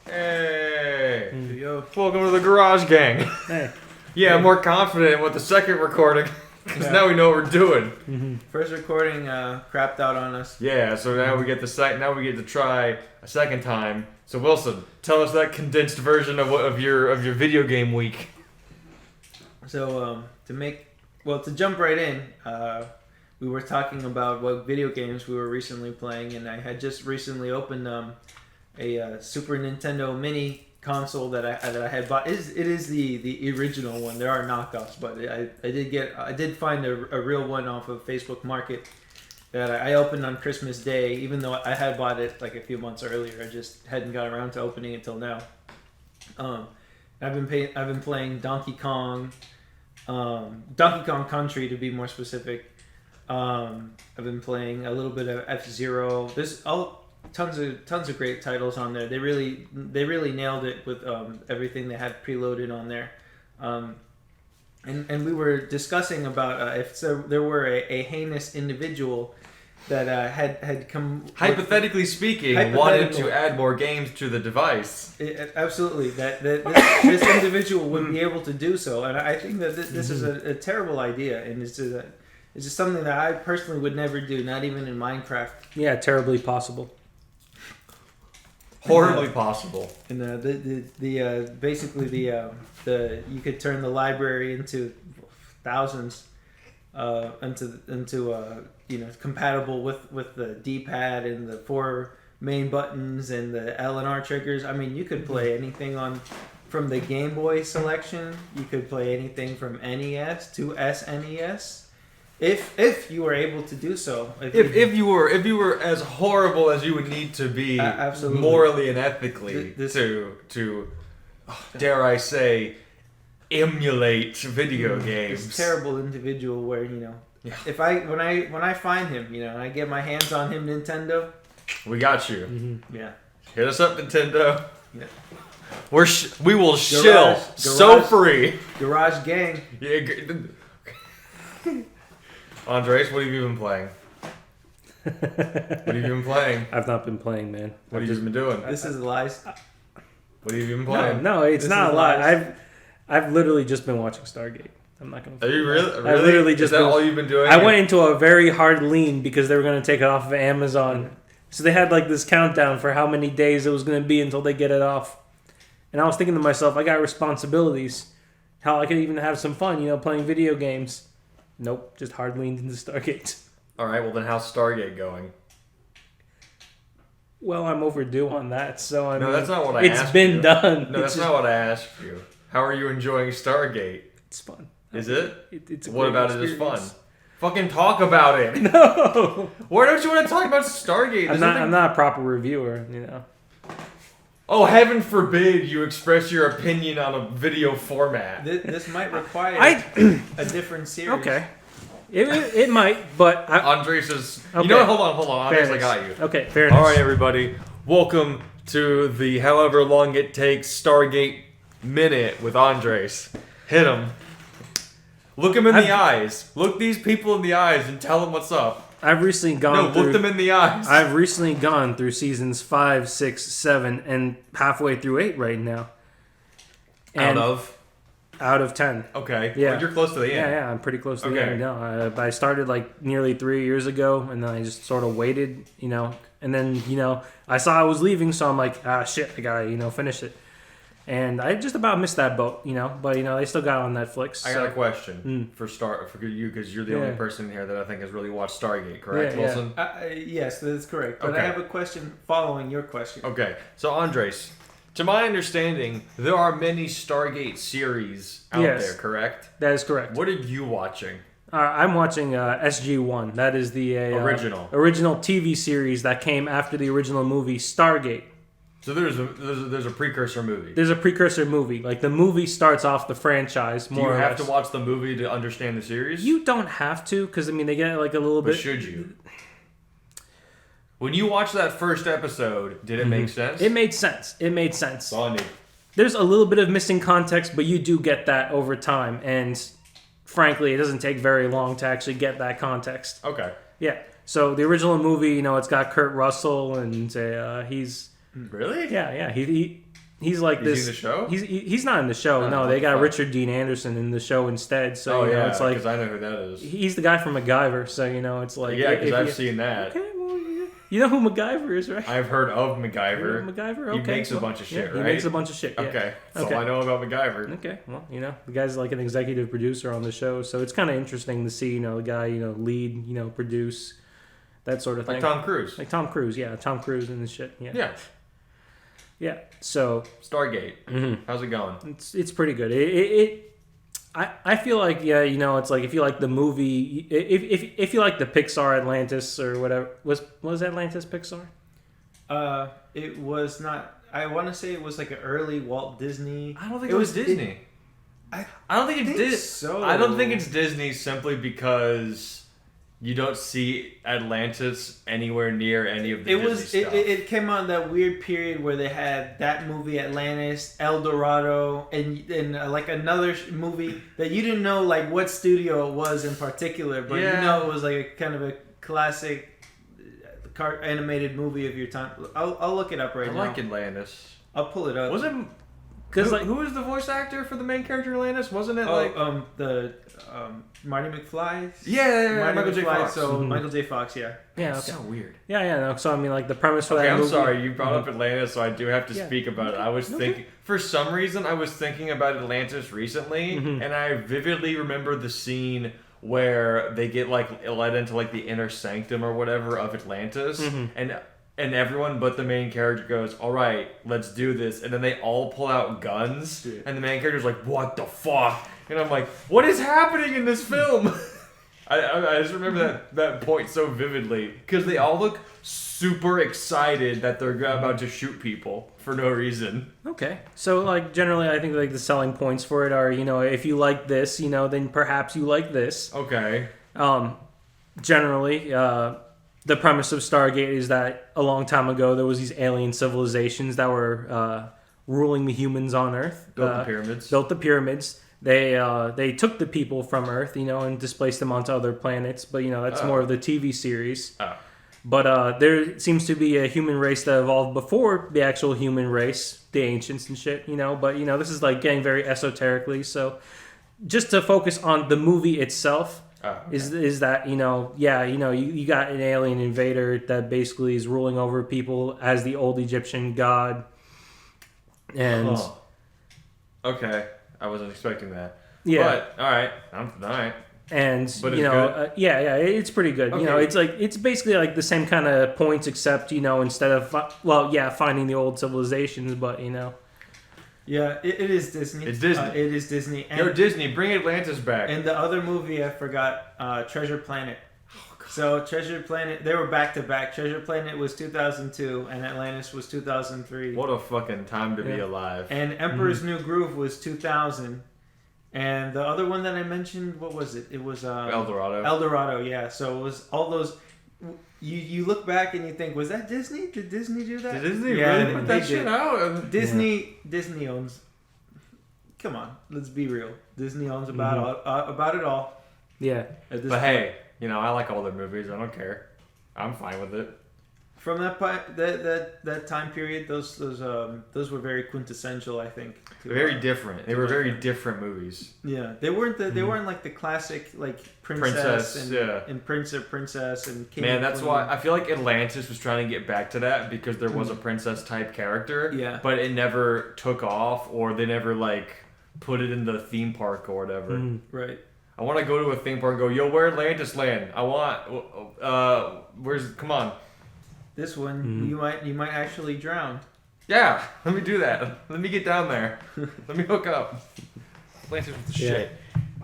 Hey! Yo. Welcome to the Garage Gang. Hey. Yeah, I'm more confident with the second recording because now we know what we're doing. Mm-hmm. First recording crapped out on us. Yeah, so now we get to try a second time. So Wilson, tell us that condensed version of your video game week. So to jump right in, we were talking about what video games we were recently playing, and I had just recently opened a Super Nintendo Mini console that I had bought. It is the original one. There are knockoffs, but I did find a real one off of Facebook Market that I opened on Christmas Day, even though I had bought it like a few months earlier. I just hadn't got around to opening it till now. I've been playing Donkey Kong Country to be more specific. I've been playing a little bit of F-Zero. There's tons of great titles on there. They really nailed it with everything they had preloaded on there. And we were discussing about if there were a heinous individual that had come, Hypothetically speaking, wanted to add more games to the device. Absolutely, that this individual would be able to do so, and I think that this is a terrible idea, and it's just something that I personally would never do, not even in Minecraft. Yeah, terribly possible. Horribly possible. And basically the you could turn the library into thousands, into compatible with the D-pad and the 4 main buttons and the L and R triggers. I mean, you could play anything from the Game Boy selection. You could play anything from NES to SNES. If you were able to do so, if you were as horrible as you would need to be, absolutely, morally and ethically, to dare I say, emulate video games. This terrible individual, where if when I find him, and I get my hands on him, Nintendo, we got you. Mm-hmm. Yeah, hit us up, Nintendo. Yeah. We will shill so free. Garage Gang. Yeah. Andres, what have you been playing? I've not been playing, man. What have you been doing? This is lies. What have you been playing? No, it's not a lie. I've literally just been watching Stargate. I'm not gonna. Are you really? I literally just. Is that all you've been doing? I went into a very hard lean because they were going to take it off of Amazon. So they had like this countdown for how many days it was going to be until they get it off. And I was thinking to myself, I got responsibilities. How I could even have some fun, playing video games. Nope, just hard leaned into Stargate. All right, well then how's Stargate going? Well, I'm overdue on that, so I mean, that's not what I asked you. It's been done. No, that's not what I asked you. How are you enjoying Stargate? It's fun. Is it? It's a what about experience. it is fun? Fucking talk about it. No. Why don't you want to talk about Stargate? I'm not a proper reviewer, Oh, heaven forbid you express your opinion on a video format. This might require a different series. Okay. It might, but... Andres is... Okay. You know what? Hold on. Andres, I got you. Okay, fair enough. All right, everybody. Welcome to the however long it takes Stargate minute with Andres. Hit him. Look him in the eyes. Look these people in the eyes and tell them what's up. I've recently gone through... look them in the eyes. I've recently gone through seasons 5, 6, 7, and halfway through 8 right now. And out of 10. Okay. Yeah. Well, you're close to the end. Yeah, I'm pretty close to the end now. I started like nearly 3 years ago, and then I just sort of waited, and then, I saw I was leaving, so I'm like, shit, I gotta, finish it. And I just about missed that boat, but they still got it on Netflix. I got a question for you, because you're the only person here that I think has really watched Stargate, correct, Wilson? Yes, that's correct. But I have a question following your question. Okay, so Andres, to my understanding, there are many Stargate series out there, correct? That is correct. What are you watching? I'm watching SG-1. That is the original TV series that came after the original movie Stargate. So there's a precursor movie. There's a precursor movie. Like, the movie starts off the franchise, more or less. Do you have to watch the movie to understand the series? You don't have to, because, they get, like, a little bit... But should you? When you watched that first episode, did it make sense? It made sense. That's all I need. There's a little bit of missing context, but you do get that over time. And, frankly, it doesn't take very long to actually get that context. Okay. Yeah. So, the original movie, it's got Kurt Russell, and he's... Really? Yeah. He's like Is he this. in the show? He's not in the show. Oh, No, what they the got fuck? Richard Dean Anderson in the show instead. So Oh, you know, yeah, it's like because I know who that is. he's the guy from MacGyver. So you know, it's like Yeah, because if I've you- seen that. Okay, well, you know who MacGyver is, right? I've heard of You know MacGyver. MacGyver. He Okay, makes a bunch of shit, He right? makes a bunch of shit. Yeah. Okay, that's Okay. all I know about MacGyver. Okay, well, you know, the guy's like an executive producer on the show, so it's kind of interesting to see, you know, the guy, you know, lead, you know, produce, that sort of thing. Like Tom Cruise. Like Tom Cruise, yeah, Tom Cruise and this shit, yeah. Yeah. Yeah, so Stargate. How's it going? it's pretty good. I feel like, yeah, you know, it's like if you like the movie, if you like the Pixar Atlantis or whatever, was Atlantis Pixar? It was not. I want to say it was like an early Walt Disney. I don't think it was Disney. I don't think it's think Disney. so. I don't think it's Disney simply because you don't see Atlantis anywhere near any of the It Disney was. stuff. It came out in that weird period where they had that movie Atlantis, El Dorado, and like another movie that you didn't know like what studio it was in particular, but Yeah. you know it was like a kind of a classic animated movie of your time. I'll look it up right I now. like Atlantis. I'll pull it up. Was it? Because like, Who was the voice actor for the main character in Atlantis? Wasn't it like? Marty McFly. Yeah, Marty Michael J. McFly, Fox. So Michael J. Fox, yeah. yeah, That's okay. so weird. Yeah, no, so I mean, like the premise for Okay, that I'm movie. sorry. You brought up Atlantis, so I do have to Yeah. speak about it. I was thinking, for some reason, I was thinking about Atlantis recently, and I vividly remember the scene where they get like led into like the inner sanctum or whatever of Atlantis, and everyone but the main character goes, "All right, let's do this," and then they all pull out guns, and the main character's like, "What the fuck?" And I'm like, "What is happening in this film?" I just remember that point so vividly because they all look super excited that they're about to shoot people for no reason. Okay. So, like, generally, I think, like, the selling points for it are, you know, if you like this, you know, then perhaps you like this. Okay. Generally, the premise of Stargate is that a long time ago, there was these alien civilizations that were ruling the humans on Earth. Built the pyramids. Built the pyramids. They took the people from Earth, you know, and displaced them onto other planets. But, you know, that's more of the TV series. Oh. But there seems to be a human race that evolved before the actual human race, the ancients and shit, you know. But, you know, this is like getting very esoterically. So just to focus on the movie itself, is that, you know, yeah, you know, you got an alien invader that basically is ruling over people as the old Egyptian god. And Okay. I wasn't expecting that. yeah. But, alright. All right. And But you it's know, good? yeah, it's pretty good. You know, Okay. it's basically like the same kind of points, except you know, instead of finding the old civilizations, but you know, Yeah, it is Disney. It's Disney. It is Disney. And, Yo, Disney, bring Atlantis back. and the other movie I forgot, Treasure Planet. So Treasure Planet, they were back to back. Treasure Planet was 2002, and Atlantis was 2003. What a fucking time to be Yeah. alive. And Emperor's New Groove was 2000. And the other one that I mentioned, what was it? It was El Dorado. El Dorado, yeah. So it was all those. You look back and you think, was that Disney? Did Disney do that? Did Disney Yeah, really put they that shit did. out? Disney owns. Come on, let's be real. Disney owns about it all. yeah, At this But point. hey, you know, I like all their movies. I don't care. I'm fine with it. From that time period, those were very quintessential, I think. to, Very different. They were very like- different movies. Yeah, they weren't weren't like the classic like princess Princess, and, yeah. and prince or princess and king. Man, and that's queen. why I feel like Atlantis was trying to get back to that because there was a princess type character. Yeah. But it never took off, or they never like put it in the theme park or whatever. Right. I want to go to a theme park and go, yo, where Atlantis land? I want, come on. This one you might actually drown. Yeah, let me do that. Let me get down there. Let me hook up. Atlantis with the Yeah. shit.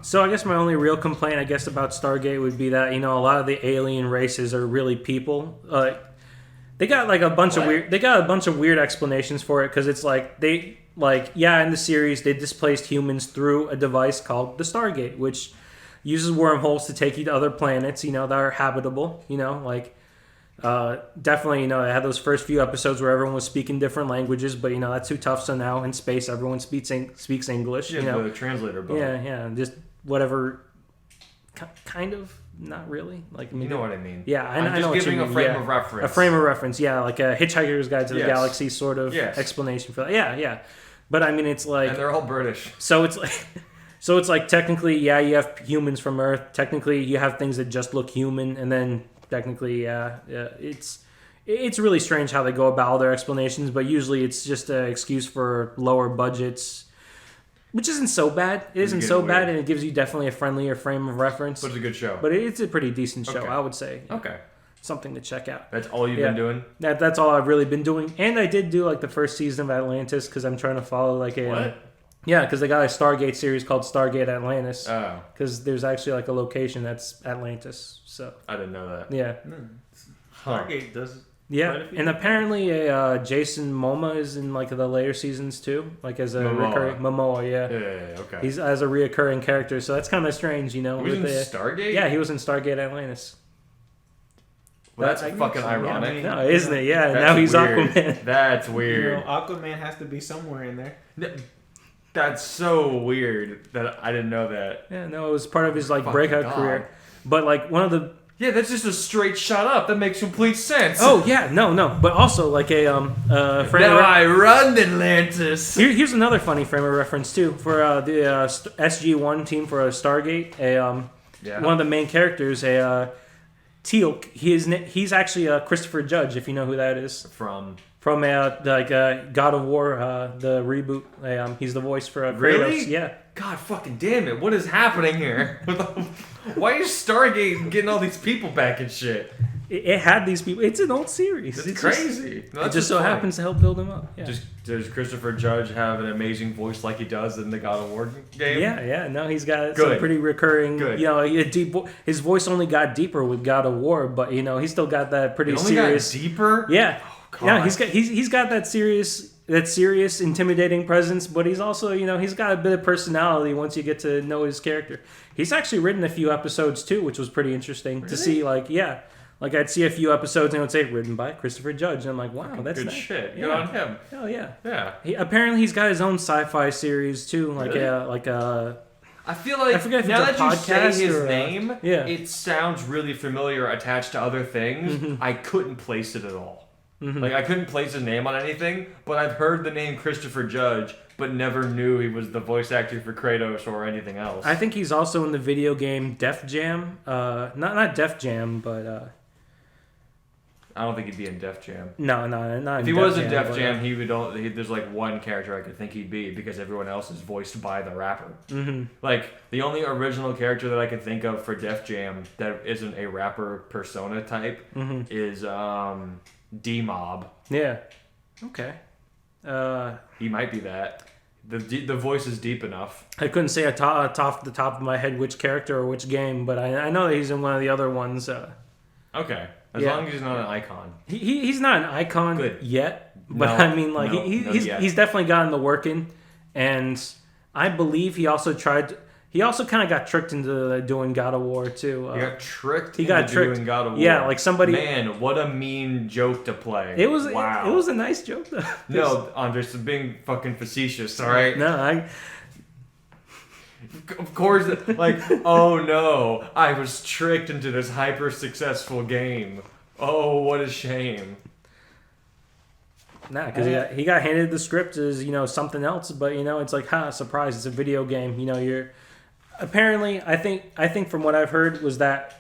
So I guess my only real complaint, I guess, about Stargate would be that, you know, a lot of the alien races are really people. They got like a bunch of weird. They got a bunch of weird explanations for it because it's like in the series they displaced humans through a device called the Stargate, which uses wormholes to take you to other planets, you know, that are habitable. You know, like. Definitely, you know, I had those first few episodes where everyone was speaking different languages, but you know that's too tough. So now in space, everyone speaks English. Yeah, you know, the translator book. yeah, just whatever kind of not really. Like, I mean, You know what I mean? Yeah, I know I'm just what you giving mean. a frame Yeah. of reference. A frame of reference, yeah, like a Hitchhiker's Guide to the Yes. Galaxy sort of Yes. explanation for that. Yeah. But I mean, it's like, And they're all British. so it's like technically, yeah, you have humans from Earth. Technically, you have things that just look human, and then technically, it's really strange how they go about all their explanations. But usually, it's just an excuse for lower budgets, which isn't so bad. It isn't so bad, and it gives you definitely a friendlier frame of reference. But it's a good show. But it's a pretty decent show, Okay. I would say. Okay. Something to check out. That's all you've been doing? That's all I've really been doing. And I did do like the first season of Atlantis because I'm trying to follow like a... What? Yeah, because they got a Stargate series called Stargate Atlantis. Oh. Because there's actually like a location that's Atlantis. So I didn't know that. yeah. Stargate does. Yeah, Quite a few. and apparently Jason Momoa is in like the later seasons too, like as a recurring Momoa. Yeah, Okay. he's as a reoccurring character, so that's kind of strange, you know. He was in with Stargate? Yeah, he was in Stargate Atlantis. Well, that's That- fucking I mean, ironic. No, isn't it? Yeah, That's now he's weird. Aquaman. That's You weird. know, Aquaman has to be somewhere in there. That's so weird that I didn't know that. Yeah, no, it was part of his like Fucking breakout God. career. But like one of the Yeah, that's just a straight shut up. That makes complete sense. oh yeah, no, but also like a frame Now of I run Atlantis. here's another funny frame of reference too for the SG-1 team for Stargate. One of the main characters, Teal'c. He's actually Christopher Judge, if you know who that is. From God of War, the reboot. He's the voice for Kratos. Really? Yeah. God fucking damn it! What is happening here? Why is Stargate getting all these people back and shit? It had these people. It's an old series. It's It's crazy. No, It that's just so funny. happens to help build them up. Yeah. Just does Christopher Judge have an amazing voice like he does in the God of War game? Yeah. No, he's got some Good. pretty recurring. Good. You know, a deep. His voice only got deeper with God of War, but you know, he still got that pretty It only serious. got deeper. Yeah. God. Yeah, he's got that serious, intimidating presence, but he's also, you know, he's got a bit of personality once you get to know his character. He's actually written a few episodes too, which was pretty interesting to see. Like, yeah, like I'd see a few episodes and it would say written by Christopher Judge, and I'm like, wow, that's Good nice. shit. Yeah. Good on him. Hell yeah. Yeah. Apparently he's got his own sci-fi series too, like Really? I feel like I forget if now it's a that you say podcast his or name, yeah. it sounds really familiar attached to other things. Mm-hmm. I couldn't place it at all. Like I couldn't place his name on anything, but I've heard the name Christopher Judge, but never knew he was the voice actor for Kratos or anything else. I think he's also in the video game Def Jam. Not Def Jam, but I don't think he'd be in Def Jam. no, not If in he was in Jam, Def but, Jam, he would only. There's like one character I could think he'd be because everyone else is voiced by the rapper. Mm-hmm. Like the only original character that I could think of for Def Jam that isn't a rapper persona type is D-Mob. Yeah. Okay. He might be that. The voice is deep enough. I couldn't say off the top of my head which character or which game, but I know that he's in one of the other ones. Okay, as Yeah. long as he's not an icon. He's not an icon Good. yet, but No, I mean, like no, he's yet. he's definitely gotten the working, and I believe he also tried. He also kind of got tricked into doing God of War too. He got tricked. he got into tricked. doing God of War. Yeah, like somebody. Man, what a mean joke to play. It was wow. it was a nice joke though. No, Andres, being fucking facetious. All right. No, Of course, like, oh no, I was tricked into this hyper successful game. Oh, what a shame. because he got handed the script as something else, but it's like surprise, it's a video game. You're apparently I think from what I've heard was that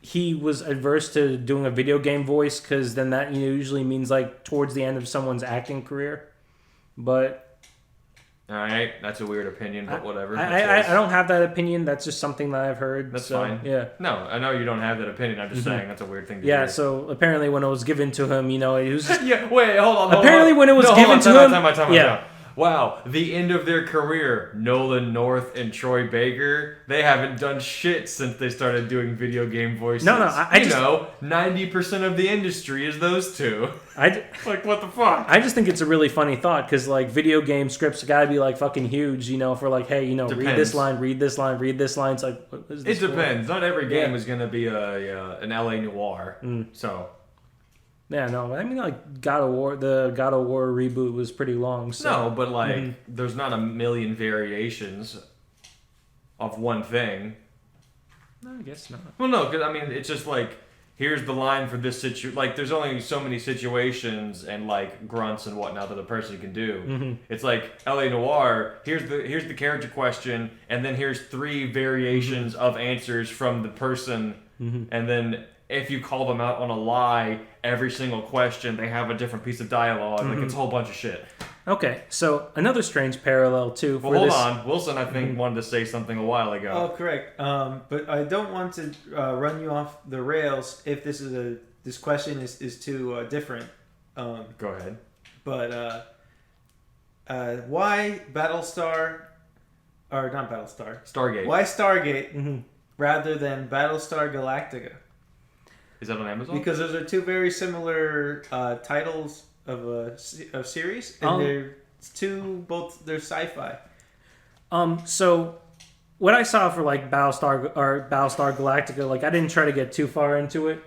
he was adverse to doing a video game voice because then that usually means like towards the end of someone's acting career, but. All right, that's a weird opinion, but whatever. I don't have that opinion. That's just something that I've heard. That's so, fine. Yeah. No, I know you don't have that opinion. I'm just saying that's a weird thing to Yeah. hear. So apparently, when it was given to him, he was. Yeah, wait, hold on. Apparently, when it was given to him, yeah. Wow, the end of their career, Nolan North and Troy Baker, they haven't done shit since they started doing video game voices. No, I just know, 90% of the industry is those two. Like, what the fuck? I just think it's a really funny thought because like video game scripts gotta be like fucking huge, for like, hey, read this line, read this line, read this line. It's like, what is this It depends. Not every game Yeah. is going to be an LA noir. So. Yeah, no, I mean like God of War, the God of War reboot was pretty long. So. No, but like, there's not a million variations of one thing. No, I guess not. Well, no, because I mean, it's just like here's the line for this situation. Like, there's only so many situations and like grunts and whatnot that a person can do. Mm-hmm. It's like L.A. Noire. Here's the character question, and then here's 3 variations of answers from the person, and then if you call them out on a lie, every single question they have a different piece of dialogue. Like it's a whole bunch of shit. Okay, so another strange parallel too. Well, hold on. Wilson, I think, wanted to say something a while ago. Oh, correct. But I don't want to run you off the rails if this question is too different. Go ahead. But why Battlestar, or not Battlestar? Stargate. Why Stargate rather than Battlestar Galactica? Is that on Amazon? Because those are 2 very similar titles of series, and they're sci-fi. So what I saw for like Battlestar Galactica, like I didn't try to get too far into it.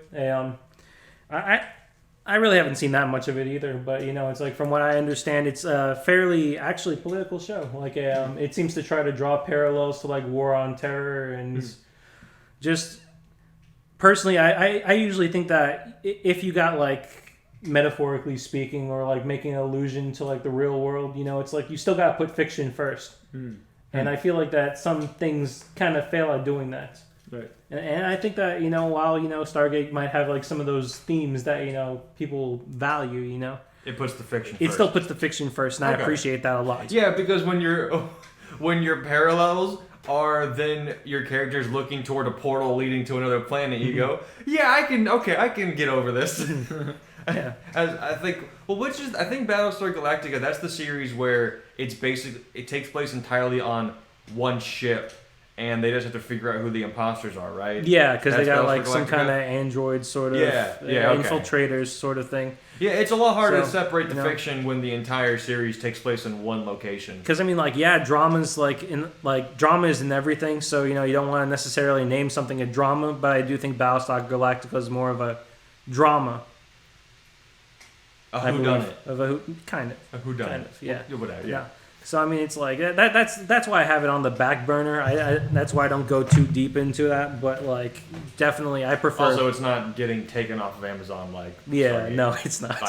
I really haven't seen that much of it either, but it's like from what I understand, it's a fairly actually political show. Like it seems to try to draw parallels to like War on Terror and just personally, I usually think that if you got like metaphorically speaking or like making an allusion to like the real world, it's like you still got to put fiction first. And I feel like that some things kind of fail at doing that. Right. And I think that, while, Stargate might have like some of those themes that, people value, it puts the fiction it first. still puts the fiction first, and I appreciate that a lot. Yeah, because when your parallels are then your character's looking toward a portal leading to another planet, you go, yeah, I can get over this. Yeah. I think Battlestar Galactica, that's the series where it takes place entirely on one ship, and they just have to figure out who the imposters are, right? Yeah, because they got Battlestar like some Galactica? kind of android sort of infiltrators sort of thing. Yeah, it's a lot harder to So, separate the fiction when the entire series takes place in one location. Because I mean, drama's drama is in everything, so you don't want to necessarily name something a drama, but I do think Battlestar Galactica is more of a drama. A whodunit. Kind of. A whodunit. Kind of, yeah. Whatever, Yeah. So I mean, it's like that's why I have it on the back burner. That's why I don't go too deep into that. But like, definitely, I prefer. Also, it's not getting taken off of Amazon like. Yeah, Stargate. no, it's not.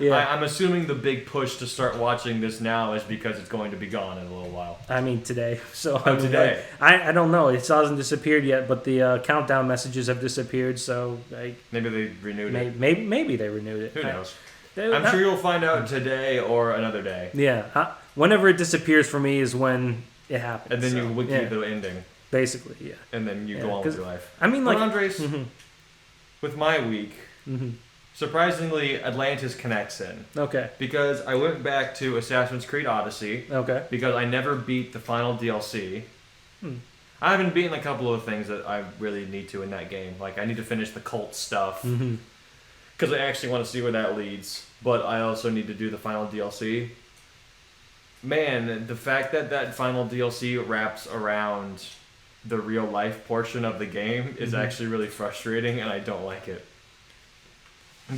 I'm assuming the big push to start watching this now is because it's going to be gone in a little while. I mean, today. So today. I don't know. It hasn't disappeared yet, but the countdown messages have disappeared. So maybe they renewed it. Maybe they renewed it. Who knows? I'm sure you'll find out today or another day. Yeah. Whenever it disappears for me is when it happens. And then you wiki the ending. Basically, yeah. And then you go on with your life. I mean, like... Andres, with my week, surprisingly, Atlantis connects in. Okay. Because I went back to Assassin's Creed Odyssey. Okay. Because I never beat the final DLC. I haven't beaten a couple of things that I really need to in that game. Like, I need to finish the cult stuff. Because I actually want to see where that leads. But I also need to do the final DLC. Man, the fact that final DLC wraps around the real life portion of the game is actually really frustrating, and I don't like it.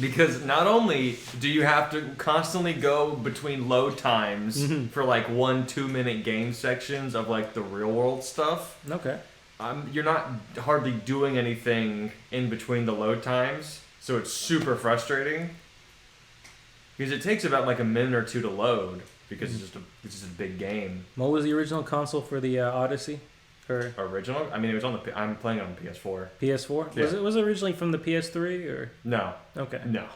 Because not only do you have to constantly go between load times for like 1-2 minute game sections of like the real world stuff. Okay. You're not hardly doing anything in between the load times, so it's super frustrating. Because it takes about like a minute or two to load. Because it's just a big game. What was the original console for the Odyssey? Or original? I mean, it was on I'm playing on PS4. PS4? Yeah. Was it originally from the PS3 or? No. Okay. No.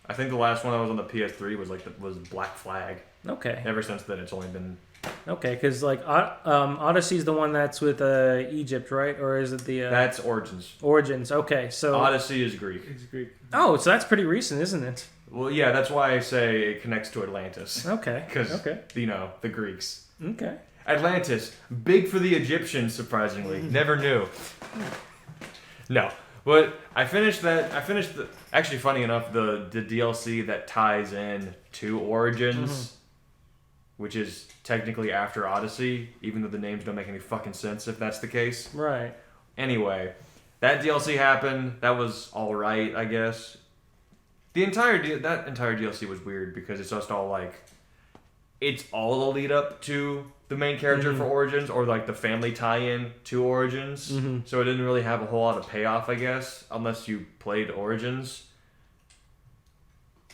I think the last one that was on the PS3 was Black Flag. Okay. Ever since then, it's only been. Okay, because like Odyssey's the one that's with Egypt, right? Or is it the? That's Origins. Origins. Okay, so Odyssey is Greek. It's Greek. Oh, so that's pretty recent, isn't it? Well, yeah, that's why I say it connects to Atlantis. Okay. Because the Greeks. Okay. Atlantis, big for the Egyptians, surprisingly. Never knew. No, but I finished that. Actually, funny enough, the DLC that ties in to Origins, which is technically after Odyssey, even though the names don't make any fucking sense if that's the case. Right. Anyway, that DLC happened. That was all right, I guess. That entire DLC was weird because it's just all like, it's all a lead up to the the main character for Origins, or like the family tie-in to Origins. So it didn't really have a whole lot of payoff, I guess, unless you played Origins.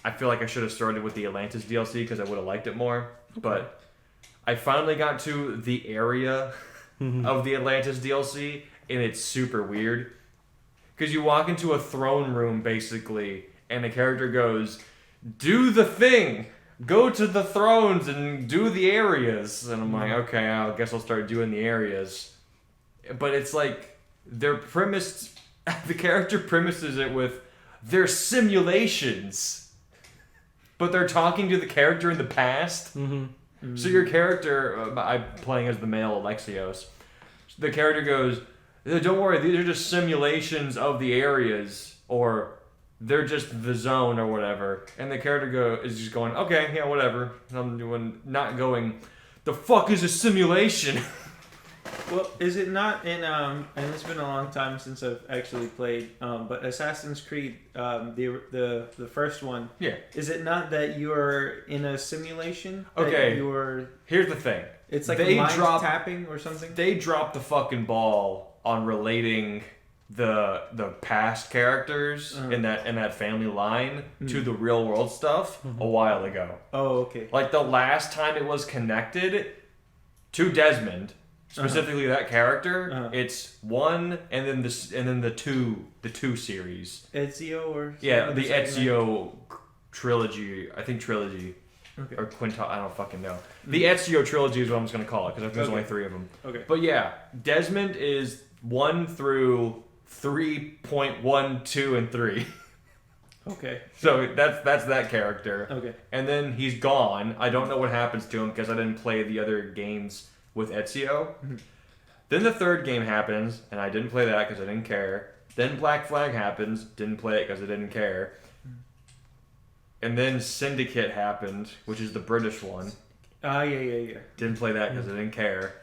I feel like I should have started with the Atlantis DLC because I would have liked it more. Okay. But I finally got to the area of the Atlantis DLC, and it's super weird. Because you walk into a throne room, basically, and the character goes, do the thing! Go to the thrones and do the areas. And I'm like, okay, I guess I'll start doing the areas. But it's like, the character premises it with, they're simulations. But they're talking to the character in the past. So your character, I'm playing as the male Alexios, the character goes, don't worry, these are just simulations of the areas, or they're just the zone or whatever. And the character is just going, okay, yeah, whatever. Not going, the fuck is a simulation? Well, is it not in and it's been a long time since I've actually played, but Assassin's Creed, the first one. Yeah. Is it not that you're in a simulation? Okay. Here's the thing. It's like a mind tapping or something. They dropped the fucking ball on relating the past characters in that family line to the real world stuff a while ago. Oh, okay. Like the last time it was connected to Desmond, specifically that character, it's 1 and then the 2 series. Ezio or yeah, the Ezio trilogy. I think trilogy. Okay. Or quintal, I don't fucking know. The Ezio trilogy is what I'm just gonna call it because I think there's only 3 of them. Okay. But yeah, Desmond is 1 through 3.1, 2, and 3. Okay. So that's that character. Okay. And then he's gone. I don't know what happens to him because I didn't play the other games with Ezio. Then the 3rd game happens, and I didn't play that because I didn't care. Then Black Flag happens, didn't play it because I didn't care. And then Syndicate happened, which is the British one. Yeah. Didn't play that because I didn't care.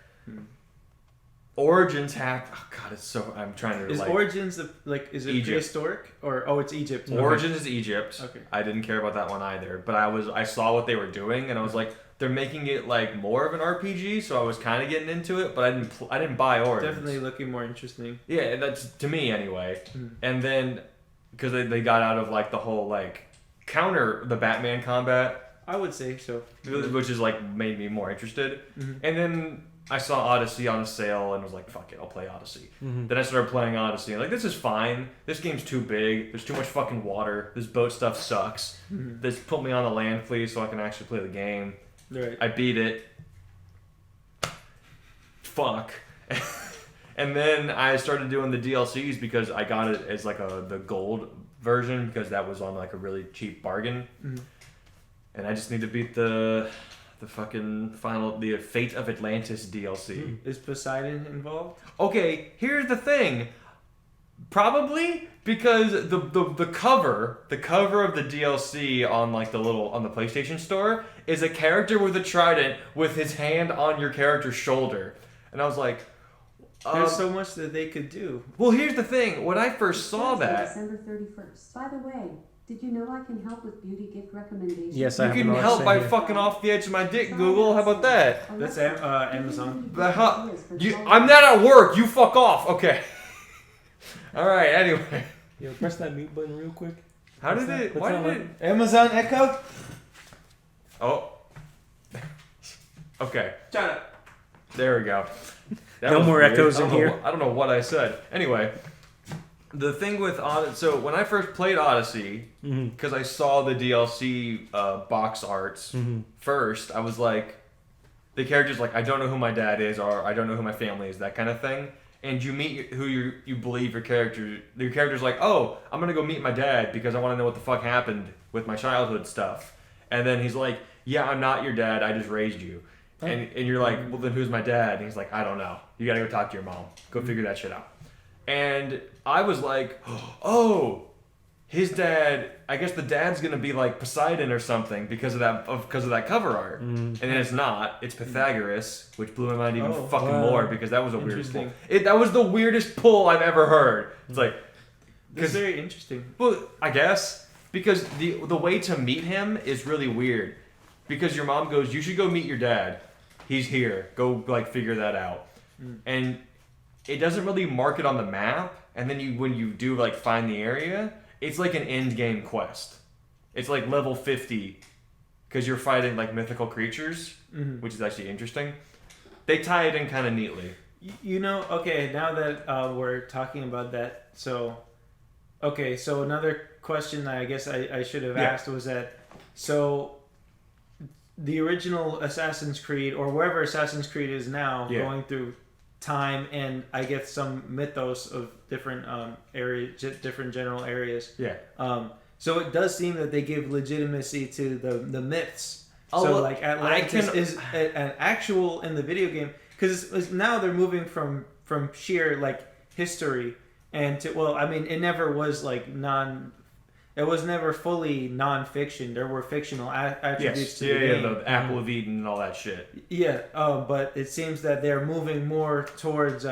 Origins happened. Oh god, it's so. I'm trying to. Is Origins is it Egypt. Prehistoric or it's Egypt? Origins is Egypt. Okay. I didn't care about that one either, but I saw what they were doing, and I was like, they're making it like more of an RPG, so I was kind of getting into it, but I didn't buy Origins. Definitely looking more interesting. Yeah, that's to me anyway. And then because they got out of like the whole like counter the Batman combat. I would say so. Which is like made me more interested. And then I saw Odyssey on a sale and was like, fuck it, I'll play Odyssey. Then I started playing Odyssey and like, this is fine. This game's too big. There's too much fucking water. This boat stuff sucks. This put me on the land, please, so I can actually play the game. Right. I beat it. Fuck. And then I started doing the DLCs because I got it as like the gold version because that was on like a really cheap bargain. And I just need to beat the fucking the Fate of Atlantis DLC. Is Poseidon involved? Okay, here's the thing. Probably because the cover of the DLC on like on the PlayStation Store is a character with a trident with his hand on your character's shoulder. And I was like, there's so much that they could do. Well, here's the thing. When I first saw that, December 31st. By the way, did you know I can help with beauty gift recommendations? Yes, you can help by fucking off the edge of my dick, Google. How about that? That's Amazon. I'm not at work. You fuck off. Okay. All right. Anyway. Yo, press that mute button real quick. Why did it? Amazon Echo? Oh. Okay. Shut up. There we go. No more echoes in here. I don't know what I said. Anyway, the thing with Odyssey. So when I first played Odyssey, because I saw the DLC box arts first, I was like, the character's like, I don't know who my dad is, or I don't know who my family is, that kind of thing. And you meet who you believe your character. Your character's like, oh, I'm gonna go meet my dad because I want to know what the fuck happened with my childhood stuff. And then he's like, yeah, I'm not your dad. I just raised you. And you're like, well, then who's my dad? And he's like, I don't know. You gotta go talk to your mom. Go figure that shit out. And I was like, oh, his dad. I guess the dad's gonna be like Poseidon or something because of that cover art. And then it's not. It's Pythagoras, which blew my mind even more because that was a weird pull. That was the weirdest pull I've ever heard. It's like, it's very interesting. Well, I guess because the way to meet him is really weird. Because your mom goes, you should go meet your dad. he's here. Go like figure that out. And it doesn't really mark it on the map. And then when you do like find the area, it's like an end game quest. It's like level 50 because you're fighting like mythical creatures, which is actually interesting. They tie it in kind of neatly. You know, okay, now that we're talking about that, so another question that I guess I should have asked was that, so the original Assassin's Creed, or wherever Assassin's Creed is now, going through time and I guess some mythos of different areas, different general areas. Yeah. So it does seem that they give legitimacy to the myths. Oh, so well, like Atlantis is an actual in the video game, because now they're moving from sheer like history and to, well, I mean, it never was like it was never fully non-fiction. There were fictional attributes to the game. The Apple of Eden and all that shit. Yeah, but it seems that they're moving more towards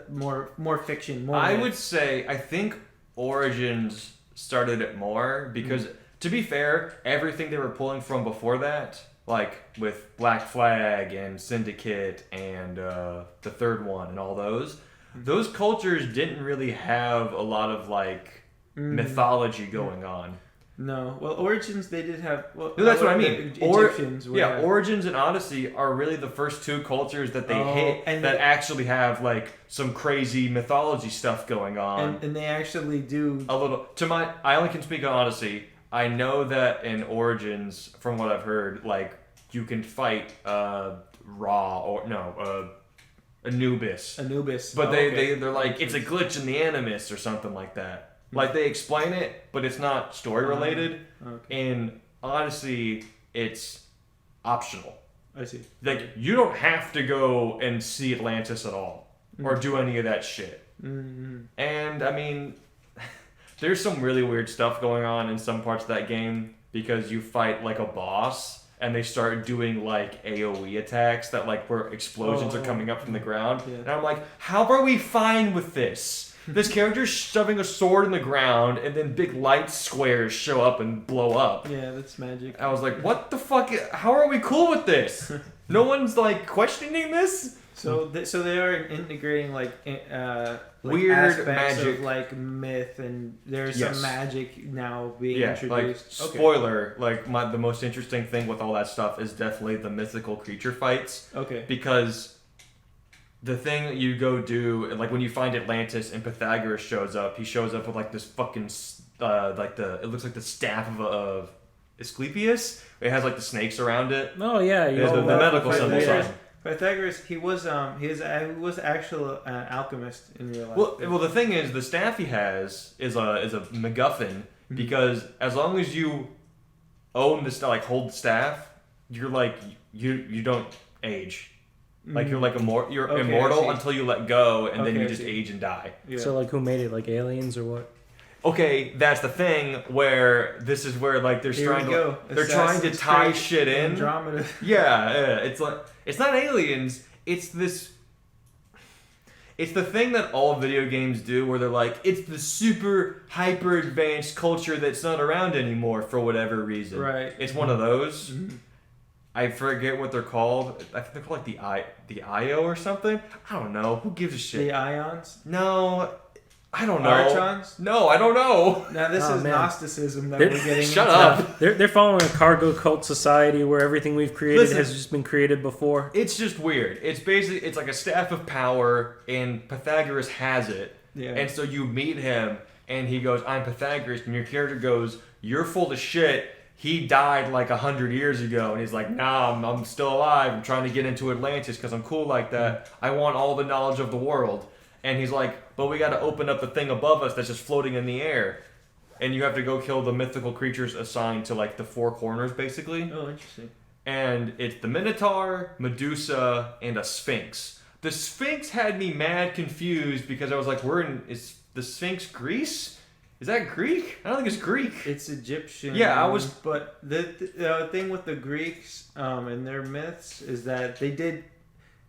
more fiction. More I would say, I think Origins started it more because, to be fair, everything they were pulling from before that, like with Black Flag and Syndicate and the third one and all those cultures didn't really have a lot of like mythology going on. No, well, Origins they did have. Well, no, that's what I mean. Egyptians. Origins and Odyssey are really the first two cultures that they hit and that actually have like some crazy mythology stuff going on. And they actually do a little. I only can speak on Odyssey. I know that in Origins, from what I've heard, like you can fight Anubis. But they're like it's a glitch in the Animus or something like that. Like they explain it, but it's not story related. In Odyssey, it's optional. I see. Like you don't have to go and see Atlantis at all or do any of that shit. And I mean, there's some really weird stuff going on in some parts of that game because you fight like a boss and they start doing like AoE attacks that like where explosions are coming up from the ground. Yeah. And I'm like, how are we fine with this? This character's shoving a sword in the ground and then big light squares show up and blow up. Yeah, that's magic. I was like, what the fuck? How are we cool with this? No one's like questioning this? So they are integrating like weird aspects magic, of like myth, and there's some magic now being introduced. Like spoiler, like the most interesting thing with all that stuff is definitely the mythical creature fights. Okay. Because the thing that you go do, like when you find Atlantis and Pythagoras shows up, he shows up with like this fucking it looks like the staff of Asclepius. It has like the snakes around it. Oh yeah, the medical symbol sign. Pythagoras, he was actually an alchemist in real life. Well, the thing is, the staff he has is a MacGuffin because as long as you own the like hold the staff, you're like you don't age. Like you're like you're immortal until you let go, and then you just age and die. Yeah. So like, who made it? Like aliens or what? Okay, that's the thing. Where this is where like they're trying to tie shit in. Andromeda. Yeah, it's like it's not aliens. It's this. It's the thing that all video games do, where they're like, it's the super hyper advanced culture that's not around anymore for whatever reason. Right. It's one of those. I forget what they're called. I think they're called like the IO or something. I don't know. Who gives a shit? The ions? No, I don't know. Archons? No, I don't know. Now this is Gnosticism that we're getting into. Shut up. They're following a cargo cult society where everything we've created has just been created before. It's just weird. It's like a staff of power, and Pythagoras has it. Yeah. And so you meet him, and he goes, "I'm Pythagoras," and your character goes, "You're full of shit. He died like 100 years ago," and he's like, "Nah, I'm still alive. I'm trying to get into Atlantis because I'm cool like that. I want all the knowledge of the world." And he's like, "But we got to open up the thing above us that's just floating in the air, and you have to go kill the mythical creatures assigned to like the four corners, basically." Oh, interesting. And it's the Minotaur, Medusa, and a Sphinx. The Sphinx had me mad confused because I was like, is the Sphinx Greece? Is that Greek? I don't think it's Greek. It's Egyptian. Yeah, But the thing with the Greeks and their myths is that they did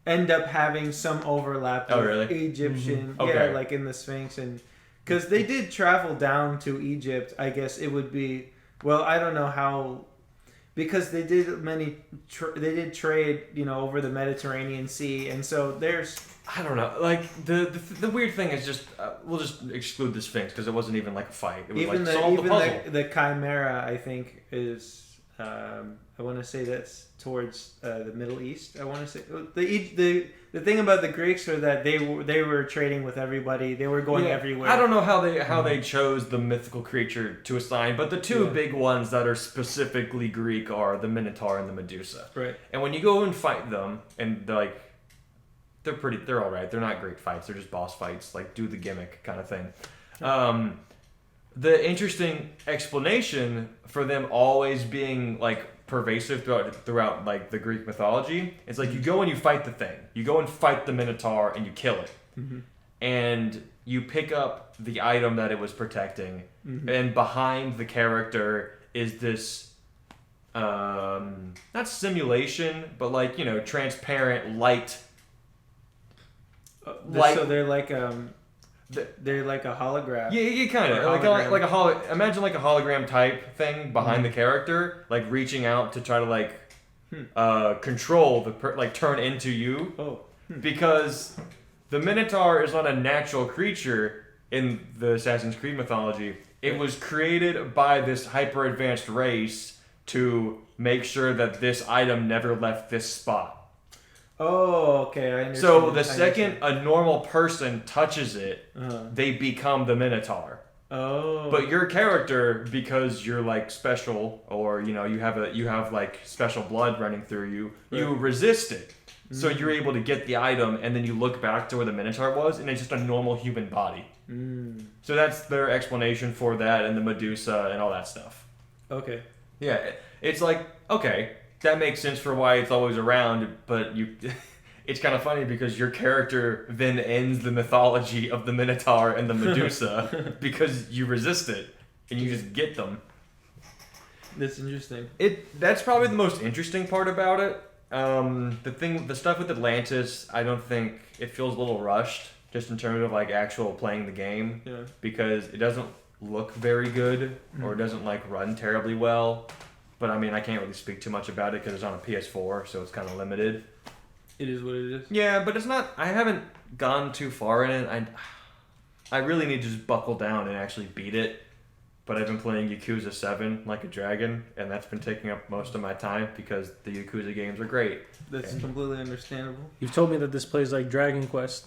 end up having some overlap with Egyptian. Mm-hmm. Okay. Yeah, like in the Sphinx, and because they did travel down to Egypt. I guess it would be. Well, I don't know how. because they did they did trade, over the Mediterranean Sea, and so there's. I don't know. Like the weird thing is just we'll just exclude the Sphinx because it wasn't even like a fight. It was Even like solve the puzzle. the Chimera, I think, is I want to say that's towards the Middle East. I want to say the thing about the Greeks are that they were trading with everybody. They were going everywhere. I don't know how they chose the mythical creature to assign, but the two big ones that are specifically Greek are the Minotaur and the Medusa. Right. And when you go and fight them, and they're all right. They're not great fights. They're just boss fights, like do the gimmick kind of thing. The interesting explanation for them always being like pervasive throughout like the Greek mythology, it's like you go and you fight the thing. You go and fight the Minotaur and you kill it. Mm-hmm. And you pick up the item that it was protecting, and behind the character is this not simulation, but like, transparent light. So they're like they're like a hologram. Yeah, kind of imagine like a hologram type thing behind the character, like reaching out to try to like control turn into you. Because the Minotaur is not a natural creature in the Assassin's Creed mythology. It was created by this hyper advanced race to make sure that this item never left this spot. Oh, okay, I understand. So the second a normal person touches it, they become the Minotaur. Oh. But your character, because you're like special, or you have like special blood running through you, you resist it. So you're able to get the item, and then you look back to where the Minotaur was, and it's just a normal human body. So that's their explanation for that, and the Medusa and all that stuff. Okay. Yeah, it's like, okay, that makes sense for why it's always around, but it's kind of funny because your character then ends the mythology of the Minotaur and the Medusa because you resist it and you just get them. That's interesting. That's probably the most interesting part about it. The stuff with Atlantis, I don't think it feels a little rushed just in terms of like actual playing the game, because it doesn't look very good or it doesn't like run terribly well. But I mean, I can't really speak too much about it because it's on a PS4, so it's kind of limited. It is what it is. Yeah, but it's not. I haven't gone too far in it. I really need to just buckle down and actually beat it. But I've been playing Yakuza 7 like a dragon, and that's been taking up most of my time because the Yakuza games are great. That's completely understandable. You've told me that this plays like Dragon Quest.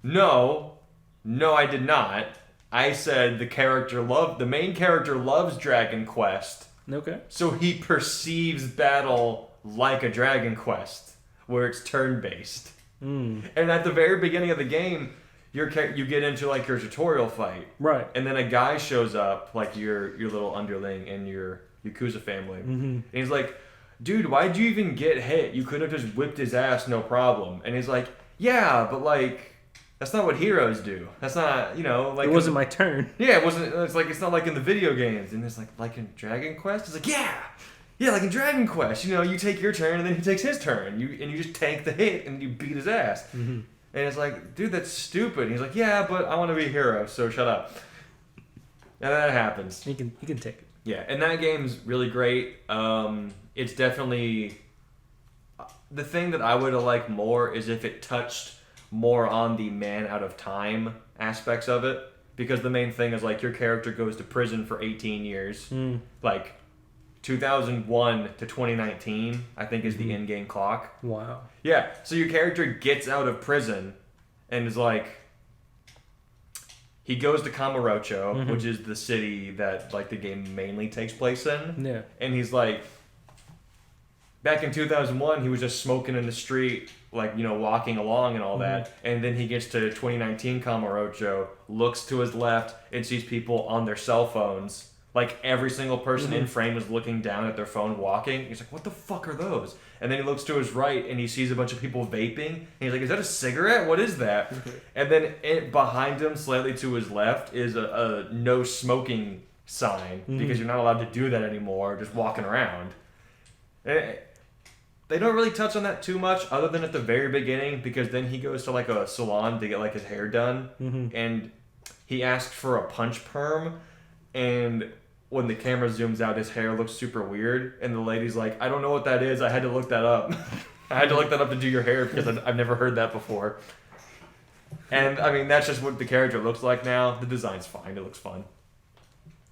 No, I did not. I said the main character loves Dragon Quest. Okay. So he perceives battle like a Dragon Quest, where it's turn-based. And at the very beginning of the game, you get into like your tutorial fight. Right. And then a guy shows up, like your little underling in your Yakuza family. And he's like, dude, why'd you even get hit? You could have just whipped his ass, no problem. And he's like, yeah, but like, that's not what heroes do. That's not, like... It wasn't my turn. Yeah, it wasn't... It's not like in the video games. And it's like in Dragon Quest? It's like, yeah, like in Dragon Quest. You take your turn, and then he takes his turn. You just tank the hit, and you beat his ass. And it's like, dude, that's stupid. And he's like, yeah, but I want to be a hero, so shut up. And that happens. You can take it. Yeah, and that game's really great. It's definitely... The thing that I would have liked more is if it touched more on the man out of time aspects of it, because the main thing is like your character goes to prison for 18 years, like 2001 to 2019 I think is the in-game clock. Wow. Yeah, so your character gets out of prison and is like, he goes to Kamurocho, which is the city that like the game mainly takes place in. Yeah. And he's like, back in 2001, he was just smoking in the street, like, walking along and all that. And then he gets to 2019 Kamurocho, looks to his left, and sees people on their cell phones. Like, every single person in frame is looking down at their phone walking. He's like, what the fuck are those? And then he looks to his right, and he sees a bunch of people vaping. And he's like, is that a cigarette? What is that? And then behind him, slightly to his left, is a no smoking sign. Because you're not allowed to do that anymore, just walking around. They don't really touch on that too much, other than at the very beginning, because then he goes to like a salon to get like his hair done, and he asks for a punch perm, and when the camera zooms out, his hair looks super weird, and the lady's like, I don't know what that is. I had to look that up. I had to look that up to do your hair because I've never heard that before. And I mean, that's just what the character looks like now. The design's fine. It looks fun.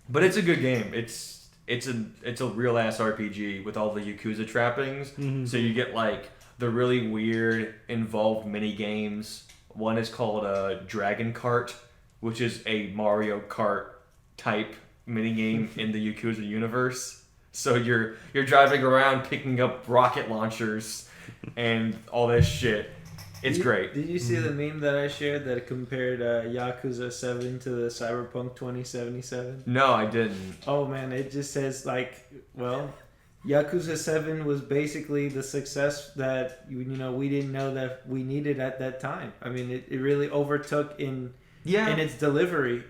But it's a good game. It's a real ass RPG with all the Yakuza trappings. Mm-hmm. So you get like the really weird involved mini games. One is called Dragon Kart, which is a Mario Kart type mini game in the Yakuza universe. So you're driving around picking up rocket launchers and all this shit. It's great. Did you see the meme that I shared that compared Yakuza 7 to the Cyberpunk 2077? No, I didn't. Oh man, it just says like, well, Yakuza 7 was basically the success that we didn't know that we needed at that time. I mean, it really overtook in its delivery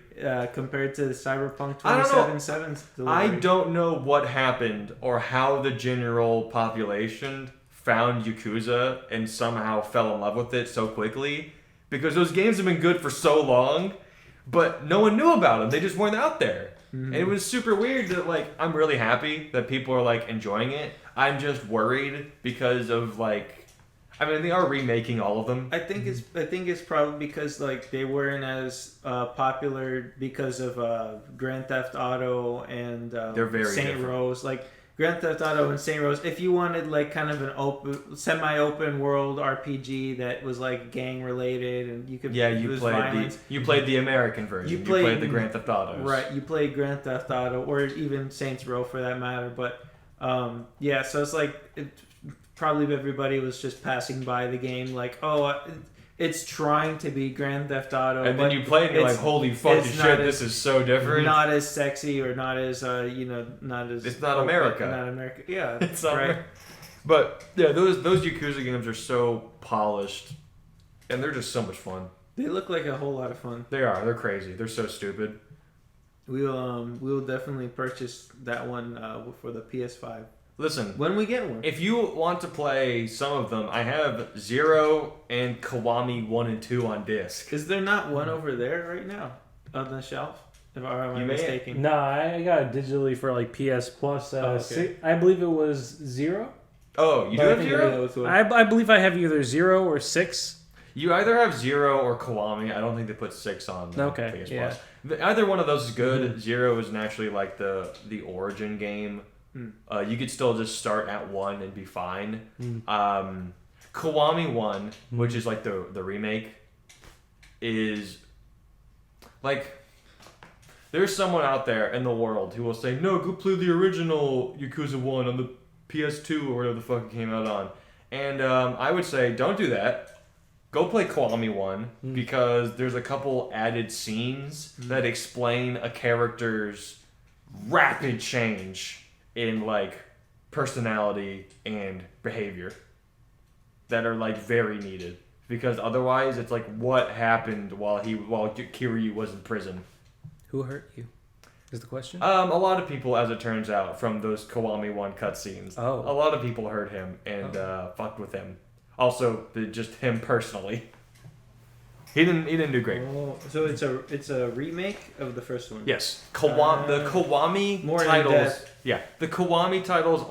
compared to the Cyberpunk 2077's delivery. I don't know what happened or how the general population found Yakuza and somehow fell in love with it so quickly, because those games have been good for so long, but no one knew about them. They just weren't out there. And it was super weird that, like, I'm really happy that people are, like, enjoying it. I'm just worried because of, like, I mean, they are remaking all of them. I think it's probably because, like, they weren't as popular because of Grand Theft Auto and They're very Saint different. Rose. Like, Grand Theft Auto and Saint Rose, if you wanted, like, kind of an semi-open world RPG that was, like, gang related and you could use violence. You played the American version. You played the Grand Theft Autos. Right, you played Grand Theft Auto or even Saints Row for that matter. But so it's like probably everybody was just passing by the game like, oh, it's trying to be Grand Theft Auto, and then you play it and you're like, holy fucking shit, this is so different. Not as sexy or not as not as. It's not America. Not America. Yeah, it's not. Right. But yeah, those Yakuza games are so polished, and they're just so much fun. They look like a whole lot of fun. They are. They're crazy. They're so stupid. We'll definitely purchase that one for the PS5. Listen, when we get one. If you want to play some of them, I have Zero and Kiwami 1 and 2 on disc. Is there not one over there right now on the shelf? Or am I mistaken? No, I got it digitally for like PS Plus. Okay. I believe it was 0. Oh, you do have Zero? I believe I have either 0 or 6. You either have Zero or Kiwami. I don't think they put 6 on PS Plus. Either one of those is good. Mm-hmm. Zero is naturally like the origin game. You could still just start at 1 and be fine. Kiwami 1, which is like the remake, is like there's someone out there in the world who will say, no, go play the original Yakuza 1 on the PS2 or whatever the fuck it came out on. And I would say, don't do that. Go play Kiwami 1 because there's a couple added scenes that explain a character's rapid change in like personality and behavior that are like very needed, because otherwise it's like, what happened while Kiryu was in prison? Who hurt you is the question. A lot of people, as it turns out, from those Kiwami 1 cutscenes. Oh. A lot of people hurt him and fucked with him. Also, just him personally. He didn't do great. Oh, so it's a remake of the first one. Yes, the Kiwami more titles. in-depth. Yeah, the Kiwami titles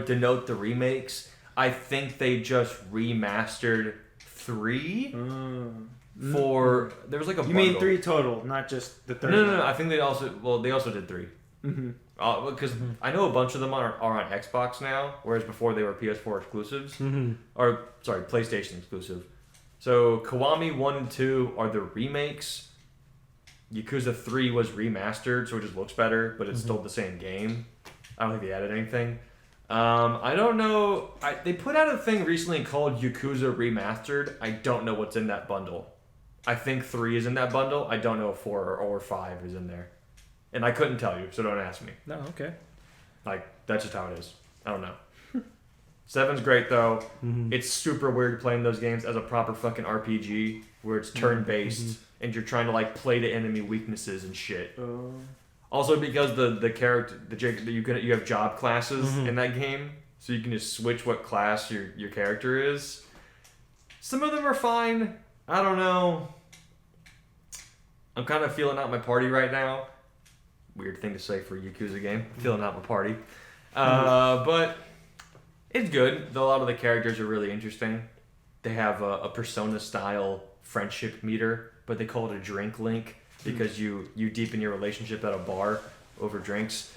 denote the remakes. I think they just remastered 3 for there was like a. You bundle. mean 3 total, not just the third? No. I think they also did 3. Because I know a bunch of them are on Xbox now, whereas before they were PS4 exclusives, or sorry, PlayStation exclusive. So Kiwami 1 and 2 are the remakes. Yakuza 3 was remastered, so it just looks better, but it's still the same game. I don't think they added anything. I don't know. They put out a thing recently called Yakuza Remastered. I don't know what's in that bundle. I think 3 is in that bundle. I don't know if 4 or 5 is in there. And I couldn't tell you, so don't ask me. No, okay. Like, that's just how it is. I don't know. 7's great, though. It's super weird playing those games as a proper fucking RPG, where it's turn-based, and you're trying to, like, play to enemy weaknesses and shit. Also, because the character, you have job classes in that game, so you can just switch what class your character is. Some of them are fine. I don't know. I'm kind of feeling out my party right now. weird thing to say for a Yakuza game. Feeling out my party. But it's good. A lot of the characters are really interesting. They have a Persona-style friendship meter, but they call it a drink link because you deepen your relationship at a bar over drinks.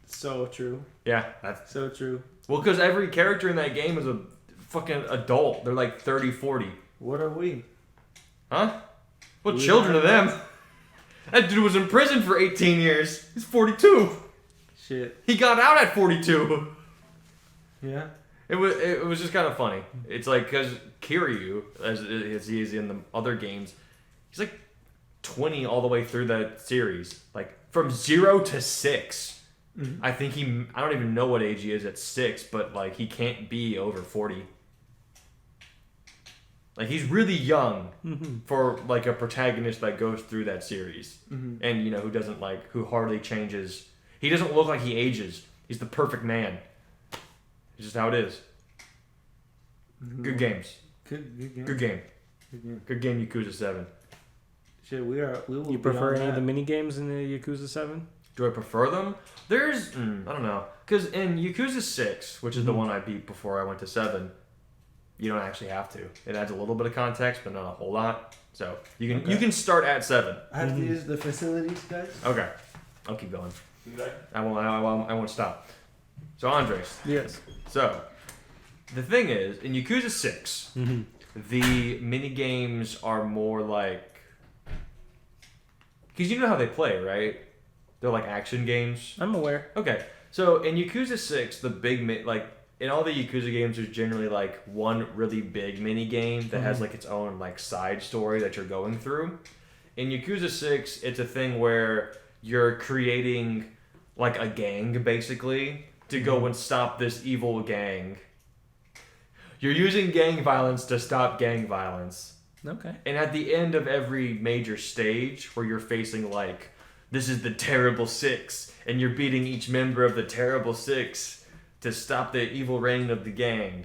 So true. Yeah, that's So true. well, because every character in that game is a fucking adult. They're like 30, 40. What are we? Huh? Well, We children are- of them. That dude was in prison for 18 years. He's 42. Shit. He got out at 42. Yeah. It was just kind of funny. It's like, because Kiryu, as he is in the other games, he's like 20 all the way through that series. Like, from 0 to 6. Mm-hmm. I think I don't even know what age he is at 6, but like, he can't be over 40. Like, he's really young for like a protagonist that goes through that series. And, who hardly changes. He doesn't look like he ages. He's the perfect man. It's just how it is. Good games. Good game. Good game. Good game. Good game, Yakuza 7. Shit, we will. You be prefer on any of that. the mini games in the Yakuza 7? Do I prefer them? There's, I don't know. Because in Yakuza 6, which is the one I beat before I went to 7, you don't actually have to. It adds a little bit of context, but not a whole lot. So you can start at 7. I have to use the facilities, guys. Okay. I'll keep going. I won't stop. So, Andres. Yes. So, the thing is, in Yakuza 6, the mini games are more like... Because you know how they play, right? They're like action games. I'm aware. Okay, so in Yakuza 6, the big in all the Yakuza games, there's generally like one really big mini game that has like its own like side story that you're going through. In Yakuza 6, it's a thing where you're creating like a gang basically to go and stop this evil gang. You're using gang violence to stop gang violence. Okay. And at the end of every major stage where you're facing like, this is the Terrible Six, and you're beating each member of the Terrible Six to stop the evil reign of the gang,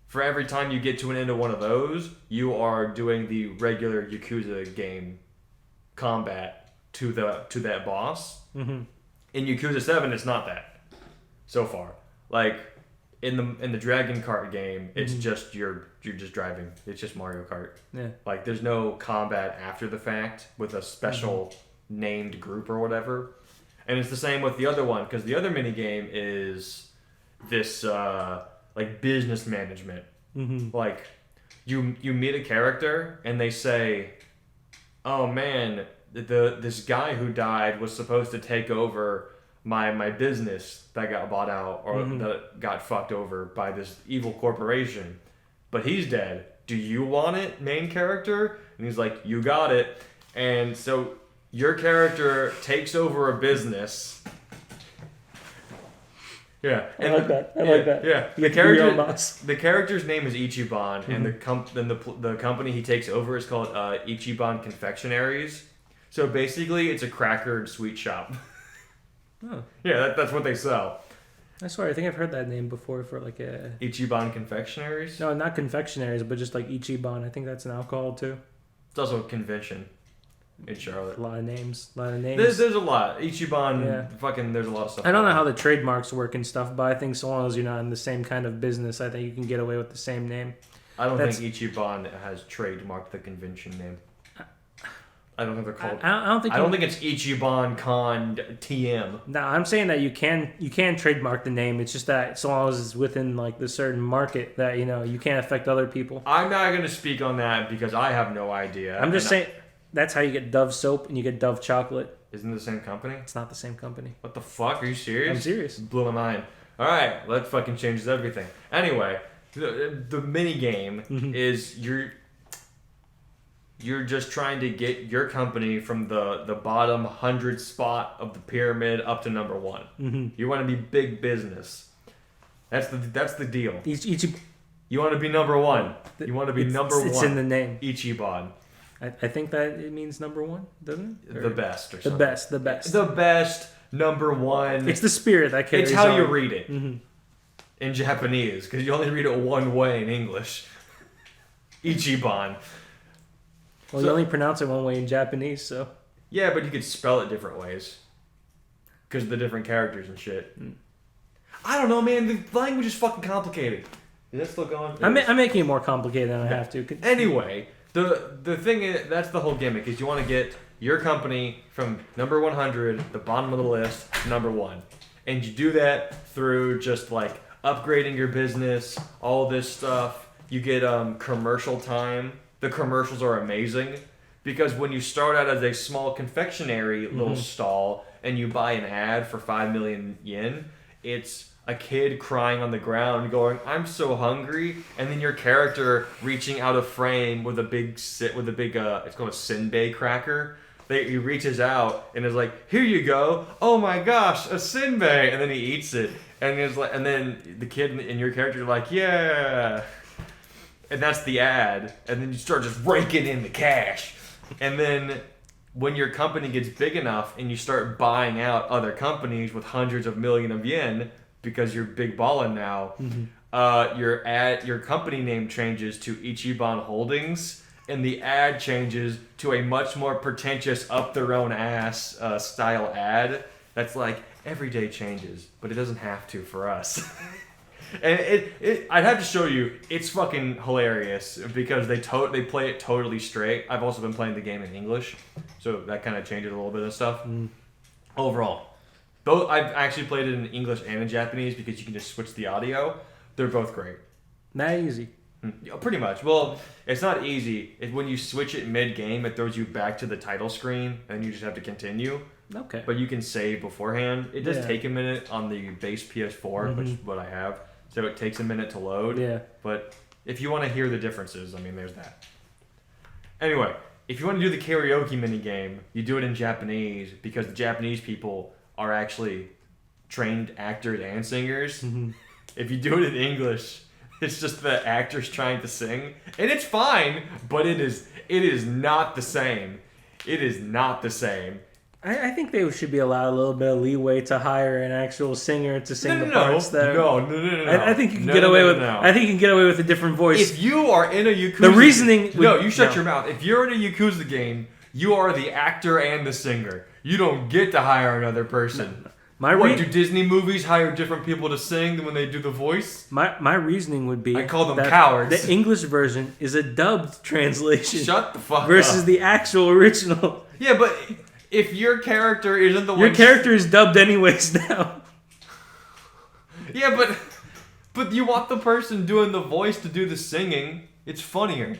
For every time you get to an end of one of those, you are doing the regular Yakuza game combat to that boss. In Yakuza 7, it's not that. So far. Like, in the Dragon Kart game, it's just you're just driving. It's just Mario Kart. Yeah. Like, there's no combat after the fact with a special named group or whatever. And it's the same with the other one, because the other mini game is this like business management. Like, you meet a character and they say, "Oh man, this guy who died was supposed to take over my business that got bought out or that got fucked over by this evil corporation, but he's dead. Do you want it, main character?" And he's like, "You got it." And so your character takes over a business. Yeah, I like that. I like that. Yeah, You get to be your own boss. the character's name is Ichiban, and the company he takes over is called Ichiban Confectionaries. So basically, it's a cracker and sweet shop. Oh. Yeah, that's what they sell. I swear, I think I've heard that name before for like a... Ichiban Confectionaries. No, not confectionaries, but just like Ichiban. I think that's an alcohol too. It's also a convention in Charlotte. A lot of names. There's a lot. Ichiban, Yeah. there's a lot of stuff. I don't know how the trademarks work and stuff, but I think so long as you're not in the same kind of business, I think you can get away with the same name. I don't think Ichiban has trademarked the convention name. I don't think they're called. I don't think it's Ichiban Con TM. No, I'm saying that you can trademark the name. It's just that so long as it's within like the certain market that you can't affect other people. I'm not going to speak on that because I have no idea. I'm just saying that's how you get Dove soap and you get Dove chocolate. Isn't it the same company? It's not the same company. What the fuck? Are you serious? I'm serious. Blew my mind. All right, that fucking changes everything. Anyway, the mini game is you're just trying to get your company from the bottom 100 spot of the pyramid up to number 1. You want to be big business. That's the deal. You want to be number 1. You want to be number 1. It's in the name. Ichiban. I think that it means number 1, doesn't it? The best or The something. best. The best. The best, number 1. It's the spirit that carries It's how on. you read it in Japanese, because you only read it one way in English. Ichiban. Well, you only pronounce it one way in Japanese, so. Yeah, but you could spell it different ways. Because of the different characters and shit. I don't know, man. The language is fucking complicated. Is that still going? I'm making it more complicated than I have to. Anyway, the thing is, that's the whole gimmick, is you want to get your company from number 100, the bottom of the list, to number 1. And you do that through just like upgrading your business, all this stuff. You get commercial time. The commercials are amazing. Because when you start out as a small confectionery little stall and you buy an ad for 5 million yen, it's a kid crying on the ground going, "I'm so hungry," and then your character reaching out of frame with a big it's called a Sinbei cracker. He reaches out and is like, "Here you go. Oh my gosh, a Sinbei," and then he eats it, and he's like, and then the kid and your character are like, "Yeah," and that's the ad, and then you start just raking in the cash. And then when your company gets big enough and you start buying out other companies with hundreds of millions of yen because you're big ballin' now, your company name changes to Ichiban Holdings, and the ad changes to a much more pretentious up their own ass style ad that's like, everyday changes, but it doesn't have to for us. And I'd have to show you. It's fucking hilarious because they play it totally straight. I've also been playing the game in English, so that kind of changes a little bit of stuff. Overall, though, I've actually played it in English and in Japanese because you can just switch the audio. They're both great. Not easy. Yeah, pretty much. Well, it's not easy. When you switch it mid-game, it throws you back to the title screen, and you just have to continue. Okay. But you can save beforehand. It does take a minute on the base PS4, which is what I have. So it takes a minute to load. Yeah. But if you want to hear the differences, I mean, there's that. Anyway, if you want to do the karaoke minigame, you do it in Japanese because the Japanese people are actually trained actors and singers. If you do it in English, it's just the actors trying to sing. And it's fine, but it is not the same. It is not the same. I think they should be allowed a little bit of leeway to hire an actual singer to sing the parts there. No. I think you can get away with. I think you can get away with a different voice. If you are in a Yakuza, the reasoning. You shut your mouth. If you're in a Yakuza game, you are the actor and the singer. You don't get to hire another person. Do Disney movies hire different people to sing than when they do the voice? My reasoning would be, I call them cowards. The English version is a dubbed translation. Shut the fuck versus up. the actual original. Yeah, but if your character isn't the one... Your character is dubbed anyways now. Yeah, but you want the person doing the voice to do the singing. It's funnier.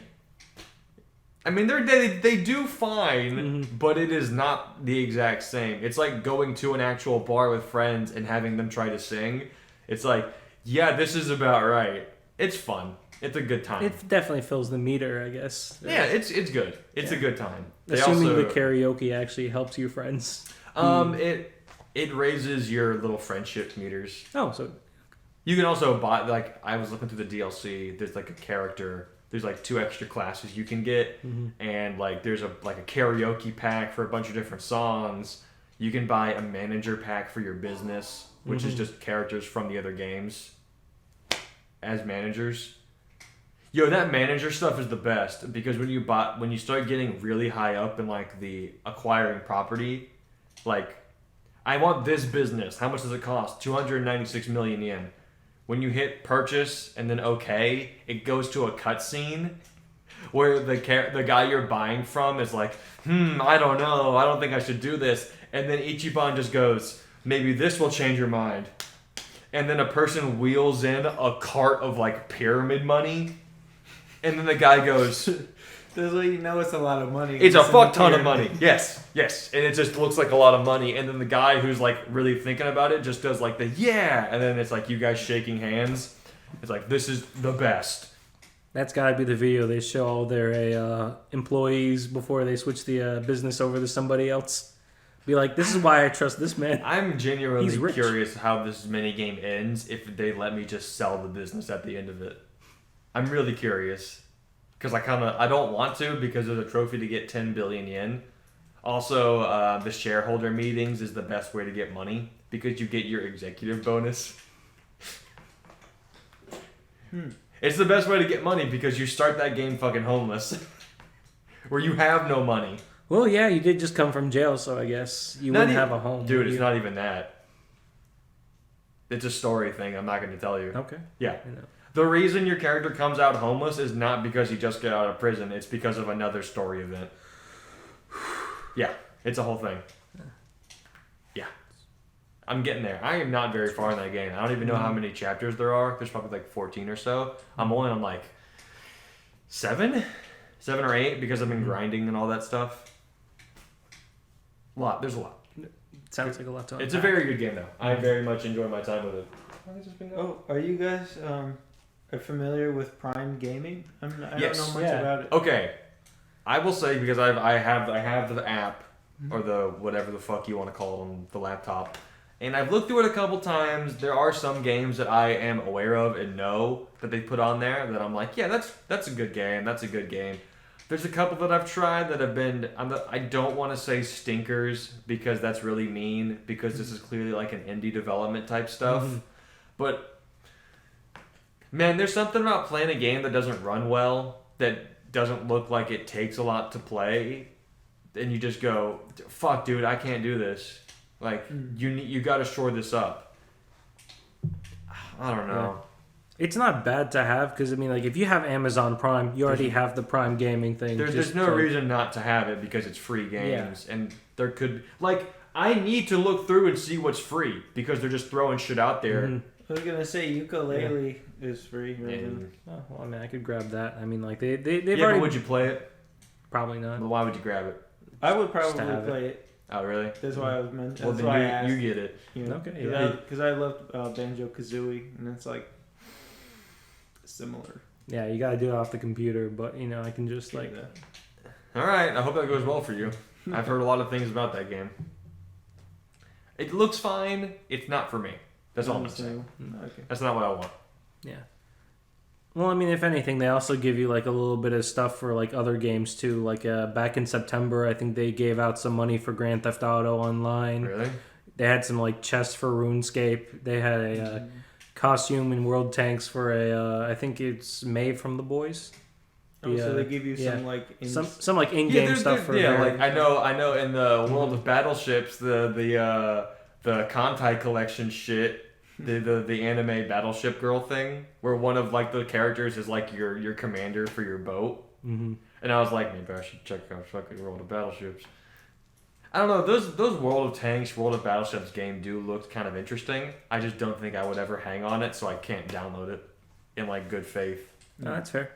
I mean, they do fine, but it is not the exact same. It's like going to an actual bar with friends and having them try to sing. It's like, yeah, this is about right. It's fun. It's a good time. It definitely fills the meter, I guess. Yeah, it's good. It's a good time. Assuming the karaoke actually helps you friends. It raises your little friendship meters. Oh, so you can also buy, like, I was looking through the DLC. There's like a character. There's like 2 extra classes you can get, and like there's a karaoke pack for a bunch of different songs. You can buy a manager pack for your business, which is just characters from the other games as managers. Yo, that manager stuff is the best because when you start getting really high up in like the acquiring property, like, I want this business. How much does it cost? 296 million yen. When you hit purchase and then okay, it goes to a cutscene where the guy you're buying from is like, I don't know, I don't think I should do this. And then Ichiban just goes, maybe this will change your mind. And then a person wheels in a cart of like pyramid money. And then the guy goes... That's why you know it's a lot of money. It's a fuck ton of money. Yes. And it just looks like a lot of money. And then the guy who's like really thinking about it just does like the yeah. And then it's like you guys shaking hands. It's like, this is the best. That's got to be the video they show all their employees before they switch the business over to somebody else. Be like, this is why I trust this man. I'm genuinely curious how this minigame ends if they let me just sell the business at the end of it. I'm really curious. Because I don't want to because there's a trophy to get 10 billion yen. Also, the shareholder meetings is the best way to get money because you get your executive bonus. It's the best way to get money because you start that game fucking homeless. Where you have no money. Well, yeah, you did just come from jail, so I guess you wouldn't have a home. Dude, would it's you? not even that. It's a story thing. I'm not going to tell you. Okay. Yeah. You know. The reason your character comes out homeless is not because he just got out of prison. It's because of another story event. Yeah, it's a whole thing. Yeah. I'm getting there. I am not very far in that game. I don't even know how many chapters there are. There's probably like 14 or so. I'm only on like 7 or 8 because I've been grinding and all that stuff. A lot. There's a lot. Sounds like a lot to It's a unpack. very good game though. I very much enjoy my time with it. Oh, are you guys are familiar with Prime Gaming? I don't know much Yeah. about it. Okay, I will say because I have the app or the whatever the fuck you want to call it on the laptop, and I've looked through it a couple times. There are some games that I am aware of and know that they put on there that I'm like, yeah, that's a good game. That's a good game. There's a couple that I've tried that have been. I don't want to say stinkers because that's really mean because this is clearly like an indie development type stuff, but. Man, there's something about playing a game that doesn't run well, that doesn't look like it takes a lot to play, and you just go, "Fuck, dude, I can't do this." Like you got to shore this up. I don't know. It's not bad to have because I mean, like if you have Amazon Prime, you already have the Prime Gaming thing. There's no reason not to have it because it's free games, and there could I need to look through and see what's free because they're just throwing shit out there. Mhm. I was gonna say ukulele is free. Right? And, Oh, well, I mean, I could grab that. I mean, like they've yeah, already but would you play it? probably not. Well, why would you grab it? I would Just to probably have play it. Oh, really? That's why I was meant. Well, That's why I then asked. you get it. You know, Okay, yeah. Because I love Banjo Kazooie, and it's like similar. Yeah, you gotta do it off the computer, but you know, I can just like. All right, I hope that goes well for you. I've heard a lot of things about that game. It looks fine. It's not for me. That's all I'm saying. Okay. That's not what I want. Yeah. Well, I mean, if anything, they also give you like a little bit of stuff for like other games too. Like back in September, I think they gave out some money for Grand Theft Auto Online. Really? They had some like chests for RuneScape. They had a costume in World Tanks for a I think it's May from the Boys. Oh, so they give you yeah. some like Some like in-game stuff for like I know in the world of battleships the Kantai collection shit. The anime battleship girl thing where one of like the characters is like your commander for your boat. Mm-hmm. And I was like, maybe I should check out fucking World of Battleships. I don't know, those World of Tanks, World of Battleships game do look kind of interesting. I just don't think I would ever hang on it, so I can't download it in like good faith. No, that's fair.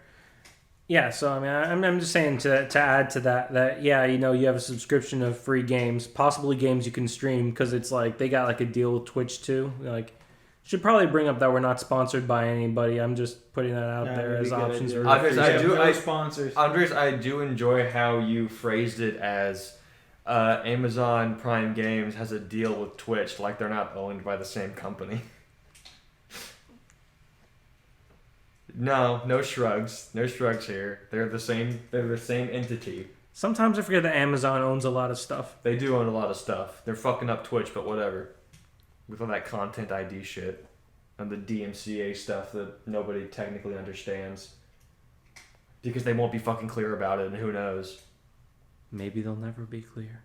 Yeah, so I mean, I'm just saying to add to that yeah, you know, you have a subscription of free games, possibly games you can stream because it's like they got like a deal with Twitch too. Like, should probably bring up that we're not sponsored by anybody. I'm just putting that out there as options. Andres, sponsors. Andres, I do enjoy how you phrased it as Amazon Prime Games has a deal with Twitch, like they're not owned by the same company. No shrugs. No shrugs here. They're the same entity. Sometimes I forget that Amazon owns a lot of stuff. They do own a lot of stuff. They're fucking up Twitch, but whatever. With all that content ID shit and the DMCA stuff that nobody technically understands. Because they won't be fucking clear about it, and who knows? Maybe they'll never be clear.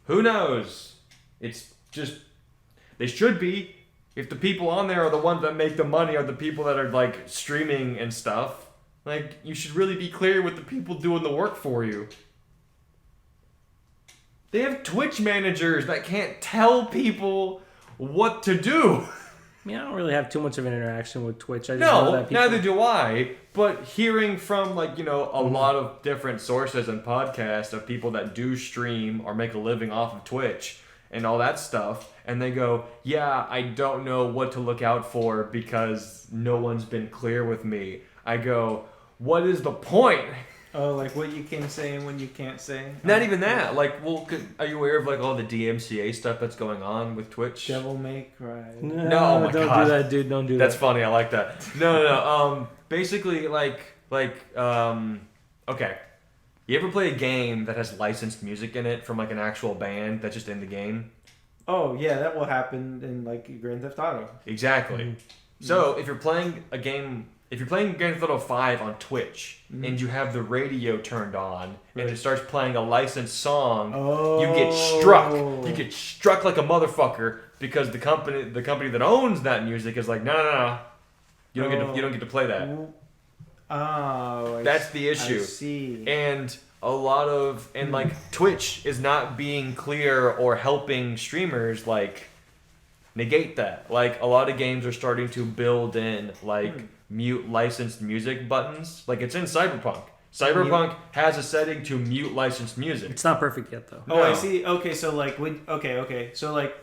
Who knows? It's just... They should be. If the people on there are the ones that make the money, are the people that are, like, streaming and stuff. Like, you should really be clear with the people doing the work for you. They have Twitch managers that can't tell people what to do. I mean, I don't really have too much of an interaction with Twitch. I just know No, that people... neither do I. But hearing from, like, you know, a lot of different sources and podcasts of people that do stream or make a living off of Twitch and all that stuff, and they go, yeah, I don't know what to look out for because no one's been clear with me. I go, what is the point? Oh, like what you can say and when you can't say? Not even that. Like, well, are you aware of, like, all the DMCA stuff that's going on with Twitch? Devil May Cry. No, oh my don't God. do that, dude. Don't do That's that. funny. I like that. No. Basically, okay. You ever play a game that has licensed music in it from like an actual band that's just in the game? Oh yeah, that will happen in like Grand Theft Auto. Exactly. So if you're playing a game if you're playing Grand Theft Auto 5 on Twitch and you have the radio turned on and it starts playing a licensed song, you get struck. You get struck like a motherfucker because the company that owns that music is like, no. You don't get to play that. That's the issue. I see. And a lot of like Twitch is not being clear or helping streamers like negate that. Like a lot of games are starting to build in like mute licensed music buttons. Like it's in Cyberpunk. Cyberpunk has a setting to mute licensed music. It's not perfect yet though. Oh, I see. Okay, so like so like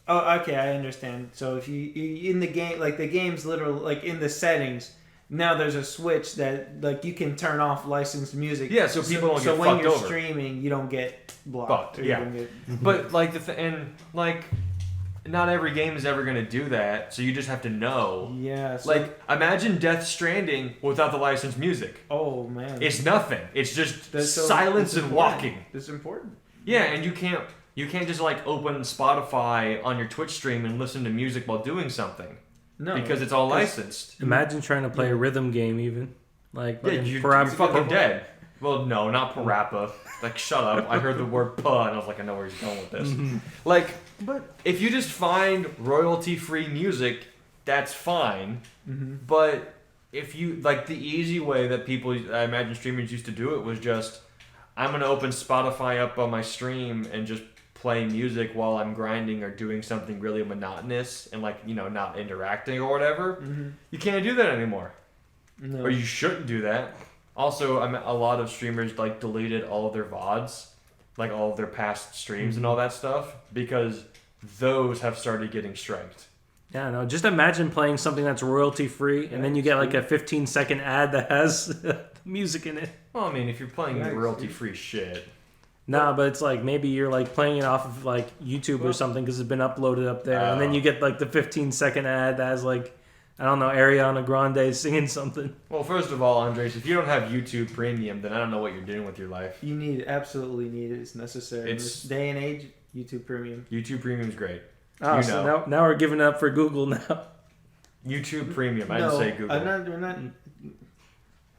okay, I understand. So if you in the game, like the game's literally like in the settings, now there's a switch that like you can turn off licensed music. Yeah, so people don't get so fucked when you're over. Streaming, you don't get blocked. Yeah, but like not every game is ever gonna do that. So you just have to know. Yeah. So, like imagine Death Stranding without the licensed music. Oh man. It's nothing. It's just silence and walking. It's important. Yeah, and you can't just like open Spotify on your Twitch stream and listen to music while doing something. No, because it's all licensed. Imagine trying to play a rhythm game, even you're fucking dead. Well, no, not Parappa. Like, shut up. I heard the word "pa" and I was like, I know where he's going with this. Like, but if you just find royalty-free music, that's fine. But if you like the easy way that people, I imagine streamers used to do it was just, I'm gonna open Spotify up on my stream and just play music while I'm grinding or doing something really monotonous and like, not interacting or whatever. You can't do that anymore. No. Or you shouldn't do that. Also, a lot of streamers like deleted all of their VODs, like all of their past streams and all that stuff, because those have started getting striked. Yeah, no. Just imagine playing something that's royalty free, and then you get like a 15-second ad that has music in it. Well, I mean, if you're playing royalty free shit. Nah, but it's like maybe you're like playing it off of like YouTube or something because it's been uploaded up there, and then you get like the 15-second ad that has like, I don't know, Ariana Grande singing something. Well, first of all, Andres, if you don't have YouTube Premium, then I don't know what you're doing with your life. You absolutely need it. It's necessary. In this day and age, YouTube Premium. YouTube Premium is great. Oh, so now we're giving up for Google now. YouTube Premium. I didn't say Google. We're not.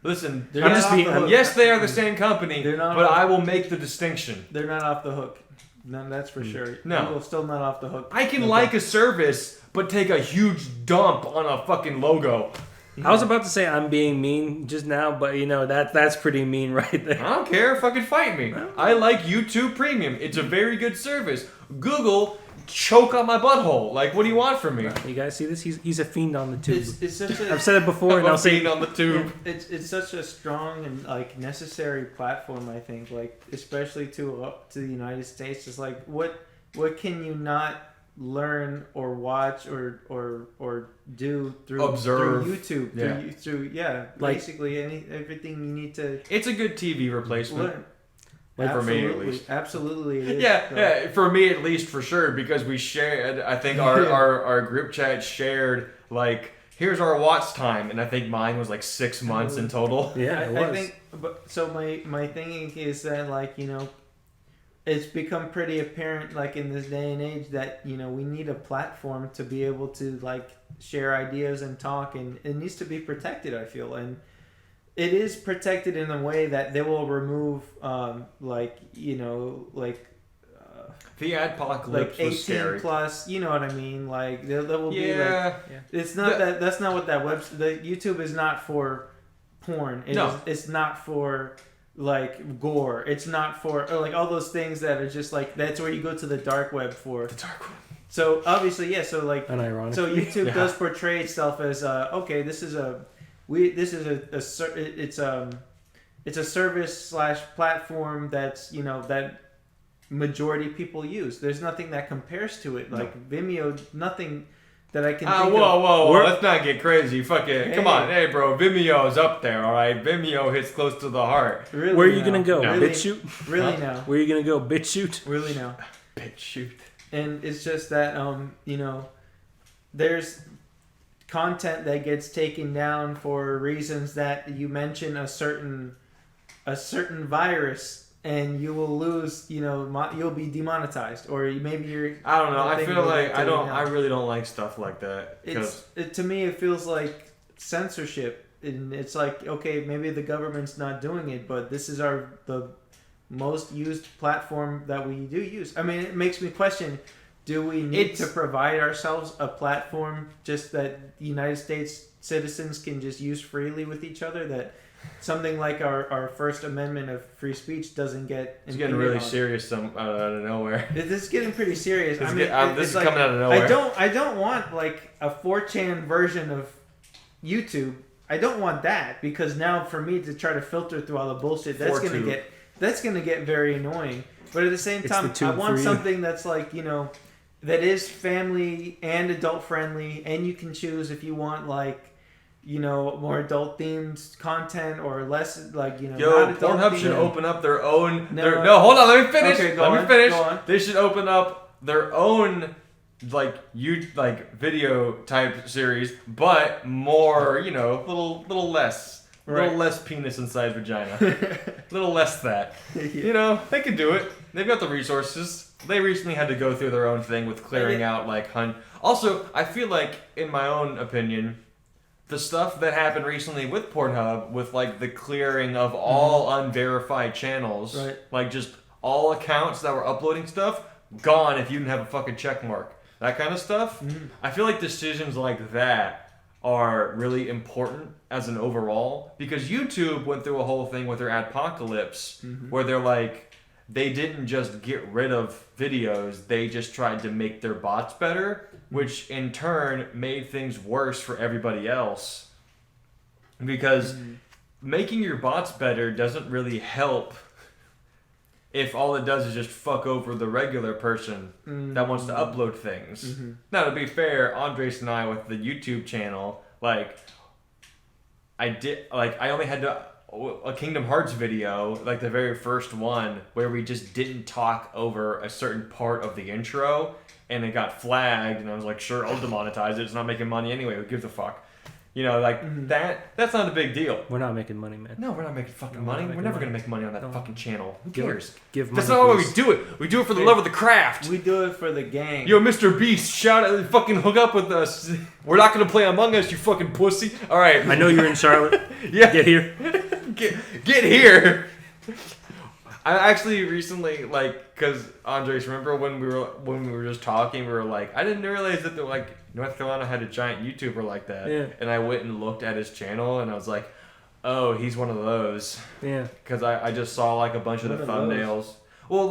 Listen, yes, they are the same company, but I will make the distinction. They're not off the hook. No, that's for sure. No. Google's still not off the hook. I can like a service, but take a huge dump on a fucking logo. I was about to say I'm being mean just now, but that's pretty mean right there. I don't care. Fucking fight me. I like YouTube Premium. It's a very good service. Google, choke on my butthole. Like, what do you want from me? You guys see this? He's a fiend on the tube. It's such I've said it before, and I'll say it on the tube. It's such a strong and like necessary platform. I think, like especially to the United States, it's like what can you not learn or watch or do through YouTube? Basically everything you need to. It's a good TV replacement. Learn. For me, at least. Absolutely. It is. Yeah, for me at least, for sure, because we shared, I think our group chat shared, like, here's our watch time, and I think mine was like 6 months in total. Yeah, it was. I think, so my thinking is that, like, it's become pretty apparent, like, in this day and age that, we need a platform to be able to, like, share ideas and talk, and it needs to be protected, I feel, and it is protected in a way that they will remove, the adpocalypse like 18 was scary. plus, you know what I mean? Like there will be like, it's not that's not what that website. The YouTube is not for porn. It's not for like gore. It's not for like all those things that are just like that's where you go to the dark web for. The dark web. So obviously, so like, unironic. So YouTube does portray itself as okay, this is a service / platform that's that majority people use. There's nothing that compares to it. Like Vimeo, nothing that I can think of. Whoa, let's not get crazy. Fuck it. Come on. Hey, bro, Vimeo's up there, all right? Vimeo hits close to the heart. Really Where are you going to go? Really, BitChute? Really now. Where are you going to go? BitChute? Really now. BitChute. And it's just that, there's content that gets taken down for reasons that you mention a certain virus and you will lose, you'll be demonetized, or maybe you're. I don't know. I feel like I really don't like stuff like that. To me, it feels like censorship, and it's like, okay, maybe the government's not doing it, but this is the most used platform that we do use. I mean, it makes me question: do we need to provide ourselves a platform just that the United States citizens can just use freely with each other? That something like our First Amendment of free speech doesn't get. It's getting really serious out of nowhere. This is getting pretty serious. This is coming out of nowhere. I don't want like a 4chan version of YouTube. I don't want that, because now for me to try to filter through all the bullshit, that's gonna get very annoying. But at the same time, I want something that's like, that is family and adult friendly, and you can choose if you want like, more adult themed content or less, like, not adult Pornhub should open up their own. No, hold on, let me finish. Okay, let me finish. Go on. They should open up their own video type series, but more, little less. A little less penis inside vagina. A little less that. They could do it. They've got the resources. They recently had to go through their own thing with clearing out Also, I feel like, in my own opinion, the stuff that happened recently with Pornhub, with the clearing of all unverified channels, right, just all accounts that were uploading stuff, gone if you didn't have a fucking check mark. That kind of stuff. I feel like decisions like that are really important as an overall, because YouTube went through a whole thing with their adpocalypse where they didn't just get rid of videos, they just tried to make their bots better, which in turn made things worse for everybody else. Because making your bots better doesn't really help if all it does is just fuck over the regular person that wants to upload things. Now, to be fair, Andres and I with the YouTube channel, I only had a Kingdom Hearts video, the very first one, where we just didn't talk over a certain part of the intro, and it got flagged, and I was like, sure, I'll demonetize it. It's not making money anyway. Who gives a fuck? That's not a big deal. We're not making money, man. No, we're not making fucking money. We're never going to make money on that fucking channel. Who cares? Give money. That's not why we do it. We do it for the love of the craft. We do it for the gang. Yo, Mr. Beast, shout out, fucking hook up with us. We're not going to play Among Us, you fucking pussy. All right. I know you're in Charlotte. Yeah. Get here. Get here. I actually recently, because Andres, remember when we were just talking, we were I didn't realize that North Carolina had a giant YouTuber like that. Yeah. And I went and looked at his channel, and I was like, oh, he's one of those. Yeah. Because I just saw a bunch of the thumbnails. Well,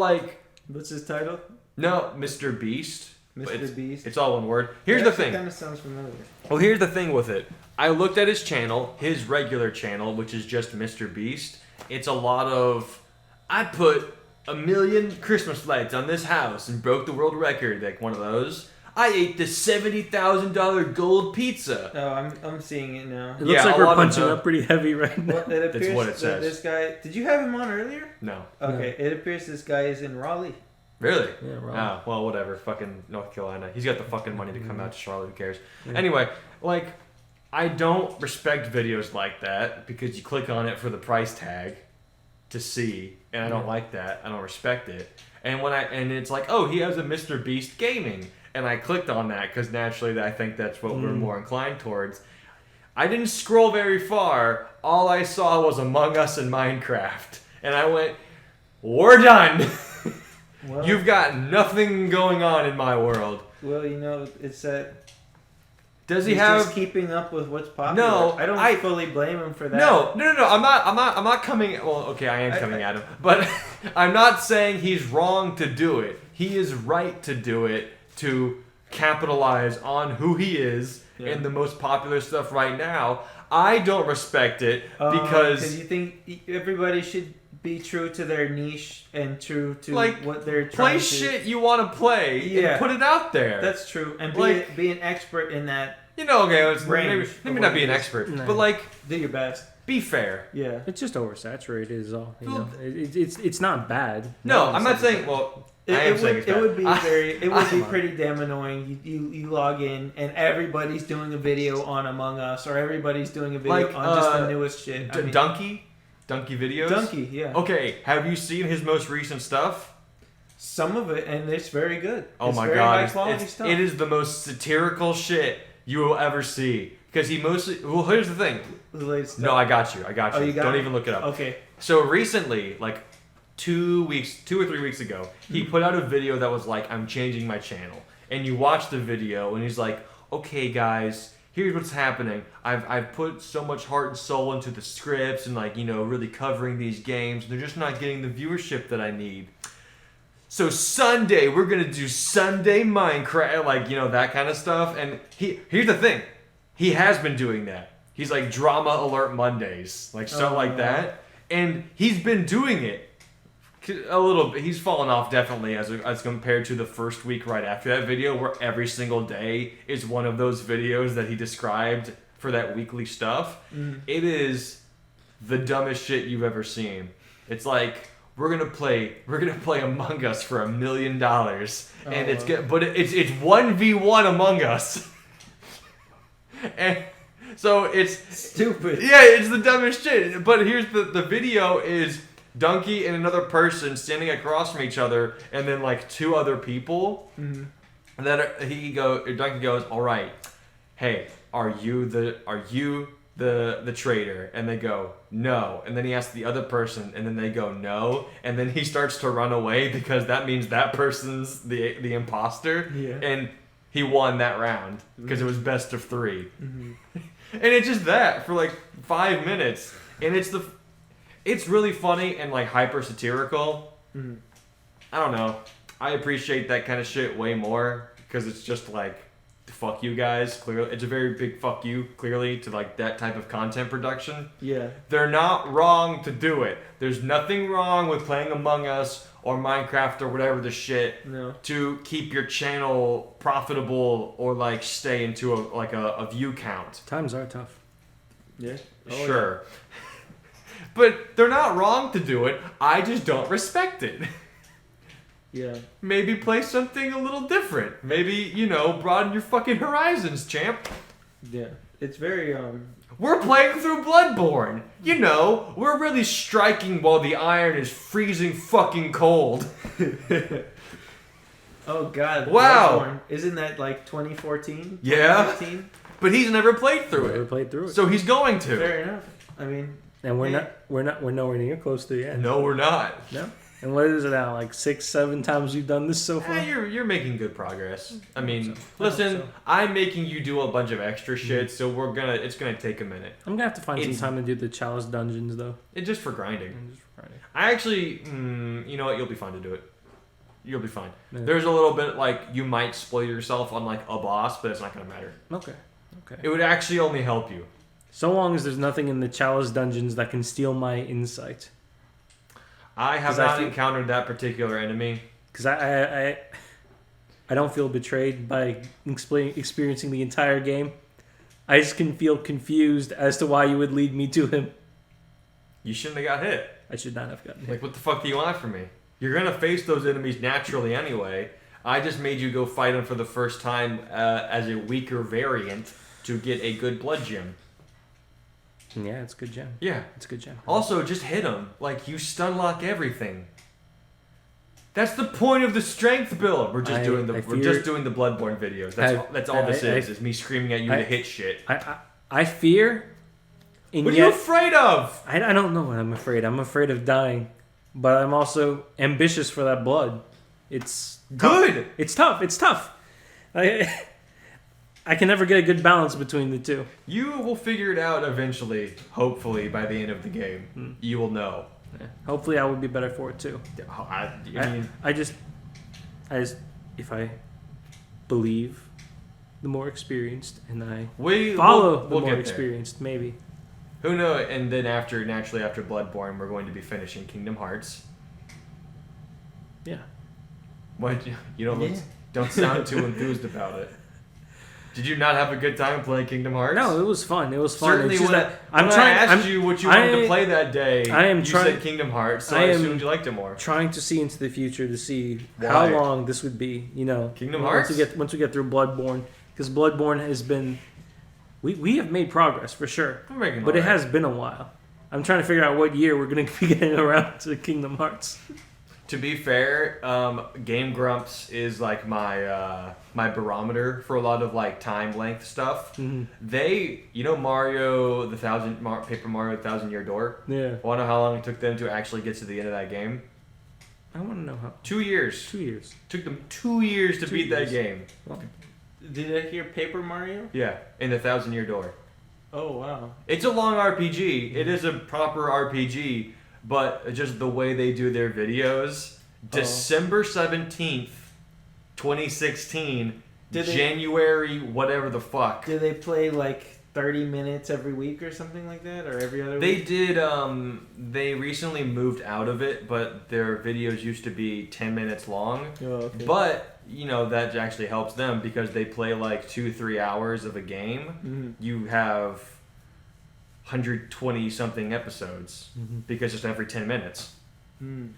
what's his title? No, Mr. Beast. Mr. Beast. It's all one word. Here's the thing. Kind of sounds familiar. Well, here's the thing with it. I looked at his channel, his regular channel, which is just Mr. Beast. It's a lot of, I put 1 million Christmas lights on this house and broke the world record, one of those. I ate the $70,000 gold pizza. Oh, I'm seeing it now. It looks like we're punching up pretty heavy right now. Well, it appears that's what it says. This guy, did you have him on earlier? No. Okay, it appears this guy is in Raleigh. Really? Yeah, Raleigh. Ah, well, whatever. Fucking North Carolina. He's got the fucking money to come out to Charlotte. Who cares? Yeah. Anyway, I don't respect videos like that because you click on it for the price tag to see, and I don't like that. I don't respect it. And it's oh, he has a Mr. Beast Gaming. And I clicked on that because naturally I think that's what we're more inclined towards. I didn't scroll very far. All I saw was Among Us and Minecraft. And I went, we're done. Well, you've got nothing going on in my world. Well, it's that... Does he have... just keeping up with what's popular. No. I don't fully blame him for that. No. I'm not coming... Well, okay, I am coming at him. But I'm not saying he's wrong to do it. He is right to do it, to capitalize on who he is and the most popular stuff right now. I don't respect it because you think everybody should be true to their niche and true to what they're trying play to... shit you want to play and put it out there. That's true. And be an expert in that. Okay, maybe not be an expert, but do your best. Be fair. Yeah. It's just oversaturated is all. It's not bad. No, I'm not saying. Well, it would be pretty damn annoying. You log in and everybody's doing a video on Among Us, or everybody's doing a video on just the newest shit. Donkey videos. Donkey, yeah. Okay, have you seen his most recent stuff? Some of it, and it's very good. Oh my god, high quality stuff. It is the most satirical shit you will ever see. Because he mostly... Well, here's the thing. Related stuff. No, I got you. Oh, you got Don't it? even look it up. Okay. So recently, like 2 or 3 weeks ago, he put out a video that was like, I'm changing my channel. And you watch the video, and he's like, okay, guys, here's what's happening. I've put so much heart and soul into the scripts and, like, you know, really covering these games. They're just not getting the viewership that I need. So Sunday, we're going to do Sunday Minecraft, like, you know, that kind of stuff. And here's the thing. He has been doing that. He's like Drama Alert Mondays, like stuff like that. And he's been doing it a little bit. He's fallen off definitely as compared to the first week right after that video, where every single day is one of those videos that he described for that weekly stuff. It is the dumbest shit you've ever seen. It's like, we're gonna play Among Us for $1 million, and it's 1v1 Among Us. And so it's stupid. Yeah, it's the dumbest shit. But here's the video is Donkey and another person standing across from each other, and then like two other people. And then Donkey goes, all right, hey, are you the traitor? And they go, no. And then he asks the other person, and then they go, no. And then he starts to run away because that means that person's the imposter. Yeah. And he won that round because it was best of 3. And it's just that for like 5 minutes. And it's really funny and like hyper satirical. I don't know. I appreciate that kind of shit way more because it's just like, fuck you guys. Clearly, it's a very big fuck you, clearly, to like that type of content production. Yeah. They're not wrong to do it. There's nothing wrong with playing Among Us or Minecraft or whatever the shit to keep your channel profitable or like stay into a view count. Times are tough. Yeah. Sure. But they're not wrong to do it. I just don't respect it. Yeah. Maybe play something a little different. Maybe, you know, broaden your fucking horizons, champ. Yeah. It's very We're playing through Bloodborne. You know, we're really striking while the iron is freezing fucking cold. Oh god. Wow. Bloodborne. Isn't that like 2014? Yeah. 2015? But he's never played through it. Never played through it. So he's going to. Fair enough. I mean, and we're nowhere near close to the end. No, we're not. No. And what is it now? Like 6-7 times we've done this so far? You're making good progress. I mean, listen, I'm making you do a bunch of extra shit, so it's gonna take a minute. I'm gonna have to find some time to do the chalice dungeons though. It's just for grinding. I actually, you know what? You'll be fine to do it. You'll be fine. Yeah. There's a little bit like you might spoil yourself on like a boss, but it's not gonna matter. Okay. It would actually only help you. So long as there's nothing in the chalice dungeons that can steal my insight. I have not encountered that particular enemy. Because I don't feel betrayed by experiencing the entire game. I just can feel confused as to why you would lead me to him. You shouldn't have got hit. I should not have gotten hit. Like, what the fuck do you want from me? You're going to face those enemies naturally anyway. I just made you go fight them for the first time as a weaker variant to get a good blood gem. Yeah, it's a good gem. Yeah. It's a good gem. Also, just hit them. Like, you stun lock everything. That's the point of the strength build. We're just doing the Bloodborne videos. That's all this is me screaming at you to hit shit. I fear. What are you afraid of? I don't know what I'm afraid. I'm afraid of dying, but I'm also ambitious for that blood. It's good. Tough. It's tough. It's tough. I can never get a good balance between the two. You will figure it out eventually, hopefully, by the end of the game. You will know. Yeah. Hopefully I will be better for it too. I just, if I believe the more experienced and I follow the more experienced, maybe. Who knows? And then naturally after Bloodborne, we're going to be finishing Kingdom Hearts. Yeah. What? You don't sound too enthused about it. Did you not have a good time playing Kingdom Hearts? No, it was fun. It was fun. Certainly, when I asked you what you wanted to play that day, you said Kingdom Hearts, so I assumed you liked it more. Trying to see into the future to see how long this would be. Kingdom Hearts? Once we get through Bloodborne, because Bloodborne has been, we have made progress for sure, but it has been a while. I'm trying to figure out what year we're going to be getting around to Kingdom Hearts. To be fair, Game Grumps is like my my barometer for a lot of like time length stuff. Mhm. They, Mario Paper Mario 1,000-Year Door. Yeah. Want to know how long it took them to actually get to the end of that game? I want to know how. 2 years. 2 years. Took them 2 years to 2 beat that years. game. Well, Did I hear Paper Mario? Yeah, in the 1,000-Year Door. Oh wow. It's a long RPG. It is a proper RPG, but just the way they do their videos. December 17th, 2016, January whatever the fuck. Do they play like 30 minutes every week or something like that, or every other They week? did, they recently moved out of it, but their videos used to be 10 minutes long. Oh, okay. But, that actually helps them because they play like 2-3 hours of a game. Mhm. You have 120 something episodes because just every 10 minutes. Mm.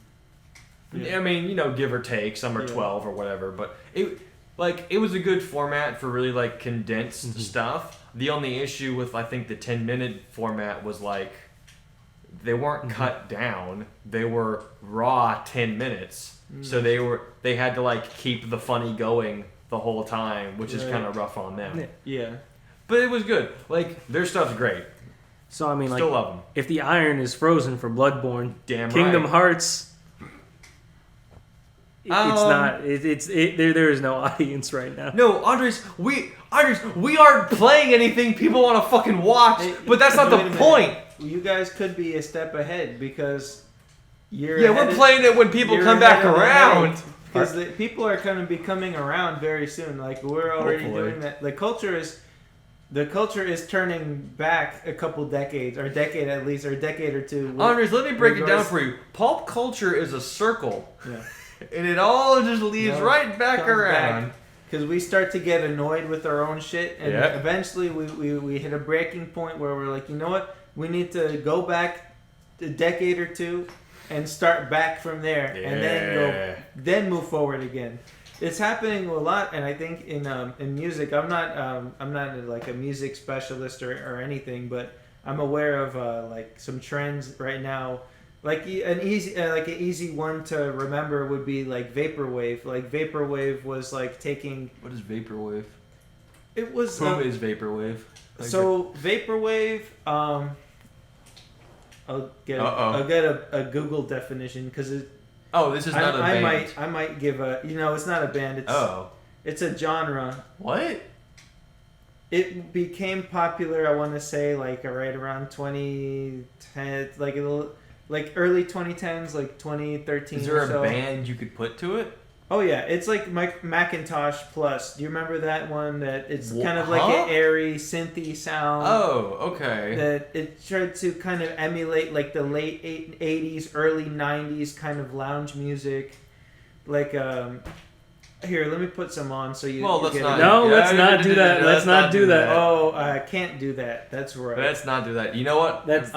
I mean, give or take, some are 12 or whatever, but it was a good format for really like condensed stuff. The only issue with I think the 10-minute format was like they weren't cut down; they were raw 10 minutes. So they had to like keep the funny going the whole time, which is kind of rough on them. Yeah. But it was good. Like their stuff's great. So I mean, Still like, love them. if the iron is frozen for Bloodborne, Damn Kingdom right. Hearts. It's not. There is no audience right now. No, Andres, we aren't playing anything people want to fucking watch, Hey, but that's not wait a the minute. point. You guys could be a step ahead because you're. Yeah, we're playing it when people come back around. Because the people are kind of be coming around very soon. Like we're already Hopefully. doing that. The culture is turning back a couple decades, or a decade at least, or a decade or two. Andres, let me break it down regards- for you. Pulp culture is a circle, Yeah. and it all just leads right back around. Because we start to get annoyed with our own shit, and Yep. eventually we hit a breaking point where we're like, you know what? We need to go back a decade or two and start back from there, and then move forward again. It's happening a lot, and I think in music, I'm not like a music specialist or anything, but I'm aware of like some trends right now. Like an easy one to remember would be like Vaporwave. Like Vaporwave was like taking. What is Vaporwave? It was. Who is Vaporwave? So Vaporwave. I'll get a Google definition because it. Oh, this is not a band. I might give a. It's not a band. It's it's a genre. What? It became popular. I want to say like right around 2010, like early 2010s, like 2013. Is there or so. a band you could put to it? Oh yeah, it's like Macintosh Plus. Do you remember that one? That it's kind of like an airy synthy sound. Oh, okay. That it tried to kind of emulate like the late 80s, early 90s kind of lounge music. Like here, let me put some on so you. Well, you let's get not. it. No, let's not do that. Let's not do that. Oh, I can't do that. That's right. Let's not do that. You know what? That's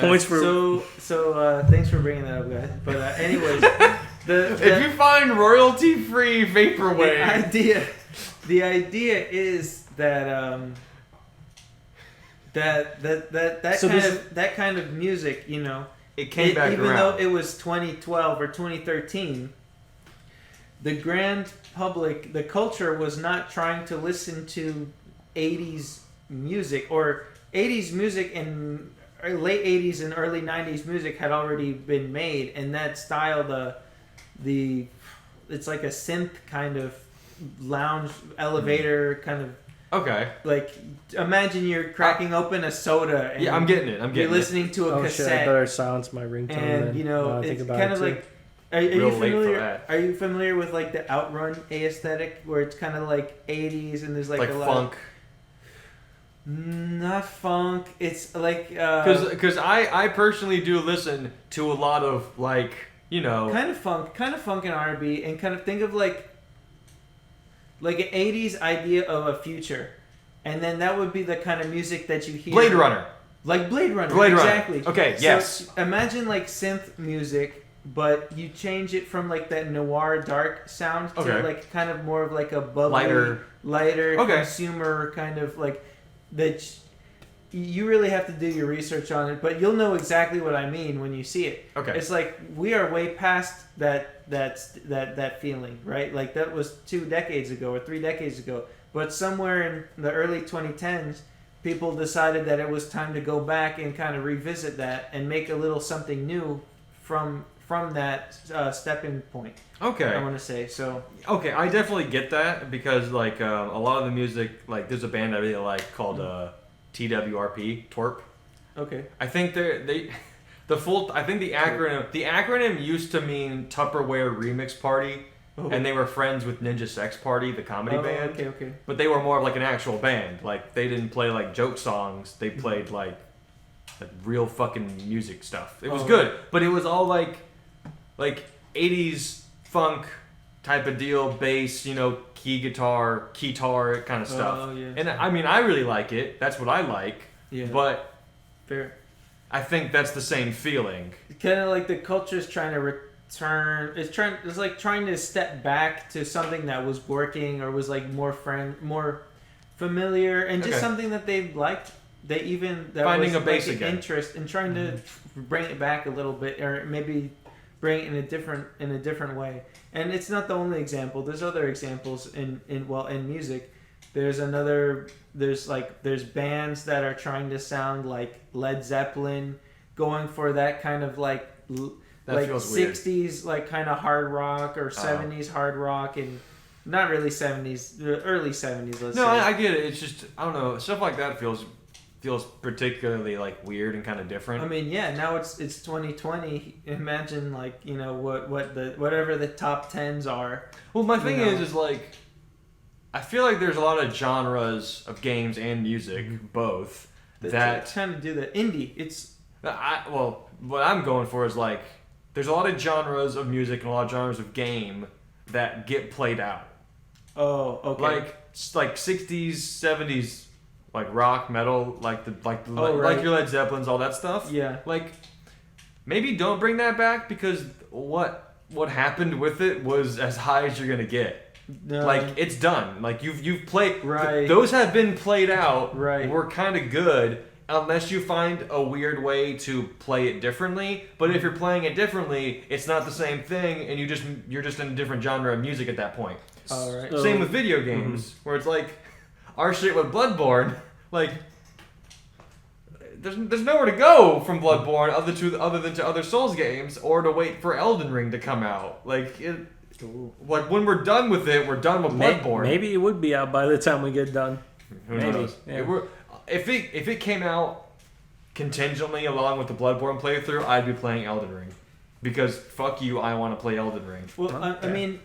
points for. So thanks for bringing that up, guys. But anyways, if you find royalty-free Vaporwave, the idea is that that kind of music, it came back even around. though it was 2012 or 2013, the grand public, the culture was not trying to listen to 80s music, or 80s music and late 80s and early 90s music had already been made, and that style, the it's like a synth kind of lounge elevator kind of. Okay. Like, imagine you're cracking open a soda. And I'm getting it. you're listening to a cassette. Shit, I better silence my ringtone. And then. it's kind of like. Are you Real late for familiar? that. Are you familiar with like the Outrun aesthetic, where it's kind of like 80s and there's like a lot funk? Not funk. It's like Because I personally do listen to a lot of like kind of funk and R&B, and kind of think of like an 80s idea of a future, and then that would be the kind of music that you hear. Blade Runner. Like Blade Runner. Blade Runner. Exactly. Okay. So Yes. imagine like synth music, but you change it from like that noir dark sound to like kind of more of like a bubbly, lighter Okay. consumer kind of like that. you really have to do your research on it, but you'll know exactly what I mean when you see it. Okay. It's like we are way past that feeling, right? Like that was 2 decades ago or 3 decades ago. But somewhere in the early 2010s, people decided that it was time to go back and kind of revisit that and make a little something new from that stepping point. Okay. I want to say so. Okay, I definitely get that because like a lot of the music, like there's a band I really like called TWRP, Twerp. Okay. I think I think the acronym used to mean Tupperware Remix Party, and they were friends with Ninja Sex Party, the comedy band. Okay. But they were more of like an actual band. Like they didn't play like joke songs. They played like real fucking music stuff. It was good, but it was all like 80s funk type of deal, bass, key guitar, keytar kind of stuff. Oh, yeah. And I mean, I really like it. That's what I like. Yeah. But Fair. I think that's the same feeling. Kind of like the culture's trying to return. It's like trying to step back to something that was working or was like more familiar, and just Okay. something that they liked. That Finding was a base like an again. interest in trying to bring it back a little bit, or maybe bring it in a different way. And it's not the only example. There's other examples in music. There's bands that are trying to sound like Led Zeppelin, going for that kind of like feels weird. 60s like kind of hard rock or 70s hard rock, and not really 70s, the early 70s. Let's No, say. I get it. It's just I don't know. Stuff like that feels particularly like weird and kind of different. I mean, yeah. Now it's 2020. Imagine like whatever the top 10s are. Well, my thing you know. is like I feel like there's a lot of genres of games and music, both that kind of do that. Indie. It's what I'm going for is like there's a lot of genres of music and a lot of genres of game that get played out. Oh, okay. Like 60s, 70s, like rock, metal, like right. your Led Zeppelins, all that stuff. Yeah. Like maybe don't bring that back because what happened with it was as high as you're gonna get. No. Like it's done. Like you've played. Right. Those have been played out. Right. We're kind of good. Unless you find a weird way to play it differently, but if you're playing it differently, it's not the same thing, and you're just in a different genre of music at that point. All right. Same with video games, where it's like our shit with Bloodborne, like there's nowhere to go from Bloodborne other than to other Souls games, or to wait for Elden Ring to come out. Like when we're done with it, we're done with Bloodborne. Maybe it would be out by the time we get done. Who Maybe. knows? Yeah. If it came out contingently along with the Bloodborne playthrough, I'd be playing Elden Ring. Because fuck you, I want to play Elden Ring. Well, I mean,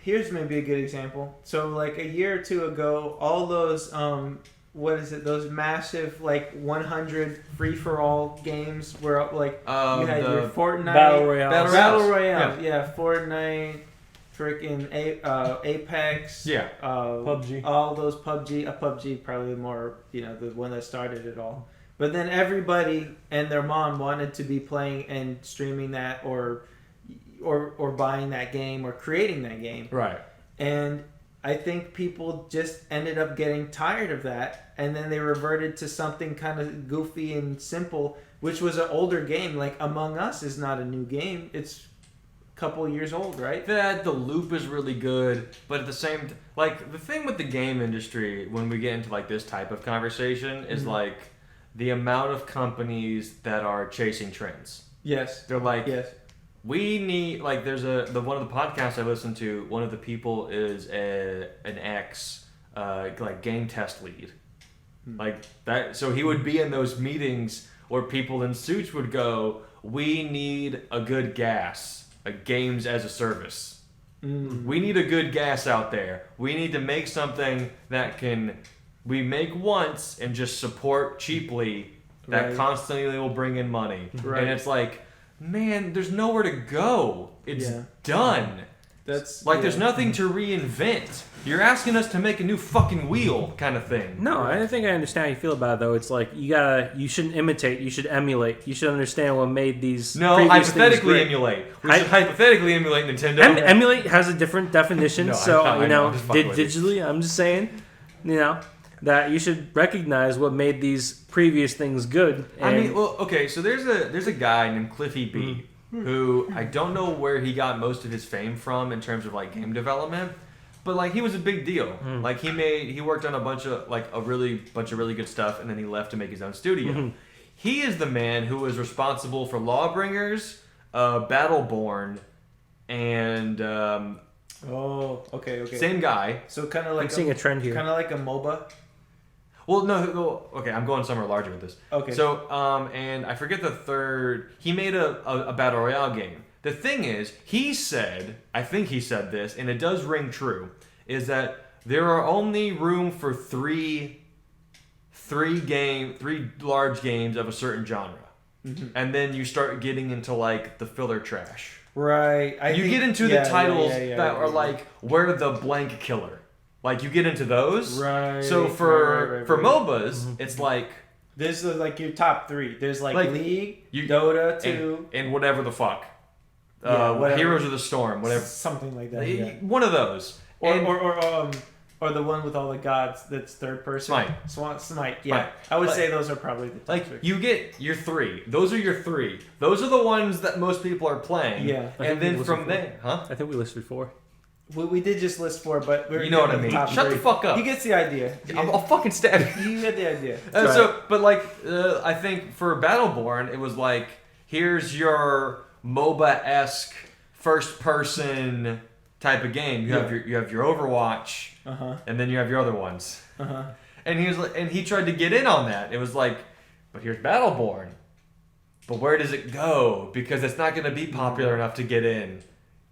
here's maybe a good example. So, like a year or two ago, all those those massive like 100 free for all games were like you had your Fortnite Battle Royale. Battle Royale, yeah, Fortnite. Freaking Apex, Yeah, PUBG. all those PUBG probably more, the one that started it all. But then everybody and their mom wanted to be playing and streaming that, or buying that game or creating that game. right. And I think people just ended up getting tired of that, and then they reverted to something kind of goofy and simple, which was an older game. Like Among Us is not a new game; it's couple years old, right? The loop is really good, but at the same like the thing with the game industry when we get into like this type of conversation is like the amount of companies that are chasing trends. Yes. They're like, yes. we need like there's one of the podcasts I listen to, one of the people is an ex like game test lead. Like that, so he would be in those meetings where people in suits would go, we need a good gas. Games as a service. We need a good gas out there. We need to make something that we make once and just support cheaply that Right. constantly will bring in money. Right. And it's like, man, there's nowhere to go. It's Yeah. done. That's Like there's nothing to reinvent. You're asking us to make a new fucking wheel kind of thing. No, I think I understand how you feel about it, though. It's like you shouldn't imitate, you should emulate. You should understand what made these. No, previous things hypothetically great. emulate. We should hypothetically emulate Nintendo. Emulate has a different definition, No, so I know, I'm just fucking with you. digitally. I'm just saying, that you should recognize what made these previous things good. I mean, well, okay, so there's a guy named Cliffy B who I don't know where he got most of his fame from in terms of like game development, but like he was a big deal. Like he worked on a bunch of really good stuff, and then he left to make his own studio. He is the man who was responsible for Lawbringers, Battleborn, and okay. same guy. So kind of like I'm seeing a trend here. Kind of like a MOBA. Well, no, okay, I'm going somewhere larger with this. Okay. So, and I forget the third. He made a battle royale game. The thing is, I think he said this, and it does ring true, is that there are only room for three large games of a certain genre, and then you start getting into like the filler trash. Right. You get into the titles that are like, "Where the blank killer." Like you get into those. Right. So for MOBAs, it's like there's like your top 3. There's like League, you, Dota 2, and whatever the fuck. Whatever. Heroes of the Storm, whatever. Something like that. Yeah. One of those. Or the one with all the gods that's third person. Smite. Yeah. Smite. I would say those are probably the top 3. You get your 3. Those are your 3. Those are the ones that most people are playing. Yeah. And then from there, I think we listed 4. We did just list 4, but you know what I mean. Shut the fuck up. He gets the idea. I'll fucking stab you. You get the idea. I think for Battleborn, it was like, here's your MOBA-esque first-person type of game. You have your Overwatch, and then you have your other ones. And he tried to get in on that. It was like, but here's Battleborn. But where does it go? Because it's not going to be popular enough to get in.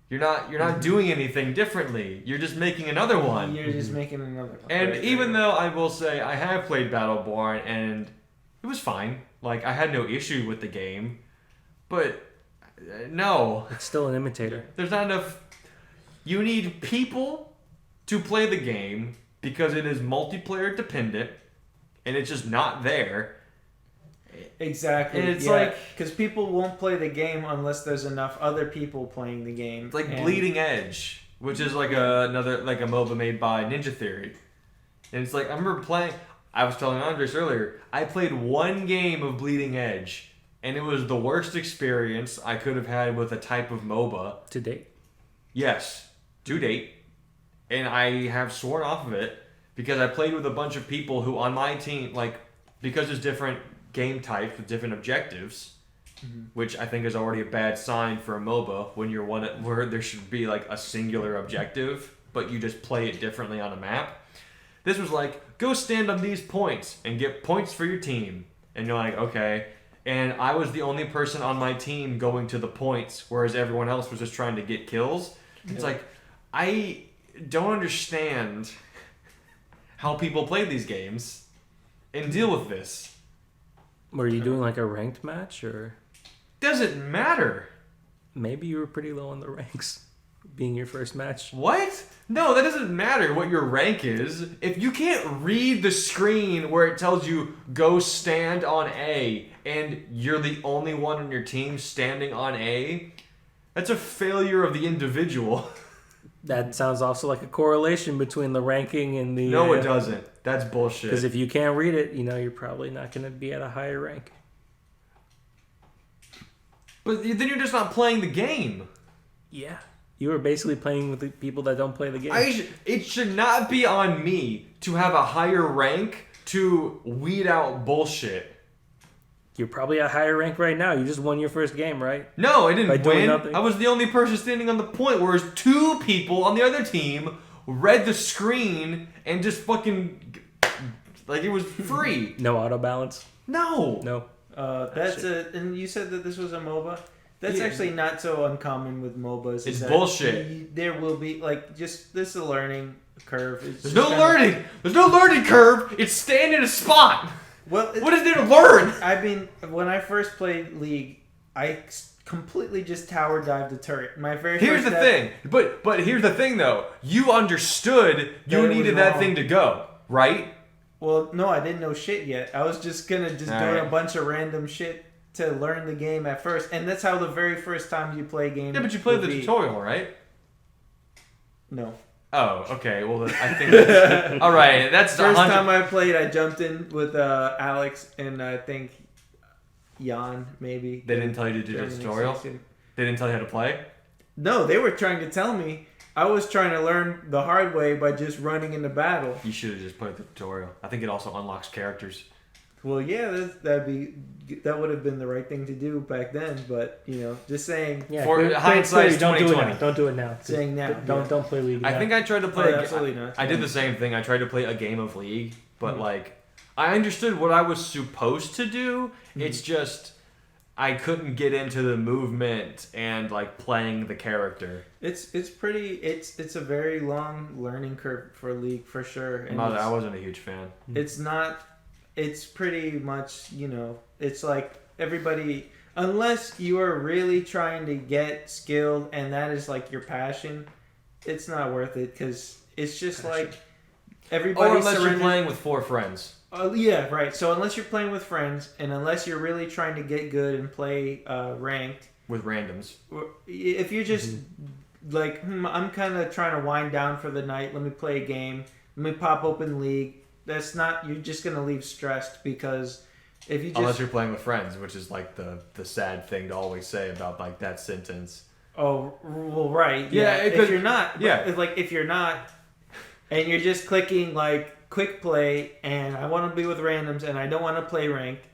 You're not doing anything differently. You're just making another one. You're just making another one. And even though I will say I have played Battleborn and it was fine. Like I had no issue with the game, but no, it's still an imitator. There's not enough. You need people to play the game because it is multiplayer dependent, and it's just not there. Exactly. And it's like because people won't play the game unless there's enough other people playing the game. It's like Bleeding Edge, which is like a MOBA made by Ninja Theory, and it's like I remember playing. I was telling Andres earlier, I played one game of Bleeding Edge, and it was the worst experience I could have had with a type of MOBA to date. Yes, to date, and I have sworn off of it because I played with a bunch of people who on my team, like because there's different game types with different objectives, which I think is already a bad sign for a MOBA when you're one where there should be like a singular objective, but you just play it differently on a map. This was like, go stand on these points and get points for your team. And you're like, okay. And I was the only person on my team going to the points, whereas everyone else was just trying to get kills. It's like, I don't understand how people play these games and deal with this. Were you doing like a ranked match or? Doesn't matter. Maybe you were pretty low on the ranks, being your first match. What? No, that doesn't matter what your rank is. If you can't read the screen where it tells you go stand on A and you're the only one on your team standing on A, that's a failure of the individual. That sounds also like a correlation between the ranking and the... No, it doesn't. That's bullshit. Because if you can't read it, you're probably not going to be at a higher rank. But then you're just not playing the game. Yeah. You were basically playing with the people that don't play the game. It should not be on me to have a higher rank to weed out bullshit. You're probably at a higher rank right now. You just won your first game, right? No, I didn't win. Nothing. I was the only person standing on the point, whereas 2 people on the other team read the screen and just fucking... Like, it was free. No auto balance? No. And you said that this was a MOBA? That's actually not so uncommon with MOBAs. It's bullshit. There will be, this is a learning curve. There's no learning. There's no learning curve. It's staying in a spot. Well, what is there to learn? I mean, when I first played League, I completely just tower dived the turret. My very here's first the thing, but here's the thing though. You understood you needed that thing to go, right? Well, no, I didn't know shit yet. I was just gonna do a bunch of random shit to learn the game at first, and that's how the very first time you play a game. Yeah, but you played the tutorial, right? No. Oh, okay. Well, then I think that's, all right. That's First 100 time I played, I jumped in with Alex and I think Jan, maybe. They didn't tell you to do the tutorial? They didn't tell you how to play? No, they were trying to tell me. I was trying to learn the hard way by just running into battle. You should have just played the tutorial. I think it also unlocks characters. Well, yeah, that would have been the right thing to do back then. But just saying. Yeah, For hindsight, don't do it 2020. now. Don't do it now. Saying now. Don't play League. I think I tried to play. Absolutely not. I did the same thing. I tried to play a game of League, but I understood what I was supposed to do. It's just I couldn't get into the movement and playing the character. It's a very long learning curve for League for sure. And I wasn't a huge fan. It's not. It's pretty much It's like everybody, unless you are really trying to get skilled and that is your passion, it's not worth it because it's just everybody. Or unless you're playing with 4 friends. Yeah, right. So unless you're playing with friends and unless you're really trying to get good and play ranked with randoms, if you're just I'm kind of trying to wind down for the night, let me play a game, let me pop open League. That's not. You're just gonna leave stressed because if you just, unless you're playing with friends, which is the sad thing to always say about that sentence. Oh well, right. Yeah. If you're not. Yeah. If you're not, and you're just clicking quick play, and I want to be with randoms, and I don't want to play ranked,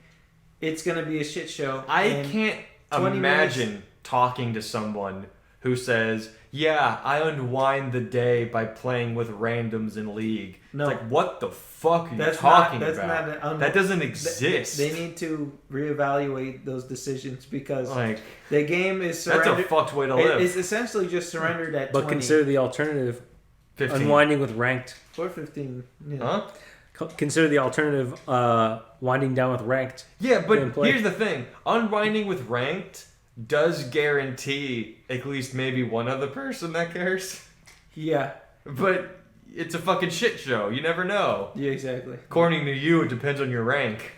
it's gonna be a shit show. I can't imagine talking to someone who says, "Yeah, I unwind the day by playing with randoms in League." No. It's what the fuck are you talking about? That doesn't exist. They need to reevaluate those decisions because the game is surrendered. That's a fucked way to live. It's essentially just surrendered at 20. But consider the alternative: 15. unwinding with ranked. Or 15. Yeah. Huh? Consider the alternative: winding down with ranked. Yeah, but here's the thing: unwinding with ranked does guarantee at least maybe one other person that cares. Yeah. But it's a fucking shit show. You never know. Yeah, exactly. According to you, it depends on your rank.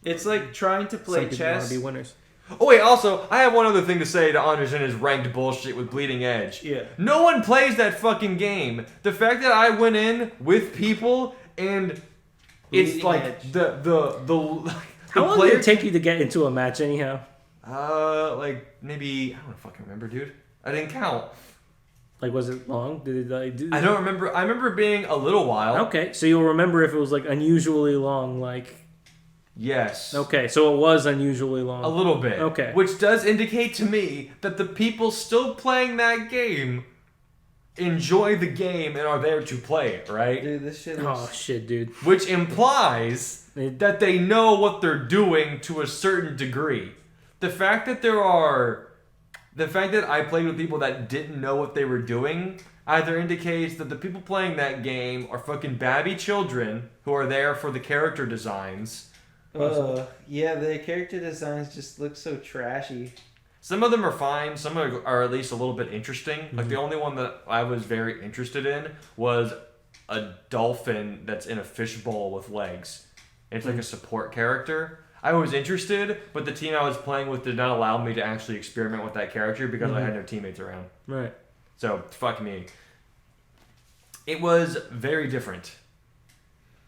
It's like trying to play Some people chess. want to be winners. Oh wait, also, I have one other thing to say to Anders and his ranked bullshit with Bleeding Edge. Yeah. No one plays that fucking game. The fact that I went in with people and it's Bleeding Edge. the How long did it take you to get into a match anyhow? Maybe I don't fucking remember, dude. I didn't count. Was it long? Did it I don't remember. I remember being a little while. Okay, so you'll remember if it was unusually long, Yes. Okay, so it was unusually long. A little bit. Okay. Which does indicate to me that the people still playing that game enjoy the game and are there to play it, right? Dude, this shit Oh shit, dude. Which implies that they know what they're doing to a certain degree. The fact that I played with people that didn't know what they were doing either indicates that the people playing that game are fucking babby children who are there for the character designs. Yeah, the character designs just look so trashy. Some of them are fine. Some are at least a little bit interesting. The only one that I was very interested in was a dolphin that's in a fishbowl with legs. It's like a support character. I was interested, but the team I was playing with did not allow me to actually experiment with that character because I had no teammates around. Right. So, fuck me. It was very different.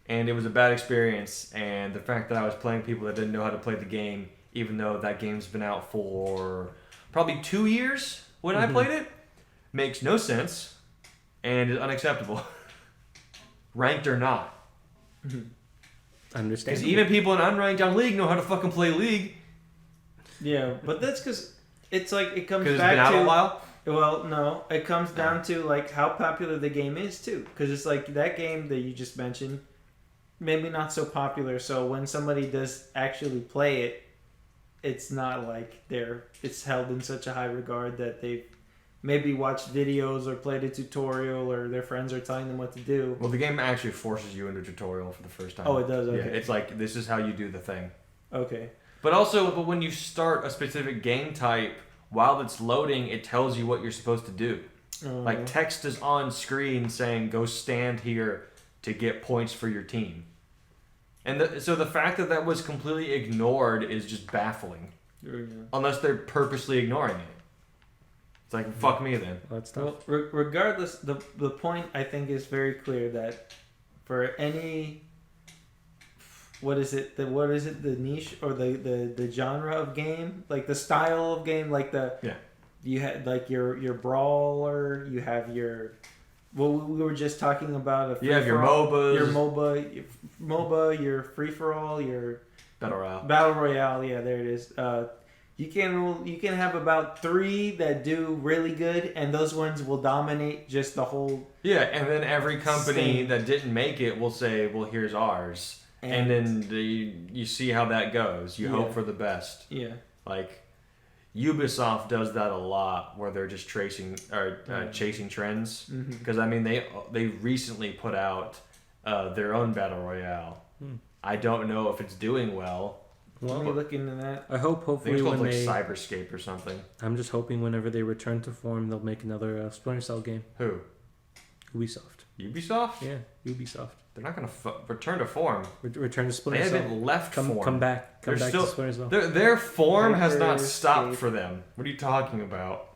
And it was a bad experience. And the fact that I was playing people that didn't know how to play the game, even though that game's been out for probably 2 years when I played it, makes no sense and is unacceptable. Ranked or not. Understand. Because even people in unranked on League know how to fucking play League. Yeah, but that's because it's it comes Because it's back been out to a while? well, no, it comes down to how popular the game is too. Because it's that game that you just mentioned, maybe not so popular. So when somebody does actually play it, it's not it's held in such a high regard that they've maybe watched videos or played a tutorial or their friends are telling them what to do. Well, the game actually forces you into a tutorial for the first time. Oh, it does? Okay. Yeah, it's this is how you do the thing. Okay. But when you start a specific game type, while it's loading, it tells you what you're supposed to do. Text is on screen saying, go stand here to get points for your team. And so the fact that was completely ignored is just baffling. Yeah. Unless they're purposely ignoring it. It's like, fuck me then. Well, that's tough. Well, regardless, the point I think is very clear that for any, what is it? The niche or the genre of game, like the style of game, like you had like your brawler, you have your. Well, we were just talking about You have your MOBAs. Your MOBA, your free for all, your Battle Royale. Yeah, there it is. You can have about 3 that do really good, and those ones will dominate just the whole. Yeah, and then every company that didn't make it will say, "Well, here's ours," and then you see how that goes. You hope for the best. Yeah, like Ubisoft does that a lot, where they're just chasing trends. Because I mean, they recently put out their own battle royale. I don't know if it's doing well. Well, let me look into that. I hope hopefully it's called when Cyberscape or something. I'm just hoping whenever they return to form, they'll make another Splinter Cell game. Who? Ubisoft. Ubisoft? Yeah, Ubisoft. They're not going to return to form. Return to Splinter Cell. They haven't left form. Come back to Splinter Cell. Their form has not stopped for them. What are you talking about?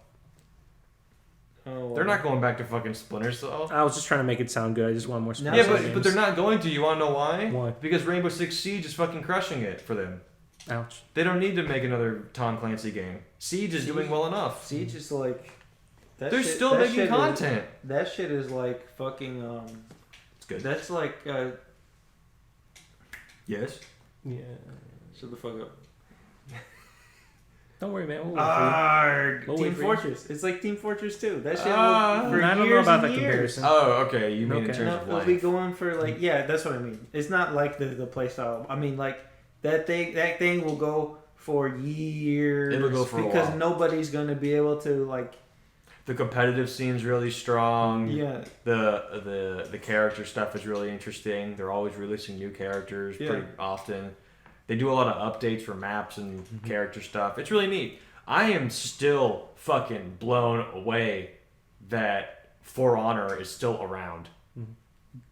Oh, they're not going back to fucking Splinter Cell. I was just trying to make it sound good. I just want more Splinter Cell games. But they're not going to. You want to know why? Why? Because Rainbow Six Siege is fucking crushing it for them. Ouch. They don't need to make another Tom Clancy game. Siege is doing well enough. Siege is like... They're still making content. That shit is like fucking... It's good. That's like... Yes? Yeah. Shut the fuck up. Don't worry, man. We'll Team Fortress. It's like Team Fortress 2. That shit I don't know about that comparison. Oh, okay. You mean in Okay. terms No, of we'll life. be going for like... Yeah, that's what I mean. It's not like the play style. I mean, like... That thing will go for years. It'll go for a because while. nobody's gonna be able to like. The competitive scene's really strong. Yeah. The character stuff is really interesting. They're always releasing new characters pretty often. They do a lot of updates for maps and character stuff. It's really neat. I am still fucking blown away that For Honor is still around.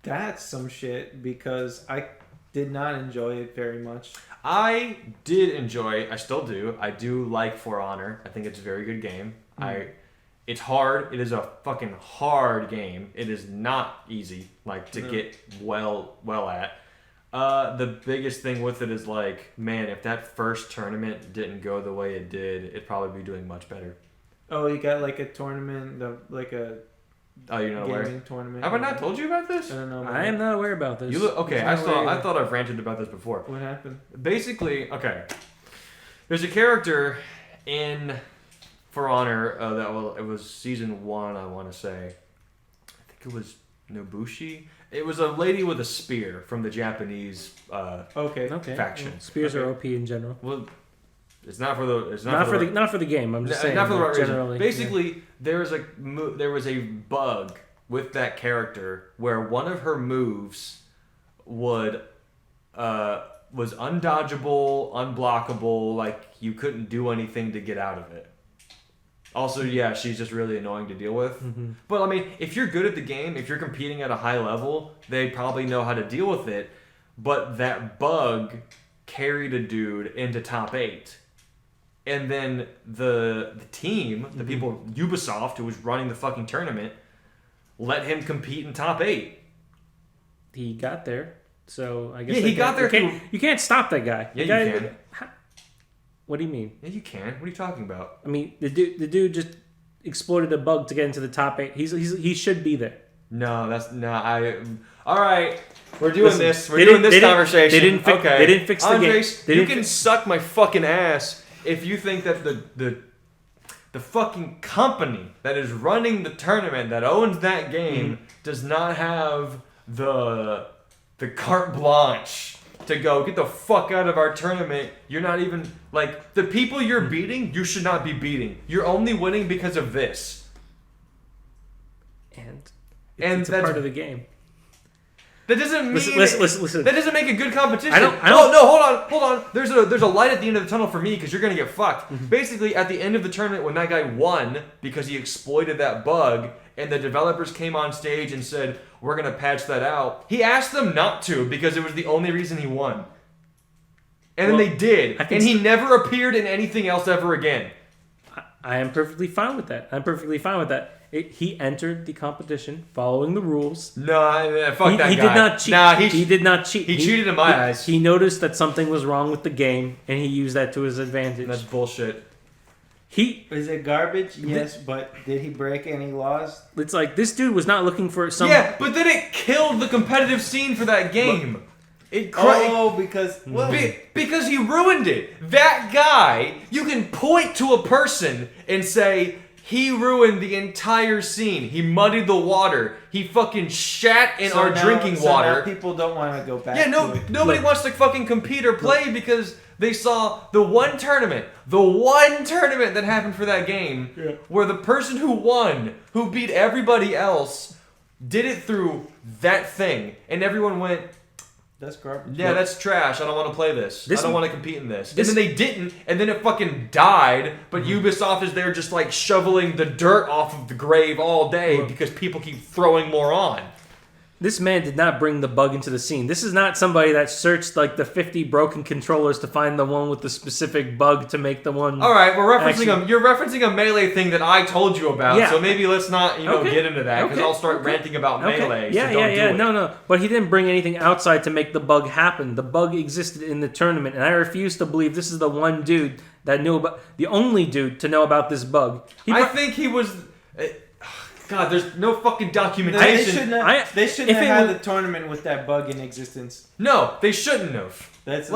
That's some shit because I did not enjoy it very much. I did enjoy it. I still do. I do like For Honor. I think it's a very good game. It's hard. It is a fucking hard game. It is not easy, to get well at. The biggest thing with it is man, if that first tournament didn't go the way it did, it'd probably be doing much better. Oh, you got a tournament, Oh, you're not aware? Tournament. Have I not told you about this? I don't know. I am not aware about this. I thought I've ranted about this before. What happened? Basically, okay. There's a character in For Honor it was season 1, I want to say. I think it was Nobushi. It was a lady with a spear from the Japanese faction. Spears are OP in general. Well, it's not for the not for the game. I'm just saying. Not for the right generally. reason. Basically, there was a bug with that character where one of her moves was undodgeable, unblockable. You couldn't do anything to get out of it. Also, yeah, she's just really annoying to deal with. Mm-hmm. But I mean, if you're good at the game, if you're competing at a high level, they probably know how to deal with it. But that bug carried a dude into top 8. And then the team, the people, Ubisoft, who was running the fucking tournament, let him compete in top 8. He got there, so I guess. Yeah, he got there. You can't stop that guy. Yeah, you can. What do you mean? Yeah, you can. What are you talking about? I mean, the dude just exploited a bug to get into the top 8. He should be there. No, all right. We're doing this. We're doing this conversation. They didn't fix the Andres, game. You can suck my fucking ass if you think that the fucking company that is running the tournament, that owns that game, does not have the carte blanche to go get the fuck out of our tournament. You're not even the people you're beating. You should not be beating. You're only winning because of this. And it's a part of the game. That doesn't mean. Listen. That doesn't make a good competition. I don't. No, hold on. There's a light at the end of the tunnel for me because you're gonna get fucked. Mm-hmm. Basically, at the end of the tournament, when that guy won because he exploited that bug, and the developers came on stage and said, "We're gonna patch that out," he asked them not to because it was the only reason he won. And then they did, and he never appeared in anything else ever again. I am perfectly fine with that. He entered the competition following the rules. No, fuck that He guy. did not cheat. Nah, he did not cheat. He cheated in my eyes. He noticed that something was wrong with the game, and he used that to his advantage. That's bullshit. Is it garbage? Yes, but did he break any laws? It's like this dude was not looking for some. Yeah, but then it killed the competitive scene for that game. Because he ruined it. That guy, you can point to a person and say, he ruined the entire scene. He muddied the water. He fucking shat in our drinking water. Now people don't want to go back. Yeah, nobody wants to fucking compete or play because they saw the one tournament that happened for that game, where the person who won, who beat everybody else, did it through that thing, and everyone went, that's garbage. yeah, that's trash. I don't want to play this. I don't want to compete in this. And then they didn't, and then it fucking died, but Ubisoft is there just like shoveling the dirt off of the grave all day because people keep throwing more on. This man did not bring the bug into the scene. This is not somebody that searched like the 50 broken controllers to find the one with the specific bug to make the one. All right, you're referencing a Melee thing that I told you about. So maybe let's not, get into that because I'll start ranting about Melee. Yeah, so don't do it. No. But he didn't bring anything outside to make the bug happen. The bug existed in the tournament, and I refuse to believe this is the one dude that knew about, the only dude to know about this bug. I think he was. God, there's no fucking documentation. They shouldn't have had the tournament with that bug in existence. No, they shouldn't have. That's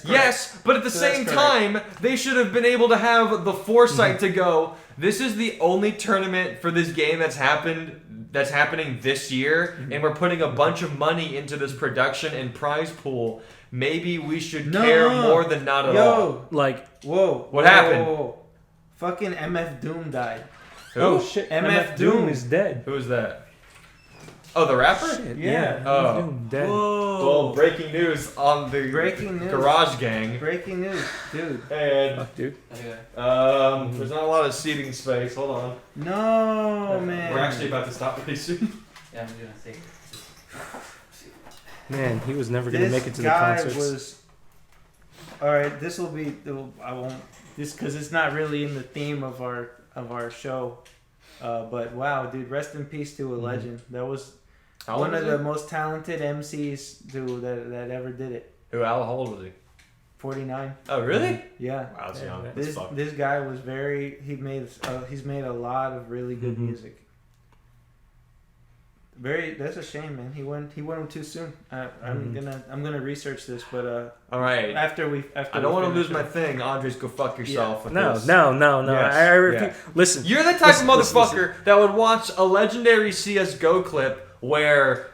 yes, but at the same time, they should have been able to have the foresight to go, this is the only tournament for this game that's happening this year, and we're putting a bunch of money into this production and prize pool. Maybe we should care more than not at all. What happened? Whoa. Fucking MF Doom died. Who? Oh shit! MF Doom is dead. Who is that? Oh, the rapper? Shit, yeah. MF Doom dead. Whoa. Well, breaking news on the Garage Gang. Breaking news, dude. Hey, Ed. Fuck, dude. There's not a lot of seating space. Hold on. No, man. We're actually about to stop pretty soon. Yeah, I'm gonna say. Man, he was never gonna make it to the concerts. All right, this will be. I won't. This because it's not really in the theme of our show. But wow, dude, rest in peace to a legend. That was one of the most talented MCs that ever did it. How old was he? 49. Oh, really? Yeah. Wow, that's young. This guy was he's made a lot of really good music. That's a shame, man. He went too soon. I'm gonna research this, but all right. After I don't want to lose my thing. Andres, go fuck yourself. Yeah. No. Yes. I refuse. Yeah. Listen. You're the type of motherfucker that would watch a legendary CS:GO clip where.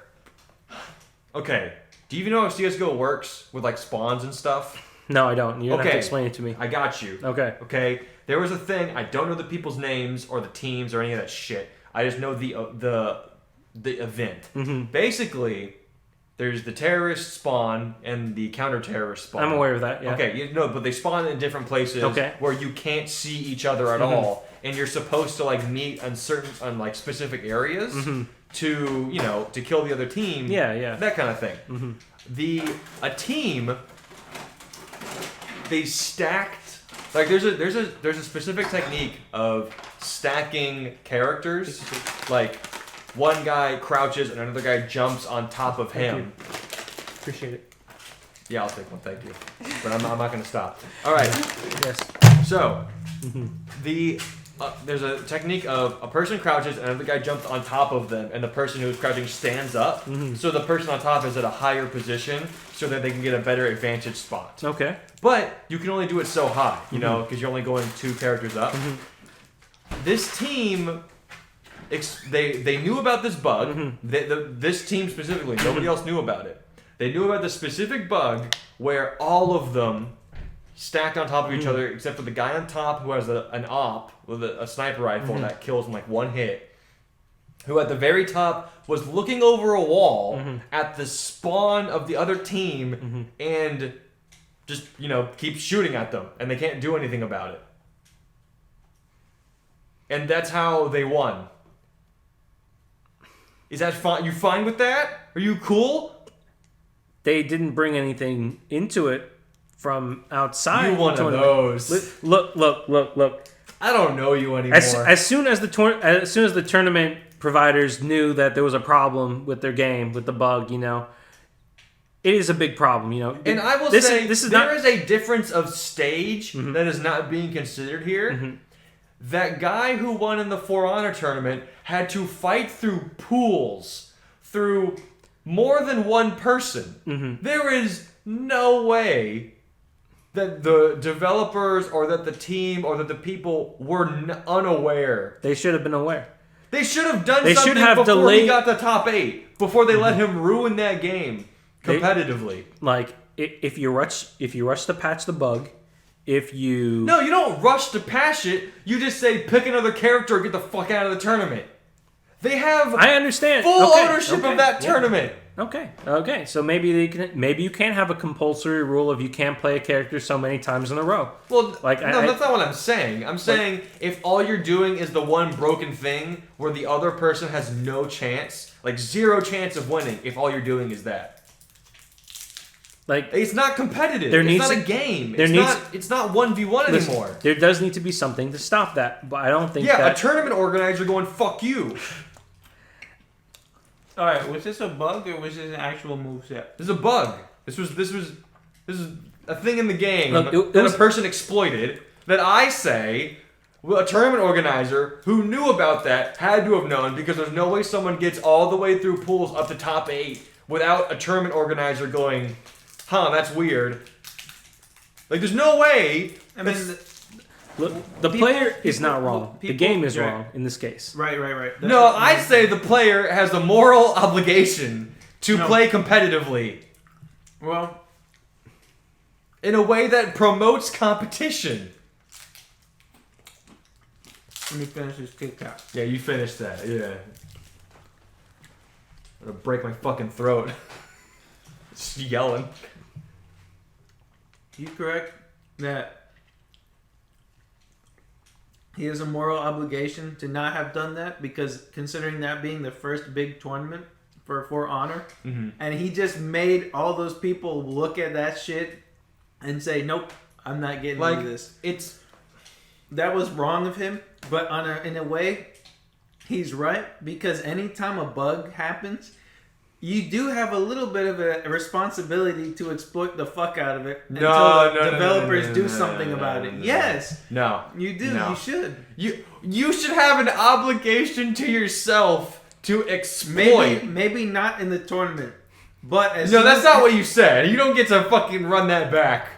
Okay, do you even know how CS:GO works with like spawns and stuff? No, I don't. You're gonna have to explain it to me. I got you. Okay. There was a thing. I don't know the people's names or the teams or any of that shit. I just know the event. Mm-hmm. Basically, there's the terrorist spawn and the counter-terrorist spawn. I'm aware of that, yeah. Okay, but they spawn in different places where you can't see each other at all, and you're supposed to like meet on specific areas to kill the other team. Yeah. That kind of thing. A team, they stacked like there's a specific technique of stacking characters, like one guy crouches and another guy jumps on top of him. Appreciate it. Yeah, I'll take one, thank you. But I'm not going to stop. All right. Yes. So, there's a technique of a person crouches and another guy jumps on top of them, and the person who's crouching stands up. So the person on top is at a higher position so that they can get a better advantage spot. Okay. But you can only do it so high, because you're only going 2 characters up. This team... They knew about this bug. This team specifically, nobody else knew about it. They knew about the specific bug where all of them stacked on top of each other, except for the guy on top who has an op with a sniper rifle that kills in like one hit. Who at the very top was looking over a wall at the spawn of the other team and just keeps shooting at them, and they can't do anything about it. And that's how they won. Is that fine? You fine with that? Are you cool? They didn't bring anything into it from outside. You one of those. Look. I don't know you anymore. As soon as the tournament providers knew that there was a problem with their game, with the bug, it is a big problem, And I will say, there is a difference of stage that is not being considered here. Mm-hmm. That guy who won in the For Honor tournament had to fight through pools, through more than one person. Mm-hmm. There is no way that the developers or that the team or that the people were unaware. They should have been aware. They should have done something before he got the top 8. Before they let him ruin that game competitively. If you rush to patch the bug, No, you don't rush to patch it. You just say pick another character or get the fuck out of the tournament. They have I understand. full ownership of that tournament. Okay. So maybe you can't have a compulsory rule of you can't play a character so many times in a row. Well, that's not what I'm saying. I'm saying if all you're doing is the one broken thing where the other person has no chance, like 0 chance of winning, if all you're doing is that. It's not competitive. It's not a game. It's not 1v1 anymore. There does need to be something to stop that, but I don't think that... Yeah, a tournament organizer going, fuck you. Alright, was this a bug or was this an actual moveset? This is a bug. This is a thing in the game that a person exploited that I say a tournament organizer who knew about that had to have known, because there's no way someone gets all the way through pools up to top 8 without a tournament organizer going, that's weird. There's no way. I mean, the player is not wrong. The game is wrong in this case. Right. I say the player has a moral obligation to play competitively. Well, in a way that promotes competition. Let me finish this Kit Kat. Yeah, you finished that. Yeah. I'm gonna break my fucking throat. Just yelling. You correct that he has a moral obligation to not have done that, because considering that being the first big tournament for Honor, and he just made all those people look at that shit and say, nope, I'm not getting into this. That was wrong of him, but in a way, he's right, because anytime a bug happens, you do have a little bit of a responsibility to exploit the fuck out of it until developers do something about it. Yes. No. You do. No. You should. You should have an obligation to yourself to exploit. Maybe not in the tournament, but that's not what you said. You don't get to fucking run that back.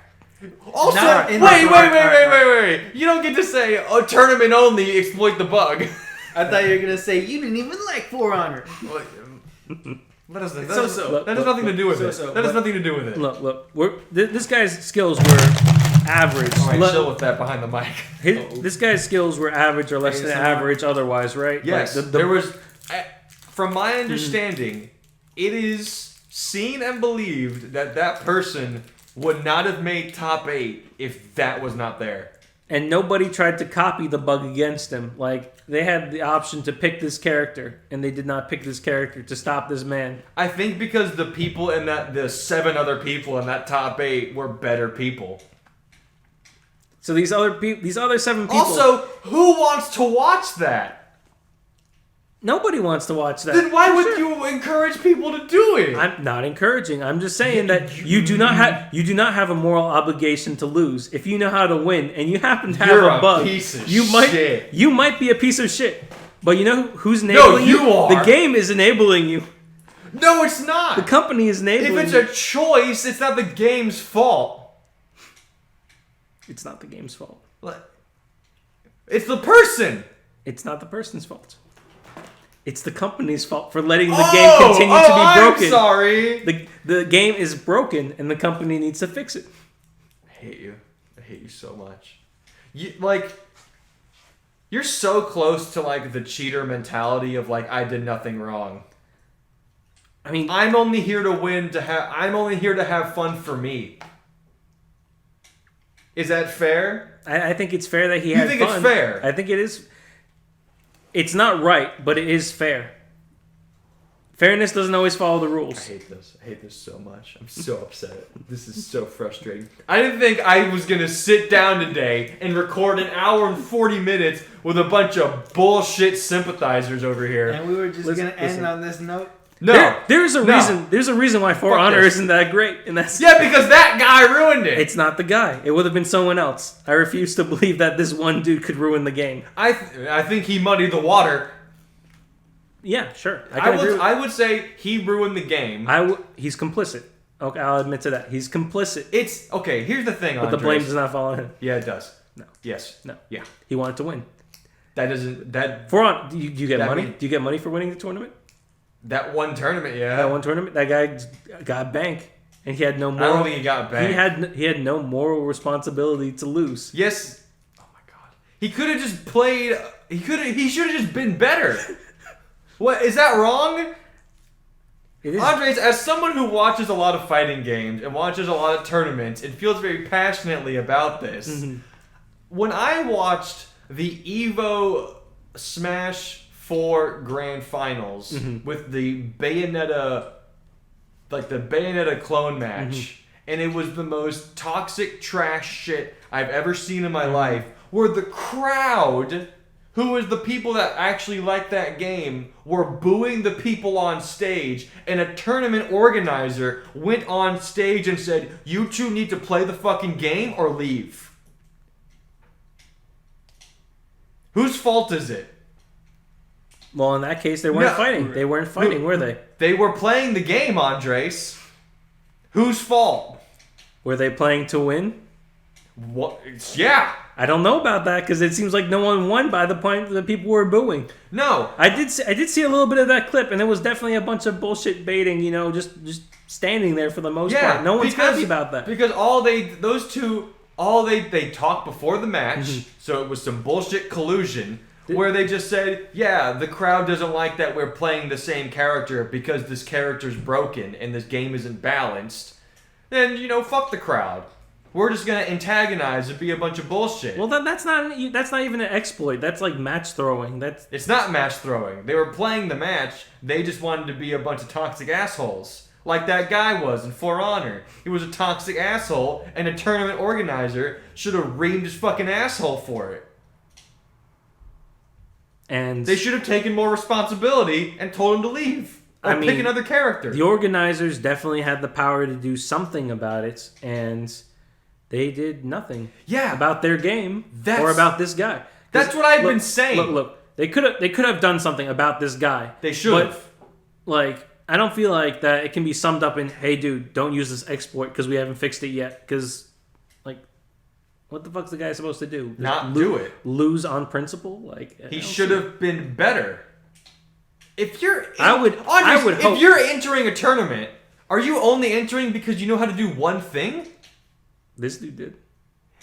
Also, wait. You don't get to say a tournament only, exploit the bug. I thought you were gonna say you didn't even like For Honor. That has nothing to do with it. That has nothing to do with it. Look. This guy's skills were average. All right, chill with that behind the mic. This guy's skills were average or less than average otherwise, right? Yes. There was, from my understanding, it is seen and believed that person would not have made top 8 if that was not there. And nobody tried to copy the bug against him. They had the option to pick this character, and they did not pick this character to stop this man. I think because the people in the 7 other people in that top 8 were better people. So these other 7 people. Also, who wants to watch that? Nobody wants to watch that. Then why would you encourage people to do it? I'm not encouraging. I'm just saying that you do not have a moral obligation to lose. If you know how to win and you happen to have a bug, you might be a piece of shit. But you know who's enabling you? No, you are. The game is enabling you. No, it's not. The company is enabling you. If it's a choice, it's not the game's fault. It's not the game's fault. It's the person. It's not the person's fault. It's the company's fault for letting the game continue to be broken. I'm sorry. The game is broken, and the company needs to fix it. I hate you. I hate you so much. You're so close to the cheater mentality of I did nothing wrong. I mean, I'm only here to win. I'm only here to have fun for me. Is that fair? I think it's fair that he had fun. You think it's fair? I think it is. It's not right, but it is fair Fairness doesn't always follow the I rules. hate this. I hate this so much. I'm so upset. This is so frustrating. I didn't think I was going to sit down today and record an hour and 40 minutes with a bunch of bullshit sympathizers over here. And we were just Listen- gonna end listen. on this note. No. There's a No. reason. There's a reason why For Fuck Honor this. isn't that great, and that's Yeah, because that guy ruined it. it's not the guy. It would have been someone else. I refuse to believe that this one dude could ruin the game. I think he muddied the water. Yeah, sure. Agree with- I would say he ruined the game. He's complicit. Okay, I'll admit to that. He's complicit. It's okay. Here's the thing, But the blame does not fall on him. Yeah, it does. No. Yes. No. Yeah. He wanted to win. That doesn't. That Do you get That money? mean- Do you get money for winning the tournament? that one tournament. Yeah. That one tournament, that guy got bank, and he had no I don't moral. think he got back. He had no moral responsibility to lose. Yes. Oh my god. He could have just played. He should have just been better. What is that wrong? It is. Andres, as someone who watches a lot of fighting games and watches a lot of tournaments and feels very passionately about this, Mhm. when I watched the Evo Smash 4 Grand Finals with the Bayonetta, like the Bayonetta clone match, and it was the most toxic trash shit I've ever seen in my life, where the crowd, who was the people that actually liked that game, were booing the people on stage, and a tournament organizer went on stage and said, "You two need to play the fucking game or leave." Whose fault is it? Well, in that case, they weren't No. fighting. They weren't fighting, were they? They were playing the game, Andres. Whose fault? Were they playing to win? What? Yeah. I don't know about that because it seems like no one won by the point that people were booing. No. I did see a little bit of that clip, and it was definitely a bunch of bullshit baiting. You know, just standing there for the most Yeah. part. No one's happy about that. Because they talked before the match, so it was some bullshit collusion. Where they just said, yeah, the crowd doesn't like that we're playing the same character because this character's broken and this game isn't balanced. Then, fuck the crowd. We're just going to antagonize and be a bunch of bullshit. Well, that's not even an exploit. That's like match throwing. It's not match throwing. They were playing the match. They just wanted to be a bunch of toxic assholes. Like that guy was in For Honor. He was a toxic asshole, and a tournament organizer should have reamed his fucking asshole for it. And They should have taken more responsibility and told him to leave. Or pick another character. the organizers definitely had the power to do something about it, and they did nothing. Yeah. About their game That's- or about this guy. 'Cause That's what I've been saying. Look. They could have done something about this guy. They should have. Like, I don't feel like that it can be summed up in, hey, dude, don't use this exploit because we haven't fixed it yet. Because, like, what the fuck's the guy supposed to do? Not do it. Lose on principle? Like, He should have been better. If you're, I would if hope- you're entering a tournament, are you only entering because you know how to do one thing? This dude did.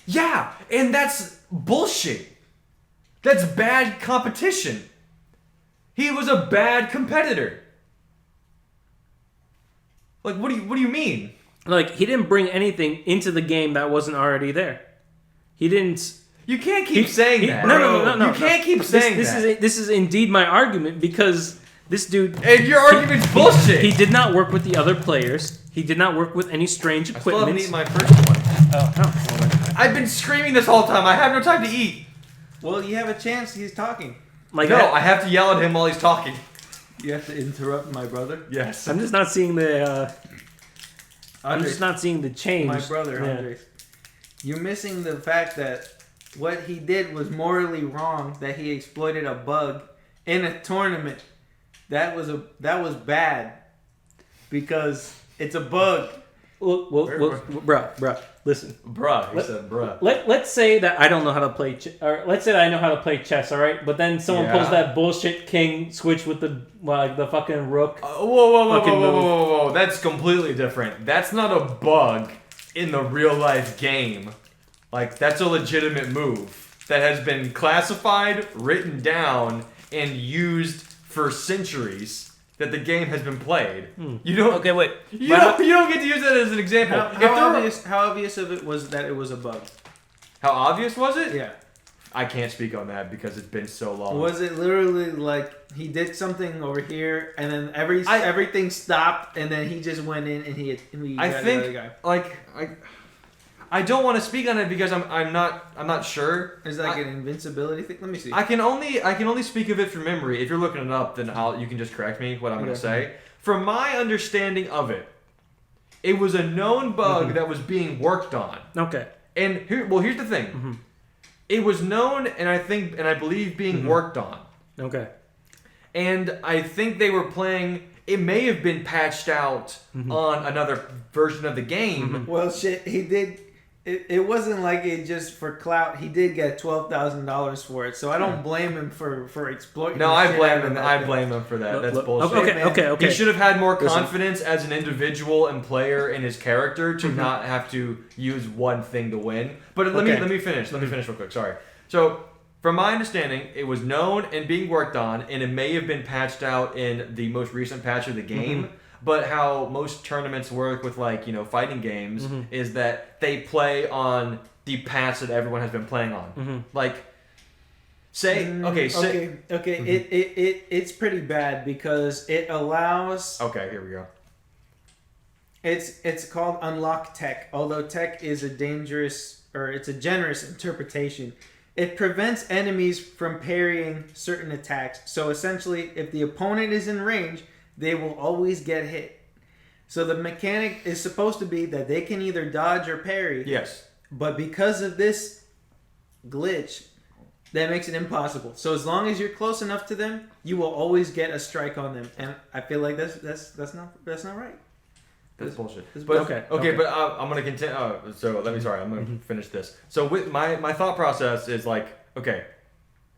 Yeah, and that's bullshit. That's bad competition. He was a bad competitor. Like, what do you mean? Like, he didn't bring anything into the game that wasn't already there. He didn't. You can't keep saying that. No. You can't keep saying that. This is indeed my argument because this dude. And your argument's bullshit. He did not work with the other players. He did not work with any strange I still haven't equipment. eaten my first one. Oh. I've been screaming this whole time. I have no time to eat. Well, you have a chance. He's talking. Like, No, I have to yell at him while he's talking. You have to interrupt my brother. Yes. I'm just not seeing the. I'm Andres, just not seeing the change. my brother, Yeah. Andres. You're missing the fact that what he did was morally wrong. That he exploited a bug in a tournament. That was bad because it's a bug. Well, bruh, listen. Bruh, he said bruh. Let's say that I don't know how to play, or let's say that I know how to play chess, all right? But then someone Yeah. pulls that bullshit king switch with the fucking rook. Whoa. That's completely different. That's not a bug in the real life game. Like, that's a legitimate move that has been classified, written down, and used for centuries that the game has been played. You don't. Okay, wait. You don't get to use that as an example. How obvious of it was that it was a bug? How obvious was it? Yeah. I can't speak on that because it's been so long. Was it literally like he did something over here and then everything stopped and then he just went in and he I got think the other guy? like I don't want to speak on it because I'm not sure. Is that like an invincibility thing? Let me see. I can only speak of it from memory. If you're looking it up, then you can just correct me what I'm going to say. From my understanding of it, it was a known bug that was being worked on. Okay. And here's the thing. It was known and I believe being worked on. Okay. And I think they were playing. It may have been patched out on another version of the game. Well, shit, he did. It wasn't like it just for clout. He did get $12,000 for it, so I don't blame him for exploiting. No, I blame him. I blame him for that. That's bullshit. Okay. He should have had more confidence as an individual and player in his character to not have to use one thing to win. But let me finish. Let me finish real quick. Sorry. So, from my understanding, it was known and being worked on, and it may have been patched out in the most recent patch of the game. But how most tournaments work with fighting games is that they play on the patch that everyone has been playing on. Like, it's pretty bad because it allows. Okay, here we go. It's called unlock tech, although tech is a generous interpretation. It prevents enemies from parrying certain attacks. So essentially, if the opponent is in range, they will always get hit. So the mechanic is supposed to be that they can either dodge or parry. Yes. But because of this glitch, that makes it impossible. So as long as you're close enough to them, you will always get a strike on them. And I feel like that's not right. That's bullshit. But but I'm gonna continue. I'm gonna finish this. So with my thought process is like, okay,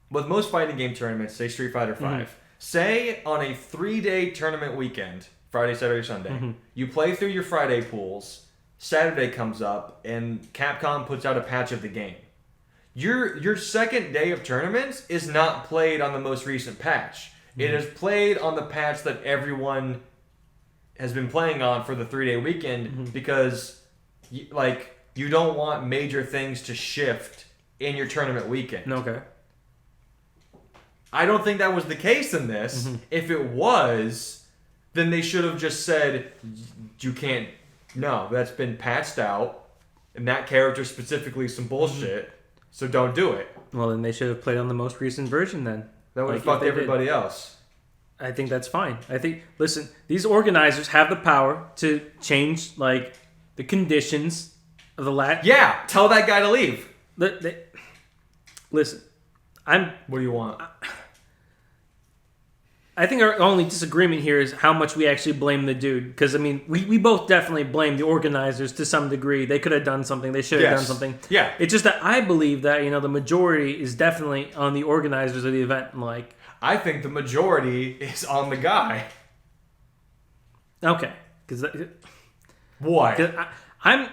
with most fighting game tournaments, say Street Fighter V, say on a 3-day tournament weekend, Friday, Saturday, Sunday, you play through your Friday pools. Saturday comes up and Capcom puts out a patch of the game. Your second day of tournaments is not played on the most recent patch. It is played on the patch that everyone has been playing on for the 3-day weekend because you don't want major things to shift in your tournament weekend. Okay. I don't think that was the case in this. If it was, then they should have just said, you can't. No, that's been patched out, and that character specifically some bullshit, so don't do it. Well, then they should have played on the most recent version then. That would have fucked everybody else. I think that's fine. Listen, these organizers have the power to change, the conditions of the Yeah, tell that guy to leave. Listen, What do you want? I think our only disagreement here is how much we actually blame the dude. Because, we both definitely blame the organizers to some degree. They could have done something. They should have done something. Yeah. It's just that I believe that, the majority is definitely on the organizers of the event. I think the majority is on the guy. Okay. Why? I'm...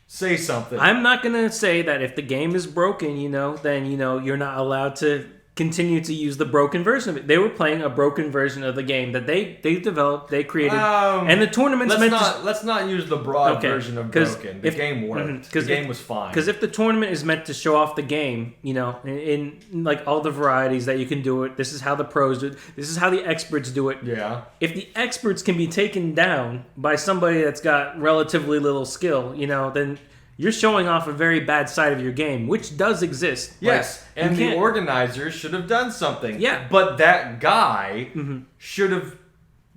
Say something. I'm not going to say that if the game is broken, then, you're not allowed to continue to use the broken version of it. They were playing a broken version of the game that they developed, they created, and the tournament's let's not use the broad version of broken. The game worked. The game was fine. Because if the tournament is meant to show off the game, in all the varieties that you can do it, this is how the pros do it, this is how the experts do it. Yeah. If the experts can be taken down by somebody that's got relatively little skill, then you're showing off a very bad side of your game, which does exist. Yes, and the organizers should have done something. Yeah. But that guy should have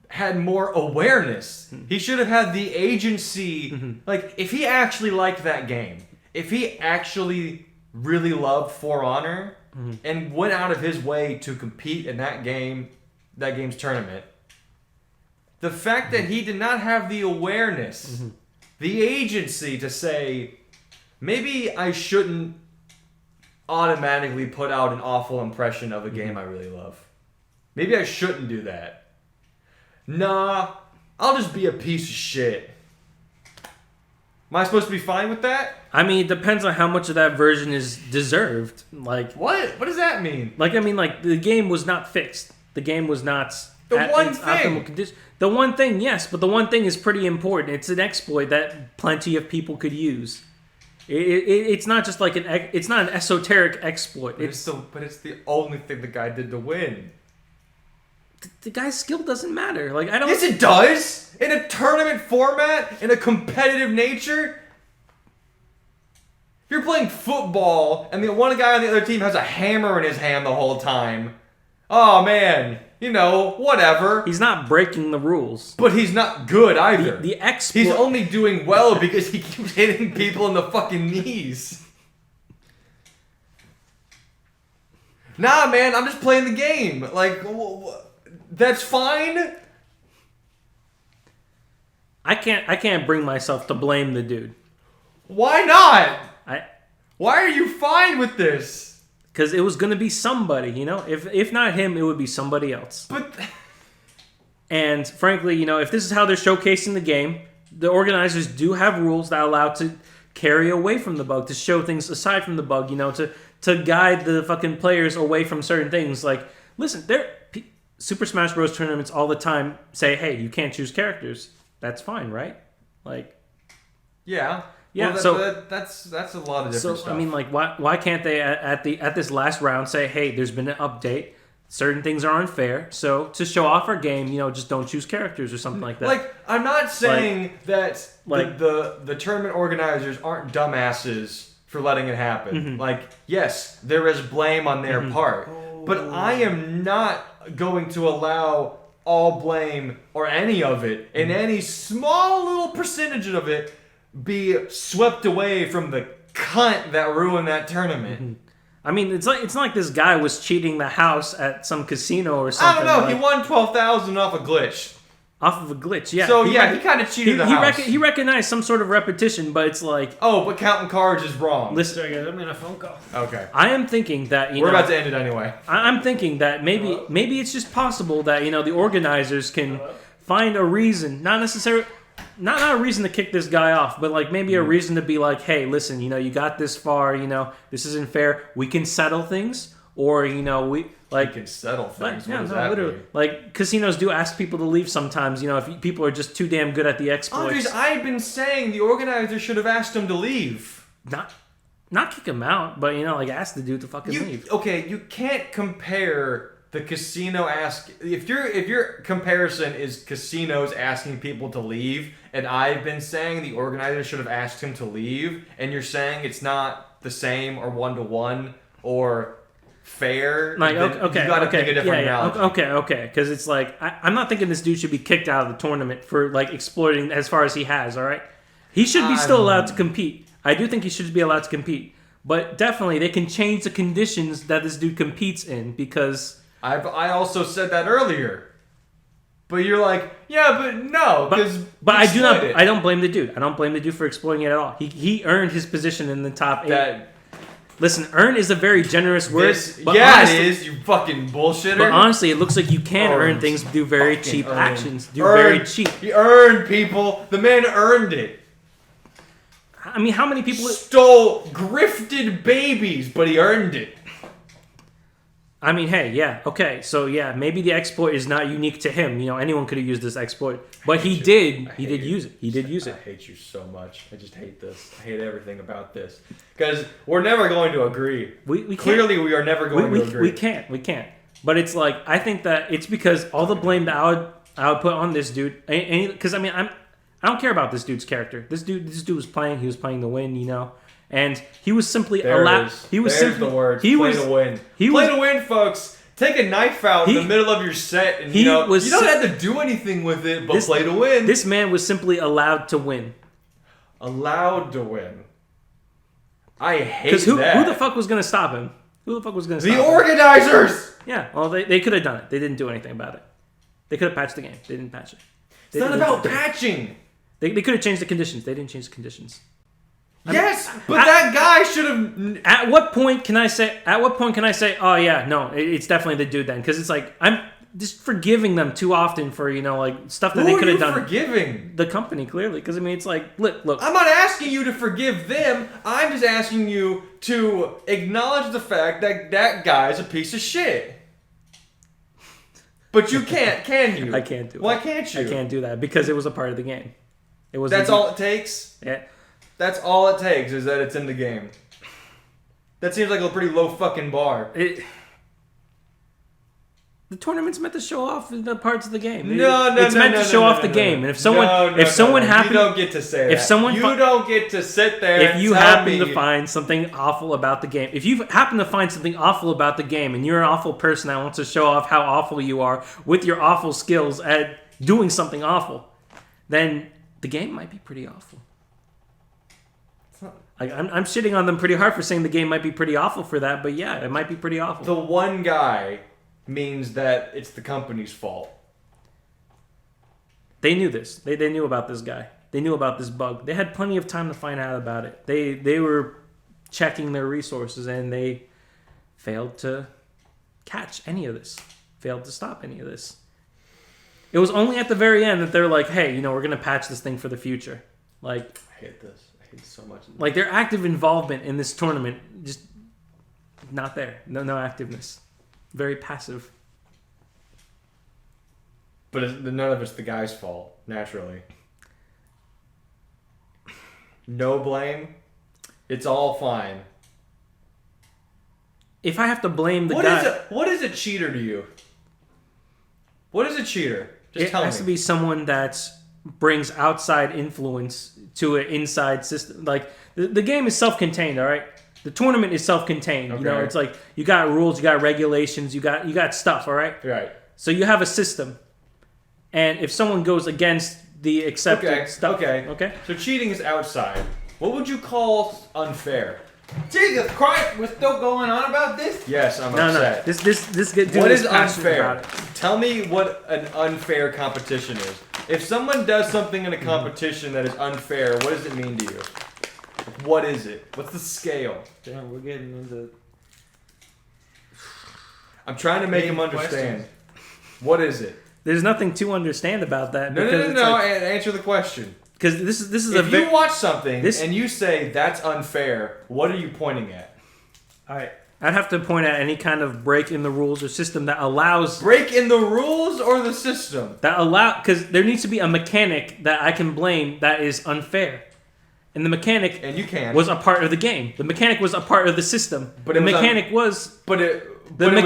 had more awareness. He should have had the agency. If he actually liked that game, if he actually really loved For Honor and went out of his way to compete in that game's tournament, the fact that he did not have the awareness... the agency to say, maybe I shouldn't automatically put out an awful impression of a game I really love. Maybe I shouldn't do that. Nah, I'll just be a piece of shit. Am I supposed to be fine with that? It depends on how much of that version is deserved. What? What does that mean? The game was not fixed. The game was not... optimal condition. The one thing, yes, but the one thing is pretty important. It's an exploit that plenty of people could use. It's not just like it's not an esoteric exploit. But it's the only thing the guy did to win. The guy's skill doesn't matter. Like I don't. Yes, it does. In a tournament format, in a competitive nature. If you're playing football and the one guy on the other team has a hammer in his hand the whole time, oh man, whatever. He's not breaking the rules. But he's not good either. The exploit. He's only doing well because he keeps hitting people in the fucking knees. Nah, man, I'm just playing the game. Like, that's fine. I can't bring myself to blame the dude. Why not? I Why are you fine with this? Because it was going to be somebody, If not him, it would be somebody else. But... And frankly, if this is how they're showcasing the game, the organizers do have rules that allow to carry away from the bug, to show things aside from the bug, to guide the fucking players away from certain things. Like, listen, Super Smash Bros. Tournaments all the time say, hey, you can't choose characters. That's fine, right? Like... Yeah. Yeah, well, that's a lot of different stuff. I mean, like, why can't they at this last round say, hey, there's been an update, certain things are unfair, so to show off our game, just don't choose characters or something like that. Like, I'm not saying that the tournament organizers aren't dumbasses for letting it happen. Mm-hmm. Like, yes, there is blame on their part, but I am not going to allow all blame or any of it, in any small little percentage of it, be swept away from the cunt that ruined that tournament. Mm-hmm. I mean, it's not like this guy was cheating the house at some casino or something. I don't know. He won 12,000 off a glitch. Off of a glitch, yeah. So he kind of cheated the house. He recognized some sort of repetition, but it's like... Oh, but counting cards is wrong. Listen, Sorry guys, I'm getting a phone call. Okay. I am thinking that, We're about to end it anyway. I'm thinking that maybe it's just possible that, the organizers can find a reason, not necessarily... Not a reason to kick this guy off, but like maybe a reason to be like, hey, listen, you got this far, this isn't fair. We can settle things, or we can settle things. Yeah, no, literally. Mean? Like casinos do ask people to leave sometimes. If people are just too damn good at the exploits. Andres, I've been saying the organizer should have asked him to leave. Not kick him out, but ask the dude to fucking leave. Okay, you can't compare. The casino if your comparison is casinos asking people to leave, and I've been saying the organizer should have asked him to leave, and you're saying it's not the same or 1-to-1 or fair, like you gotta pick a different analogy. Okay, because it's like I'm not thinking this dude should be kicked out of the tournament for like exploiting as far as he has. All right, he should be still allowed to compete. I do think he should be allowed to compete, but definitely they can change the conditions that this dude competes in because. I also said that earlier, but you're like, yeah, but no, because but I do not. I don't blame the dude. I don't blame the dude for exploiting it at all. He earned his position in the top 8. Listen, earn is a very generous word. Honestly, it is. You fucking bullshitter. But honestly, it looks like you can earn things, do very cheap actions, very cheap. He earned, people. The man earned it. I mean, how many people grifted babies, but he earned it. I mean, hey, yeah, okay, so yeah, maybe the exploit is not unique to him. Anyone could have used this exploit, but he did use it. He did use it. I hate you so much. I just hate this. I hate everything about this because we're never going to agree. We clearly we are never going to agree. We can't. But it's like I think that it's because all the blame that I would put on this dude, because I mean I don't care about this dude's character. This dude was playing. He was playing to win. And he was simply allowed. He was There's simply the word. He play was to win. Play to win, folks. Take a knife out in the middle of your set, and you don't have to do anything with it, but play to win. This man was simply allowed to win. Allowed to win. I hate that. Because who the fuck was going to stop him? Who the fuck was going to stop him? The organizers! Yeah, well, they could have done it. They didn't do anything about it. They could have patched the game. They didn't patch it. It's not about patching. They could have changed the conditions. They didn't change the conditions. Yes, but that guy should have. At what point can I say? Oh yeah, no, it's definitely the dude then, because it's like I'm just forgiving them too often for stuff that they could have done. Forgiving the company clearly, because I mean it's like look. I'm not asking you to forgive them. I'm just asking you to acknowledge the fact that that guy's a piece of shit. But you can't, can you? I can't do it. Why can't you? I can't do that because it was a part of the game. It was. That's all it takes. Yeah. That's all it takes is that it's in the game. That seems like a pretty low fucking bar. The tournament's meant to show off the parts of the game. No, it's meant to show off the game. And if someone happens, you don't get to say if that. someone you don't get to sit there. If and you tell happen me, to find something awful about the game, if you happen to find something awful about the game, and you're an awful person that wants to show off how awful you are with your awful skills at doing something awful, then the game might be pretty awful. Like, I'm shitting on them pretty hard for saying the game might be pretty awful for that, but yeah, it might be pretty awful. the one guy means that it's the company's fault. They knew this. They knew about this guy. They knew about this bug. They had plenty of time to find out about it. They were checking their resources, and they failed to catch any of this. Failed to stop any of this. It was only at the very end that they're like, hey, we're going to patch this thing for the future. Like, I hate this. I hate it so much. Like, their active involvement in this tournament, just not there. No activeness. Very passive. But none of it's the guy's fault, naturally. No blame. It's all fine. If I have to blame the guy... What is a cheater to you? What is a cheater? Just tell me. It has to be someone that brings outside influence to an inside system. Like, the game is self-contained, all right? The tournament is self-contained. Okay. It's like you got rules, you got regulations, you got stuff, all right? Right. So you have a system. And if someone goes against the accepted stuff... Okay. So cheating is outside. What would you call unfair? Jesus Christ, we're still going on about this? Yes, I'm No. upset. This dude What is passionate unfair? about it. Tell me what an unfair competition is. If someone does something in a competition that is unfair, what does it mean to you? What is it? What's the scale? Damn, we're getting into... I'm trying to make him understand. What is it? There's nothing to understand about that. No. Answer the question. Because this is If you watch something and you say that's unfair, what are you pointing at? All right. I'd have to point at any kind of break in the rules or system that allows... Break in the rules or the system? Because there needs to be a mechanic that I can blame that is unfair. And the mechanic was a part of the game. The mechanic was a part of the system. But it was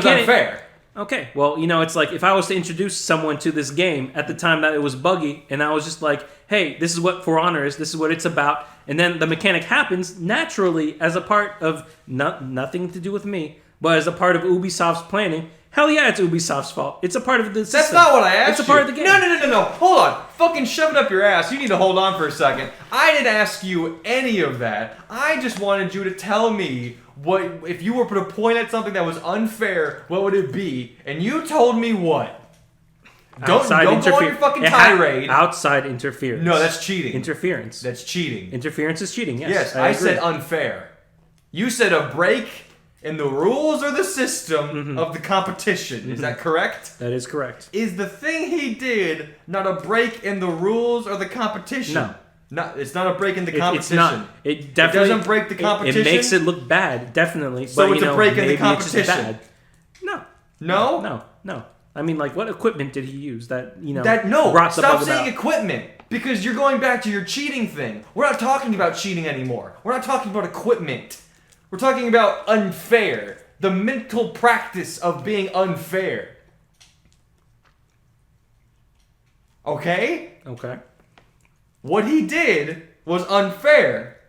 unfair. Okay, well, it's like if I was to introduce someone to this game at the time that it was buggy, and I was just like, hey, this is what For Honor is, this is what it's about, and then the mechanic happens naturally as a part of nothing to do with me, but as a part of Ubisoft's planning. Hell yeah, it's Ubisoft's fault. It's a part of the system. That's not what I asked. It's a part of the game. No. Hold on. Fucking shove it up your ass. You need to hold on for a second. I didn't ask you any of that. I just wanted you to tell me what, if you were to point at something that was unfair, what would it be? And you told me what? Don't go on your fucking tirade. Outside interference. No, that's cheating. Interference. That's cheating. Interference is cheating, yes. Yes, I said unfair. You said a break in the rules or the system of the competition. Is that correct? That is correct. Is the thing he did not a break in the rules or the competition? No. No, it's not a break in the competition. It's not. It definitely doesn't break the competition. It makes it look bad, definitely. So but, it's a break in the competition. It's just bad. No. No. I mean, like, what equipment did he use that brought the Stop bug saying about? equipment, because you're going back to your cheating thing. We're not talking about cheating anymore. We're not talking about equipment. We're talking about unfair. The mental practice of being unfair. Okay? Okay. What he did was unfair.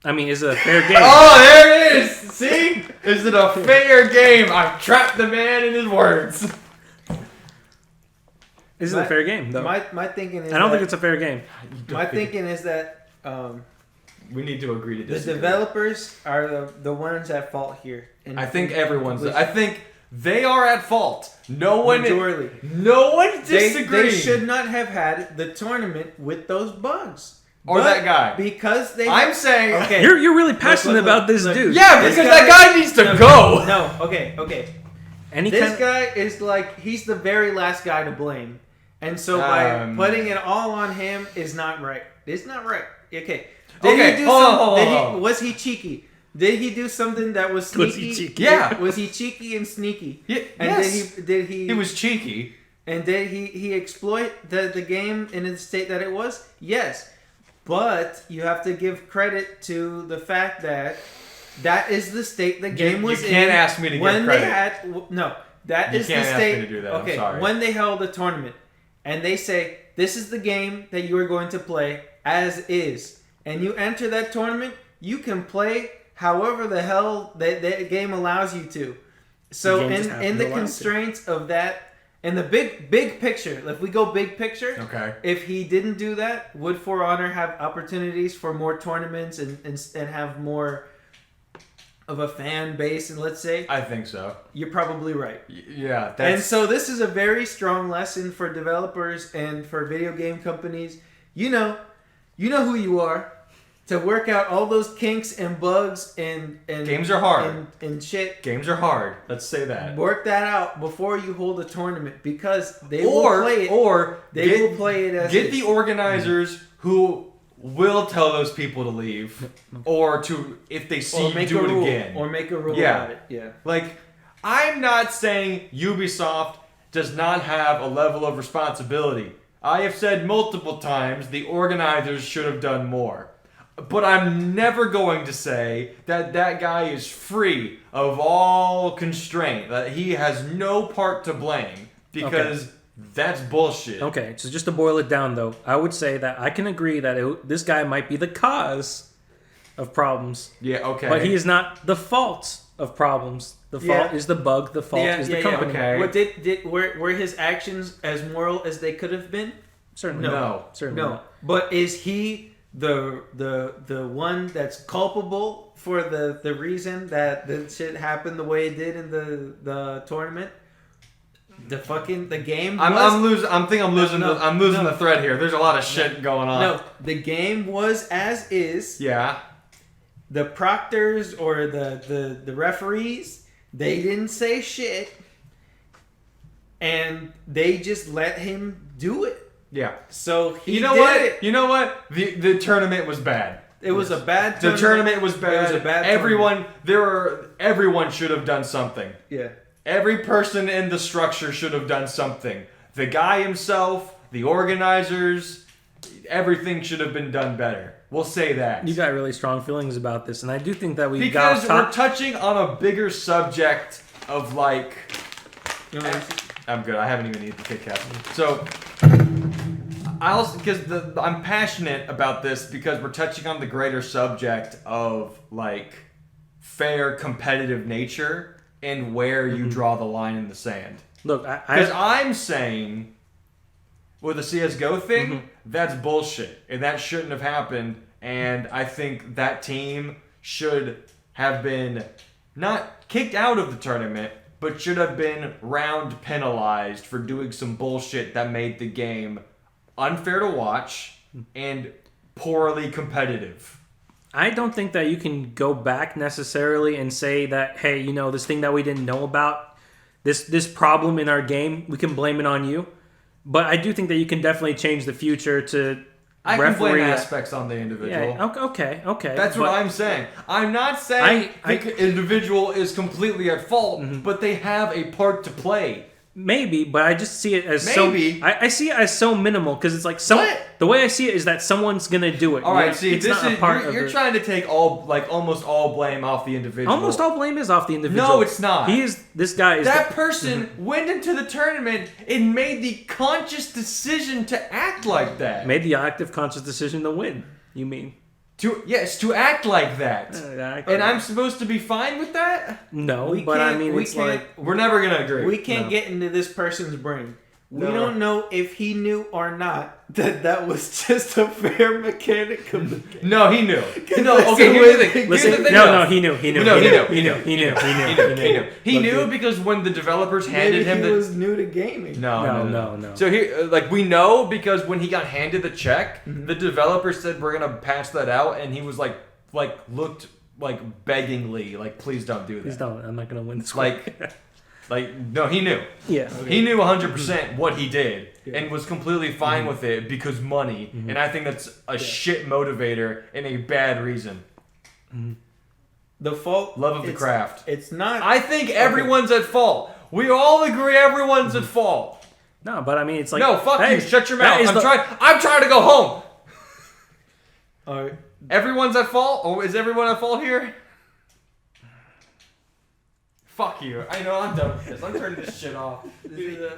I mean, is it a fair game? Oh, there it is! See? Is it a fair game? I've trapped the man in his words. Is it a fair game, though? My thinking is I don't think it's a fair game. My thinking is that we need to agree to the disagree. developers are the ones at fault here. And I think everyone's... I think they are at fault. No one disagrees. They should not have had the tournament with those bugs. Or that guy. Because they... I'm saying... Okay. You're really passionate about this dude. Yeah, because that guy needs to go. No, okay. This guy is like... He's the very last guy to blame. And so by putting it all on him is not right. It's not right. Okay. Was he cheeky? Did he do something that was sneaky? Was he cheeky? Yeah. Was he cheeky and sneaky? Yeah, and yes. did he... He was cheeky. And did he exploit the game in the state that it was? Yes. But you have to give credit to the fact that is the state the game was in. You can't ask me to give credit. That is the state. You can't ask me to do that. Okay, I'm sorry. when they held a tournament and they say, this is the game that you are going to play as is, and you enter that tournament, you can play however the hell that game allows you to. So in the constraints of that, in the big picture, if we go big picture, okay. If he didn't do that, would For Honor have opportunities for more tournaments and have more of a fan base? And let's say, I think so. You're probably right. Yeah. And so this is a very strong lesson for developers and for video game companies. You know who you are. To work out all those kinks and bugs and games are hard and shit. Games are hard. Let's say that. Work that out before you hold a tournament because they will play it. Or they will play it as get the organizers who will tell those people to leave, or to if they see you do it again, or make a rule about it. Yeah. Like, I'm not saying Ubisoft does not have a level of responsibility. I have said multiple times the organizers should have done more. But I'm never going to say that guy is free of all constraint, that he has no part to blame, because that's bullshit. Okay, so just to boil it down, though, I would say that I can agree that this guy might be the cause of problems. Yeah, okay. But he is not the fault of problems. The fault is the bug. The fault is the company. Okay. What were his actions as moral as they could have been? Certainly no. Certainly no. not. But is he the one that's culpable for the reason that the shit happened the way it did in the tournament? The game. I'm losing the thread here. There's a lot of shit going on. No, the game was as is. Yeah. The proctors or the referees, they didn't say shit, and they just let him do it. Yeah. So he what? You know what? The tournament was bad. It was a bad tournament. The tournament was bad. It was a bad everyone should have done something. Yeah. Every person in the structure should have done something. The guy himself, the organizers, everything should have been done better. We'll say that. You got really strong feelings about this, and I do think that because we're touching on a bigger subject of like. I'm good. I haven't even eaten the Kit Kat. So, I'm passionate about this because we're touching on the greater subject of like fair competitive nature and where you draw the line in the sand. Look, because I'm saying with the CS:GO thing, that's bullshit, and that shouldn't have happened. And I think that team should have been not kicked out of the tournament, but should have been round penalized for doing some bullshit that made the game unfair to watch and poorly competitive. I don't think that you can go back necessarily and say that, hey, this thing that we didn't know about, this problem in our game, we can blame it on you. But I do think that you can definitely change the future to I can blame aspects on the individual. Yeah, okay. That's what I'm saying. I'm not saying the individual is completely at fault, but they have a part to play. Maybe, but I just see it as I see it as so minimal because it's like the way I see it is that someone's gonna do it. All right, see, it's not a part of you're trying to take almost all blame off the individual. Almost all blame is off the individual. No, it's not. That person went into the tournament and made the conscious decision to act like that. Made the active conscious decision to win. You mean? To act like that. And I'm supposed to be fine with that? No, but I mean, we're never going to agree. We can't get into this person's brain. We don't know if he knew or not that was just a fair mechanic of the game. No, he knew. No, okay, here's the thing. He knew. He knew because when the developers handed him he was new to gaming. No. So here, we know because when he got handed the check, the developer said we're gonna patch that out, and he was looked beggingly please don't do that. Please don't. I'm not gonna win this. No, he knew. Yeah. Okay. He knew 100% what he did and was completely fine with it because money. And I think that's a shit motivator and a bad reason. The fault... Love of the craft. It's not... I think everyone's at fault. We all agree everyone's at fault. No, but I mean, it's like... No, fuck you. Shut your mouth. I'm trying to go home. All right. Everyone's at fault? Or is everyone at fault here? Fuck you. I know I'm done with this. I'm turning this shit off.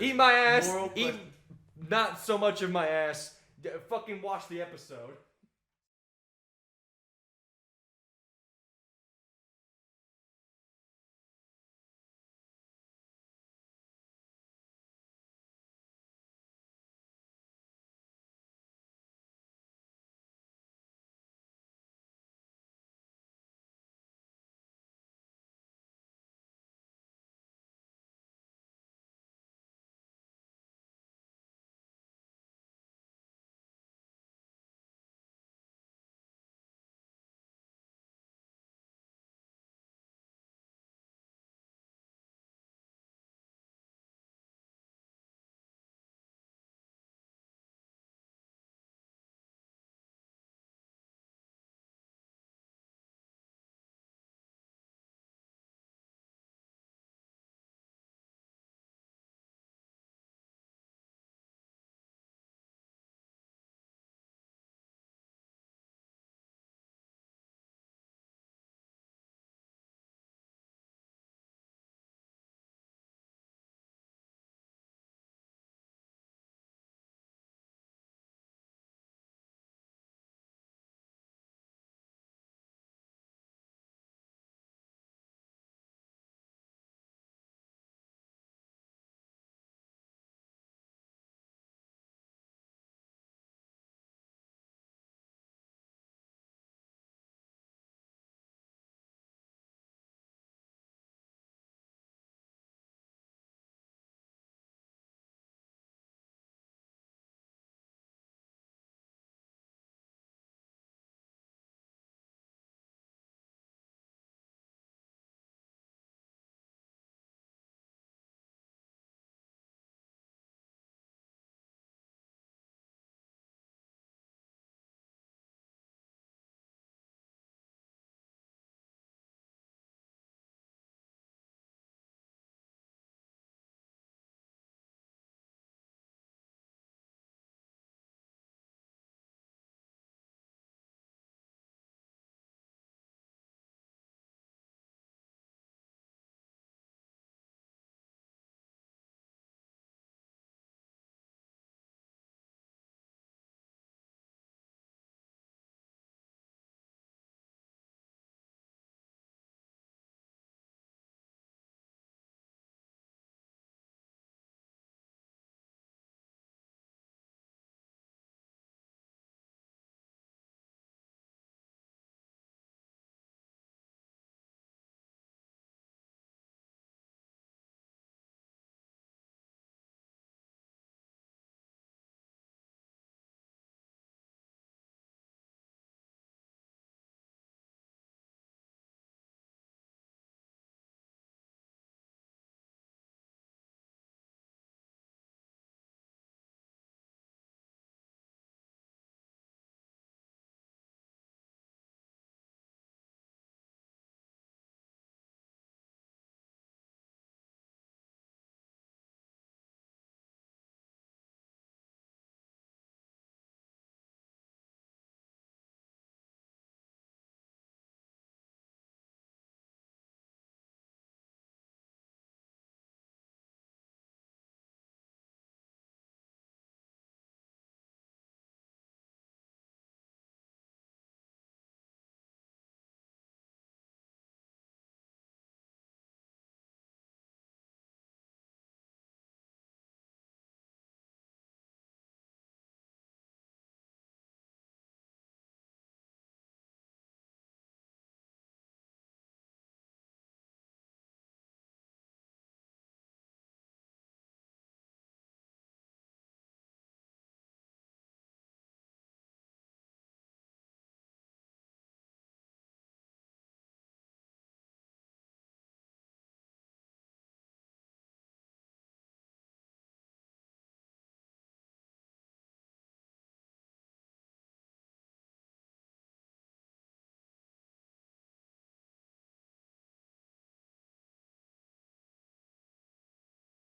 Eat my ass. Eat not so much of my ass. Fucking watch the episode.